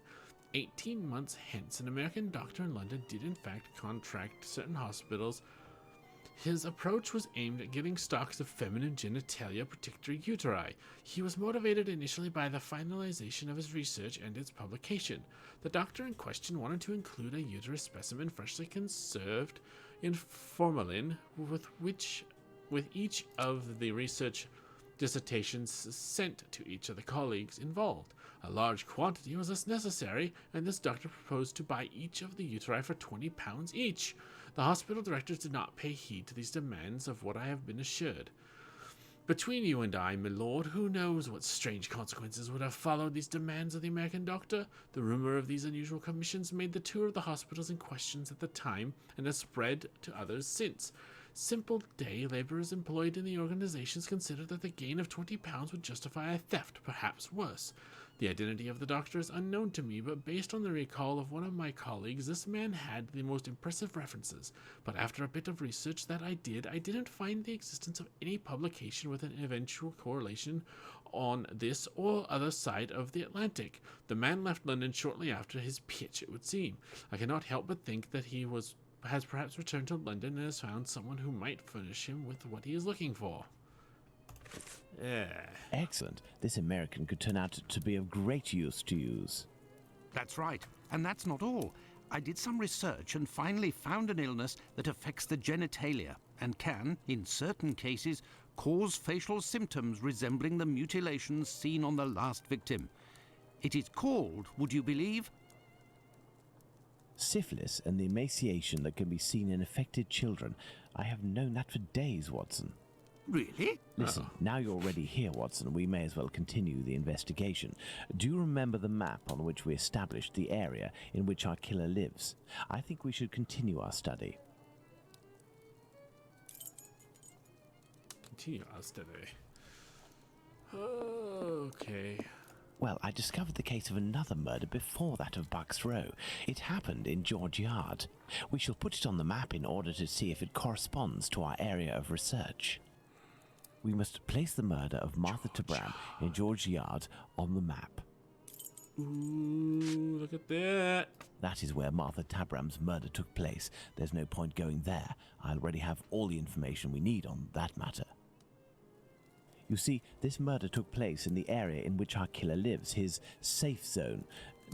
18 months hence, an American doctor in London did in fact contract certain hospitals His approach was aimed at getting stocks of feminine genitalia, particularly uteri. He was motivated initially by the finalization of his research and its publication. The doctor in question wanted to include a uterus specimen freshly conserved in formalin, with each of the research dissertations sent to each of the colleagues involved. A large quantity was thus necessary, and this doctor proposed to buy each of the uteri for £20 each. The hospital directors did not pay heed to these demands, of what I have been assured. Between you and I, my lord, who knows what strange consequences would have followed these demands of the American doctor? The rumor of these unusual commissions made the tour of the hospitals in question at the time, and has spread to others since. Simple day laborers employed in the organizations considered that the gain of £20 would justify a theft, perhaps worse. The identity of the doctor is unknown to me, but based on the recall of one of my colleagues, this man had the most impressive references. But after a bit of research that I didn't find the existence of any publication with an eventual correlation on this or other side of the Atlantic. The man left London shortly after his pitch, it would seem. I cannot help but think that he has perhaps returned to London and has found someone who might furnish him with what he is looking for. Excellent. This American could turn out to be of great use to use. That's right. And that's not all. I did some research and finally found an illness that affects the genitalia and can, in certain cases, cause facial symptoms resembling the mutilations seen on the last victim. It is called, would you believe? Syphilis and the emaciation that can be seen in affected children. I have known that for days, Watson. Really? Listen, now you're already here, Watson, we may as well continue the investigation. Do you remember the map on which we established the area in which our killer lives? I think we should continue our study. Continue our study. Okay. Well, I discovered the case of another murder before that of Bucks Row. It happened in George Yard. We shall put it on the map in order to see if it corresponds to our area of research. We must place the murder of Martha Tabram in George Yard on the map. Ooh, look at that. That is where Martha Tabram's murder took place. There's no point going there. I already have all the information we need on that matter. You see, this murder took place in the area in which our killer lives, his safe zone.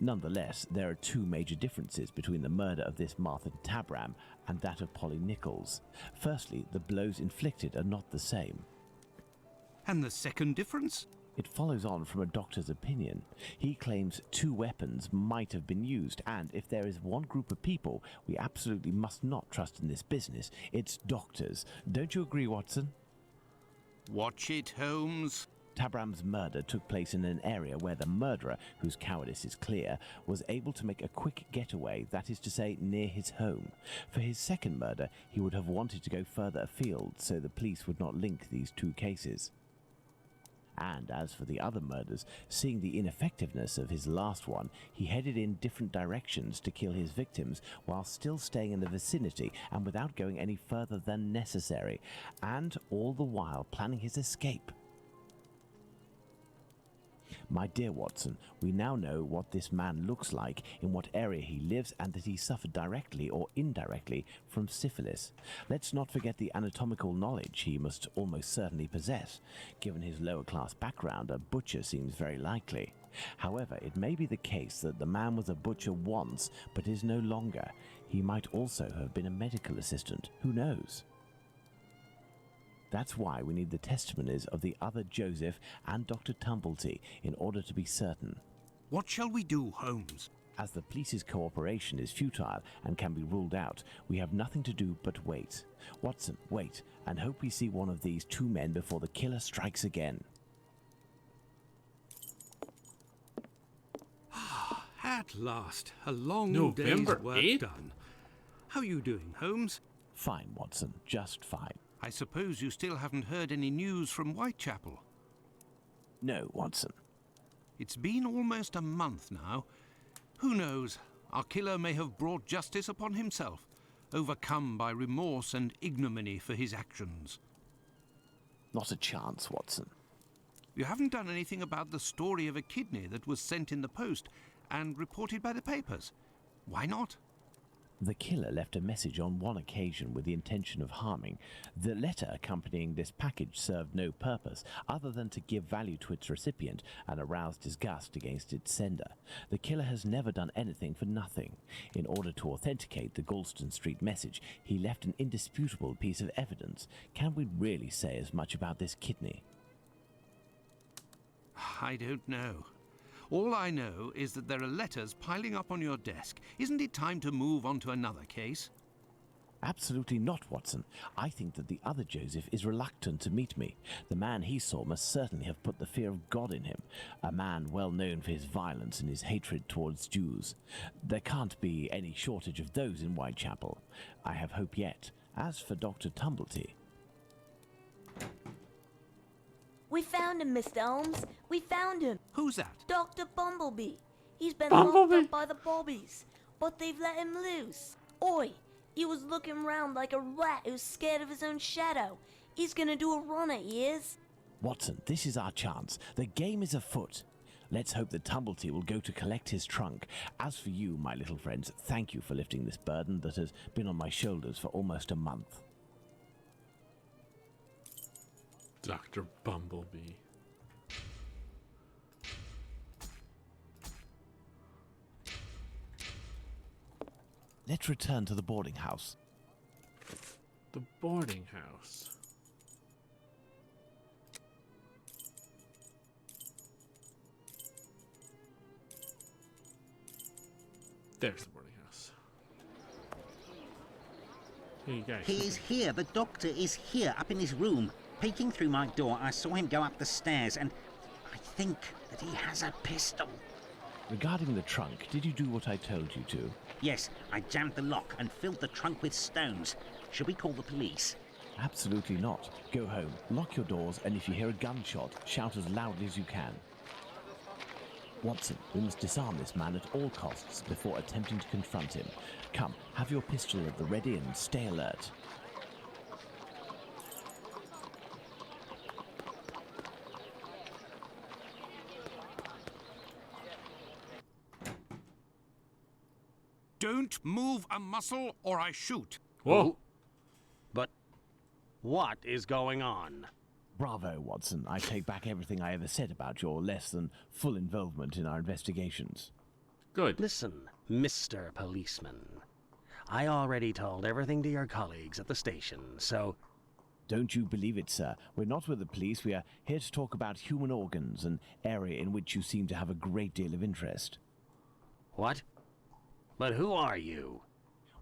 Nonetheless, there are two major differences between the murder of this Martha Tabram and that of Polly Nichols. Firstly, the blows inflicted are not the same. And the second difference? It follows on from a doctor's opinion. He claims two weapons might have been used, and if there is one group of people we absolutely must not trust in this business, it's doctors. Don't you agree, Watson? Watch it, Holmes. Tabram's murder took place in an area where the murderer, whose cowardice is clear, was able to make a quick getaway, that is to say, near his home. For his second murder, he would have wanted to go further afield, so the police would not link these two cases. And as for the other murders, seeing the ineffectiveness of his last one, he headed in different directions to kill his victims while still staying in the vicinity and without going any further than necessary, and all the while planning his escape. My dear Watson, we now know what this man looks like, in what area he lives, and that he suffered directly or indirectly from syphilis. Let's not forget the anatomical knowledge he must almost certainly possess. Given his lower-class background, a butcher seems very likely. However, it may be the case that the man was a butcher once, but is no longer. He might also have been a medical assistant. Who knows? That's why we need the testimonies of the other Joseph and Dr. Tumblety in order to be certain. What shall we do, Holmes? As the police's cooperation is futile and can be ruled out, we have nothing to do but wait. Watson, wait, and hope we see one of these two men before the killer strikes again. At last, a long November day's work 8th? done. How are you doing, Holmes? Fine, Watson, just fine. I suppose you still haven't heard any news from Whitechapel. No, Watson. It's been almost a month now. Who knows? Our killer may have brought justice upon himself, overcome by remorse and ignominy for his actions. Not a chance, Watson. You haven't done anything about the story of a kidney that was sent in the post and reported by the papers. Why not? The killer left a message on one occasion with the intention of harming. The letter accompanying this package served no purpose other than to give value to its recipient and arouse disgust against its sender. The killer has never done anything for nothing. In order to authenticate the Galston Street message, he left an indisputable piece of evidence. Can we really say as much about this kidney? I don't know. All I know is that there are letters piling up on your desk. Isn't it time to move on to another case? Absolutely not, Watson. I think that the other Joseph is reluctant to meet me. The man he saw must certainly have put the fear of God in him, a man well known for his violence and his hatred towards Jews. There can't be any shortage of those in Whitechapel. I have hope yet. As for Dr. Tumblety... We found him, Mr. Holmes. We found him. Who's that? Dr. Bumblebee. He's been Bumblebee? locked up by the bobbies, but they've let him loose. Oi, he was looking round like a rat who's scared of his own shadow. He's gonna do a run at years. Watson, this is our chance. The game is afoot. Let's hope that Tumblety will go to collect his trunk. As for you, my little friends, thank you for lifting this burden that has been on my shoulders for almost a month. Dr. Bumblebee. Let's return to the boarding house. The boarding house. There's the boarding house. Here you go. He's here. The doctor is here, up in his room. Peeking through my door, I saw him go up the stairs, and I think that he has a pistol. Regarding the trunk, did you do what I told you to? Yes, I jammed the lock and filled the trunk with stones. Should we call the police? Absolutely not. Go home, lock your doors, and if you hear a gunshot, shout as loudly as you can. Watson, we must disarm this man at all costs before attempting to confront him. Come, have your pistol at the ready and stay alert. Don't move a muscle or I shoot. Whoa! But what is going on? Bravo, Watson. I take back everything I ever said about your less than full involvement in our investigations. Good. Listen, Mr. Policeman. I already told everything to your colleagues at the station, so... Don't you believe it, sir. We're not with the police. We are here to talk about human organs, an area in which you seem to have a great deal of interest. What? But who are you?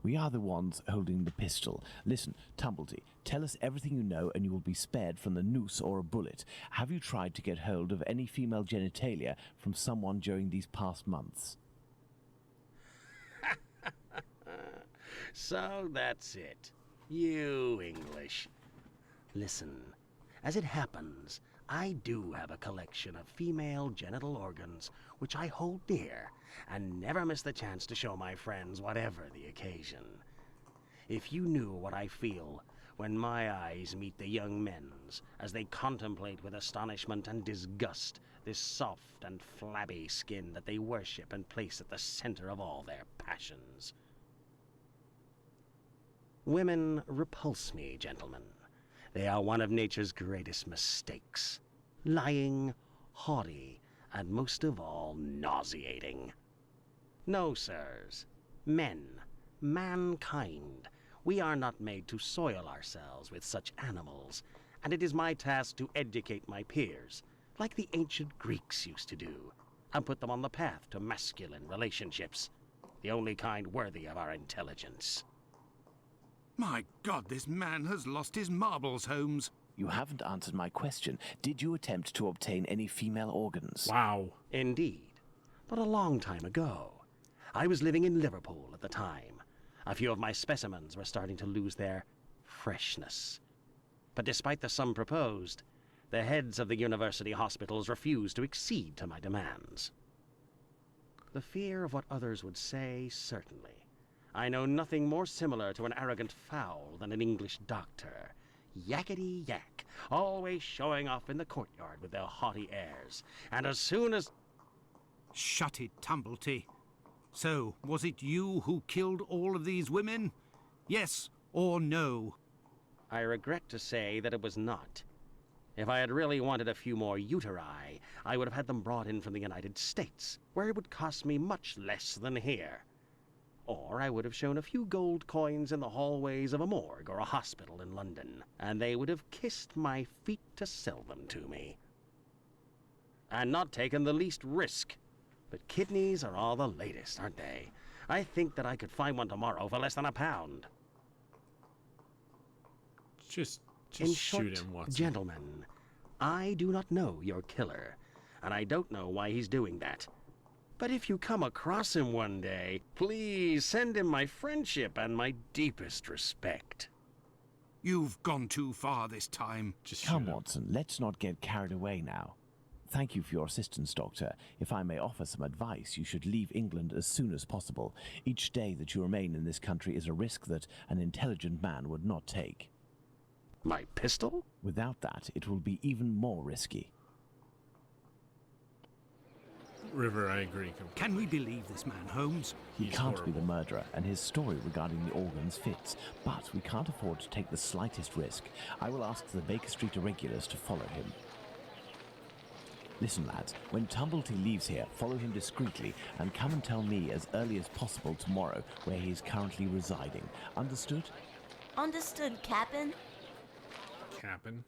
We are the ones holding the pistol. Listen, Tumblety, tell us everything you know and you will be spared from the noose or a bullet. Have you tried to get hold of any female genitalia from someone during these past months? So that's it. You English. Listen, as it happens, I do have a collection of female genital organs which I hold dear and never miss the chance to show my friends whatever the occasion. If you knew what I feel when my eyes meet the young men's as they contemplate with astonishment and disgust this soft and flabby skin that they worship and place at the center of all their passions. Women repulse me, gentlemen. They are one of nature's greatest mistakes. Lying, haughty, and most of all, nauseating. No, sirs. Men, mankind, we are not made to soil ourselves with such animals, and it is my task to educate my peers, like the ancient Greeks used to do, and put them on the path to masculine relationships, the only kind worthy of our intelligence. My God, this man has lost his marbles, Holmes. You haven't answered my question. Did you attempt to obtain any female organs? Wow. Indeed, but a long time ago. I was living in Liverpool at the time. A few of my specimens were starting to lose their freshness. But despite the sum proposed, the heads of the university hospitals refused to accede to my demands. The fear of what others would say, certainly. I know nothing more similar to an arrogant fowl than an English doctor. Yakety-yak, always showing off in the courtyard with their haughty airs. And as soon as... Shut it, Tumblety. So, was it you who killed all of these women? Yes or no? I regret to say that it was not. If I had really wanted a few more uteri, I would have had them brought in from the United States, where it would cost me much less than here. Or I would have shown a few gold coins in the hallways of a morgue or a hospital in London, and they would have kissed my feet to sell them to me. And not taken the least risk. But kidneys are all the latest, aren't they? I think that I could find one tomorrow for less than £1. Just In shoot short, him, Watson. gentlemen, I do not know your killer, and I don't know why he's doing that. But if you come across him one day, please send him my friendship and my deepest respect. You've gone too far this time. Just Come, shoot him. Watson, let's not get carried away now. Thank you for your assistance, Doctor. If I may offer some advice, you should leave England as soon as possible. Each day that you remain in this country is a risk that an intelligent man would not take. My pistol? Without that, it will be even more risky. River, I agree completely. Can we believe this man, Holmes? He He's can't be horrible. the murderer, and his story regarding the organs fits. But we can't afford to take the slightest risk. I will ask the Baker Street irregulars to follow him. Listen, lads, when Tumblety leaves here, follow him discreetly and come and tell me as early as possible tomorrow where he is currently residing. Understood? Understood, Captain. Cap'n.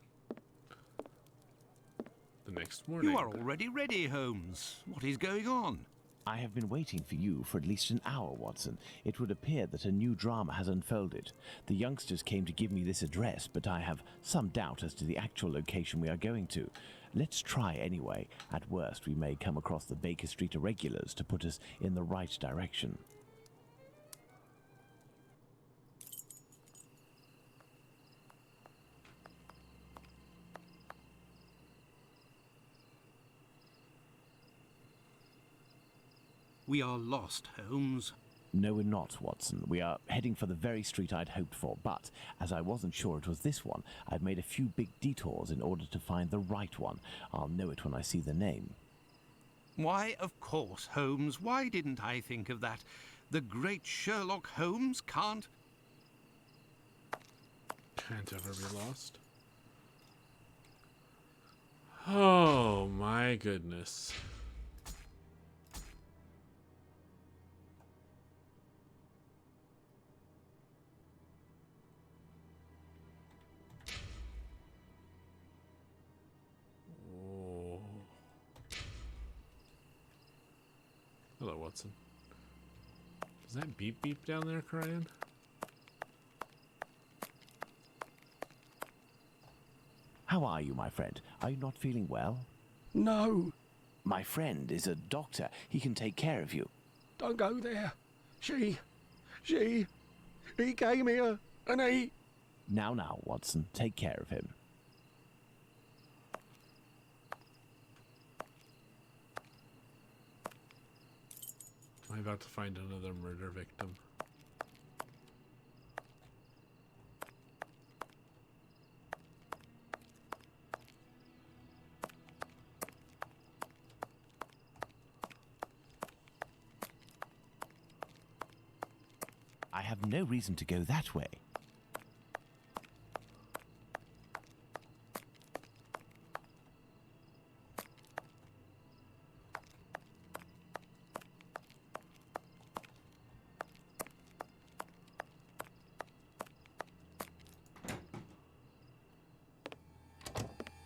The next morning. You are already ready, Holmes. What is going on? I have been waiting for you for at least an hour, Watson. It would appear that a new drama has unfolded. The youngsters came to give me this address, but I have some doubt as to the actual location we are going to. Let's try anyway. At worst, we may come across the Baker Street irregulars to put us in the right direction. We are lost, Holmes. No, we're not, Watson. We are heading for the very street I'd hoped for, but as I wasn't sure it was this one, I've made a few big detours in order to find the right one. I'll know it when I see the name. Why, of course, Holmes. Why didn't I think of that? The great Sherlock Holmes can't... Can't ever be lost. Oh my goodness. Oh. Hello, Watson. Does that beep beep down there crying? How are you, my friend? Are you not feeling well? No, My friend is a doctor. He can take care of you. don't go there. He came here and he... Now, Watson, take care of him. I'm about to find another murder victim. I have no reason to go that way.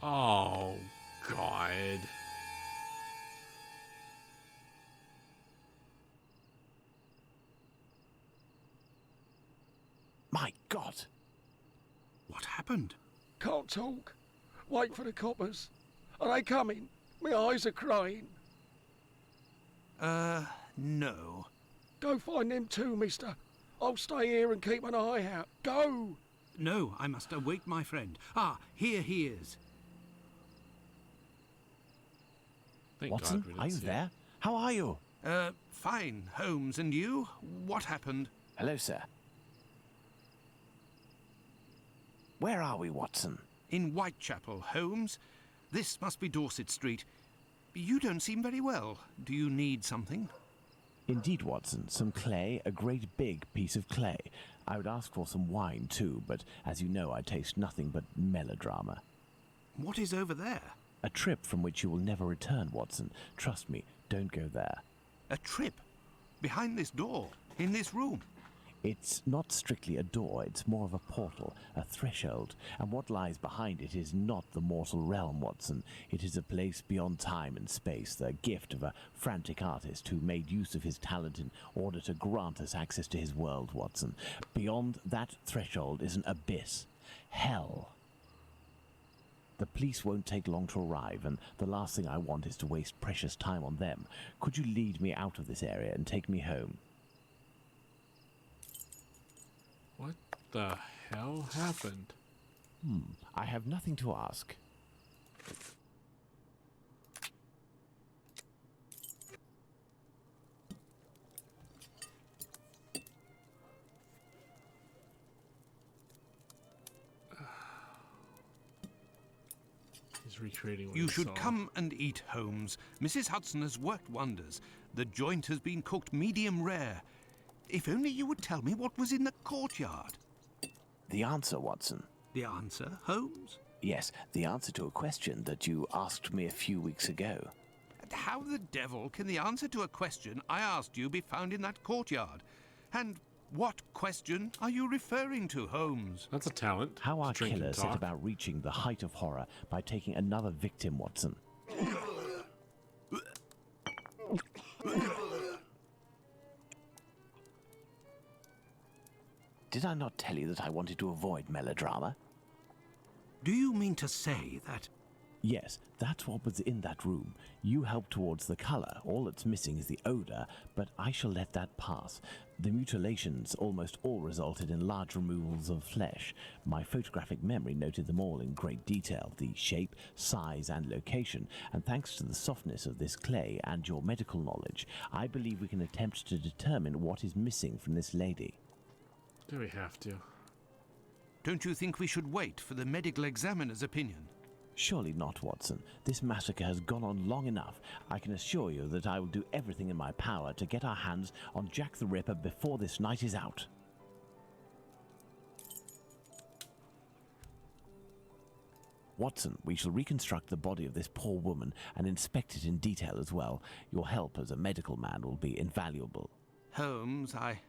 Oh, God. My God! What happened? Can't talk. Wait for the coppers. Are they coming? My eyes are crying. No. Go find them too, mister. I'll stay here and keep an eye out. Go! No, I must await my friend. Ah, here he is. Thank Watson, God we didn't are you see it. there? How are you? Fine, Holmes. And you? What happened? Hello, sir. Where are we, Watson? In Whitechapel, Holmes. This must be Dorset Street. You don't seem very well. Do you need something? Indeed, Watson, some clay, a great big piece of clay. I would ask for some wine too, but as you know, I taste nothing but melodrama. What is over there? A trip from which you will never return, Watson. Trust me, don't go there. A trip? Behind this door? In this room? It's not strictly a door, it's more of a portal, a threshold, and what lies behind it is not the mortal realm, Watson. It is a place beyond time and space, the gift of a frantic artist who made use of his talent in order to grant us access to his world, Watson. Beyond that threshold is an abyss. Hell. The police won't take long to arrive, and the last thing I want is to waste precious time on them. Could you lead me out of this area and take me home? What the hell happened? I have nothing to ask. He's recreating what You he should saw. come and eat, Holmes. Mrs. Hudson has worked wonders. The joint has been cooked medium rare. If only you would tell me what was in the courtyard. The answer, Watson. The answer, Holmes? Yes, the answer to a question that you asked me a few weeks ago. And how the devil can the answer to a question I asked you be found in that courtyard? And what question are you referring to, Holmes? That's a talent. How our to drink and killer set talk. about reaching the height of horror by taking another victim, Watson. Did I not tell you that I wanted to avoid melodrama? Do you mean to say that... Yes, that's what was in that room. You helped towards the colour. All that's missing is the odour, but I shall let that pass. The mutilations almost all resulted in large removals of flesh. My photographic memory noted them all in great detail, the shape, size and location, and thanks to the softness of this clay and your medical knowledge, I believe we can attempt to determine what is missing from this lady. Do we have to? Don't you think we should wait for the medical examiner's opinion? Surely not, Watson. This massacre has gone on long enough. I can assure you that I will do everything in my power to get our hands on Jack the Ripper before this night is out. Watson, we shall reconstruct the body of this poor woman and inspect it in detail as well. Your help as a medical man will be invaluable. Holmes, I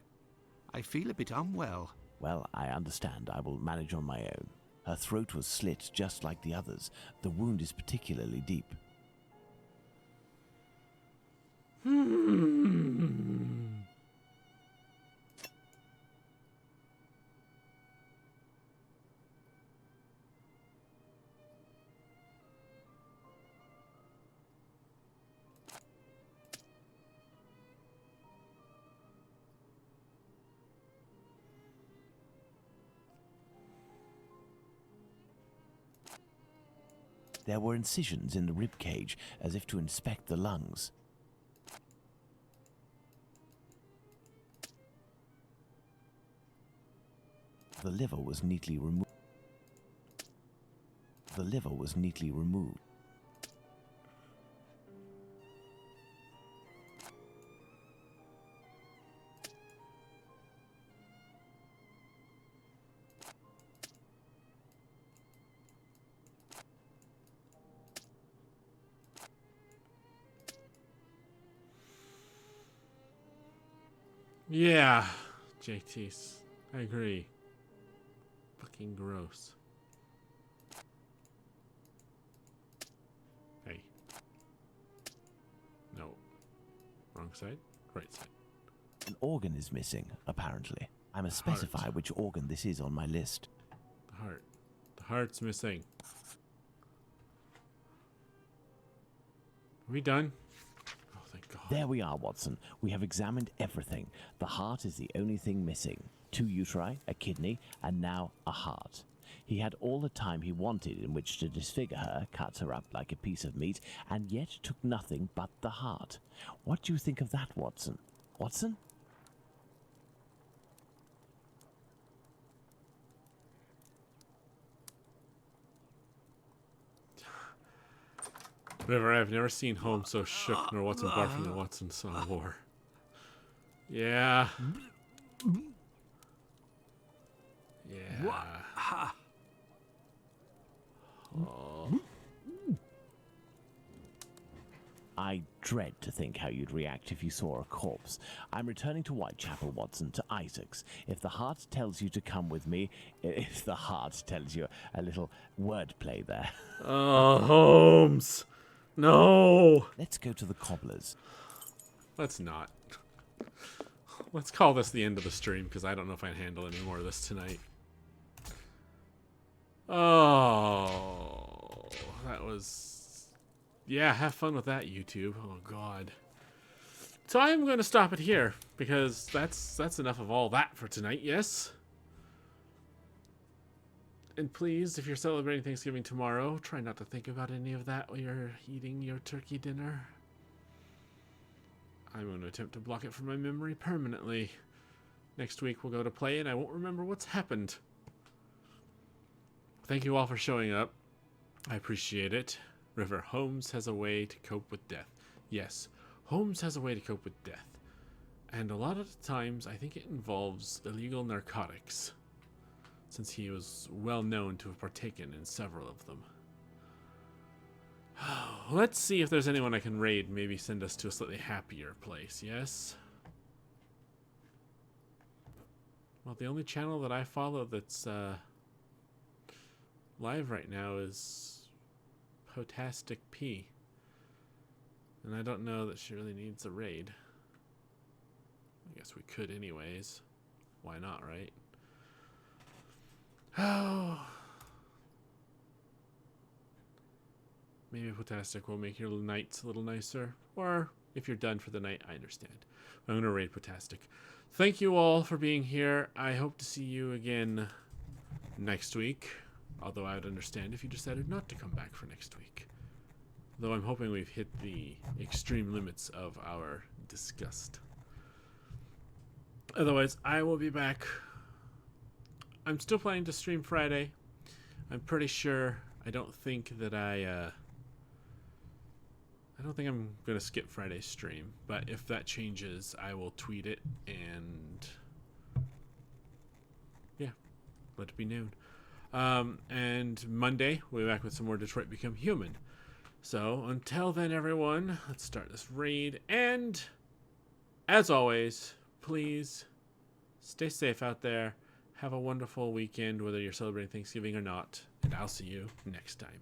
feel a bit unwell. Well, I understand. I will manage on my own. Her throat was slit just like the others. The wound is particularly deep. There were incisions in the rib cage, as if to inspect the lungs. The liver was neatly removed. The liver was neatly removed. Yeah, JT's. I agree. Fucking gross. Hey. No. Wrong side? Right side. An organ is missing, apparently. I must specify which organ this is on my list. The heart. The heart's missing. Are we done? Oh, thank God. There we are, Watson. We have examined everything. The heart is the only thing missing. 2 uteri, a kidney, and now a heart. He had all the time he wanted in which to disfigure her, cut her up like a piece of meat, and yet took nothing but the heart. What do you think of that, Watson? Watson? Whatever, I've never seen Holmes so shook, nor Watson barfing than Watson saw war. Yeah. Yeah. Oh. I dread to think how you'd react if you saw a corpse. I'm returning to Whitechapel, Watson, to Isaac's. If the heart tells you to come with me, if the heart tells you a little wordplay there. Oh, Holmes. No. Let's go to the cobbler's. Let's not. Let's call this the end of the stream, because I don't know if I can handle any more of this tonight. Oh, that was... Yeah, have fun with that, YouTube. Oh, God. So I'm going to stop it here, because that's enough of all that for tonight, yes? And please, if you're celebrating Thanksgiving tomorrow, try not to think about any of that while you're eating your turkey dinner. I'm going to attempt to block it from my memory permanently. Next week we'll go to play and I won't remember what's happened. Thank you all for showing up. I appreciate it. River, Holmes has a way to cope with death. Yes, Holmes has a way to cope with death. And a lot of the times I think it involves illegal narcotics, since he was well known to have partaken in several of them. Let's see if there's anyone I can raid, maybe send us to a slightly happier place, yes? Well, the only channel that I follow that's live right now is Potastic P. And I don't know that she really needs a raid. I guess we could anyways. Why not, right? Oh. Maybe Potastic will make your nights a little nicer. Or, if you're done for the night, I understand. I'm going to raid Potastic. Thank you all for being here. I hope to see you again next week. Although I would understand if you decided not to come back for next week. Though I'm hoping we've hit the extreme limits of our disgust. Otherwise, I will be back. I'm still planning to stream Friday. I'm pretty sure. I don't think I'm going to skip Friday's stream, but if that changes, I will tweet it and yeah, let it be known. And Monday, we'll be back with some more Detroit Become Human. So until then, everyone, let's start this raid. And as always, please stay safe out there. Have a wonderful weekend, whether you're celebrating Thanksgiving or not. And I'll see you next time.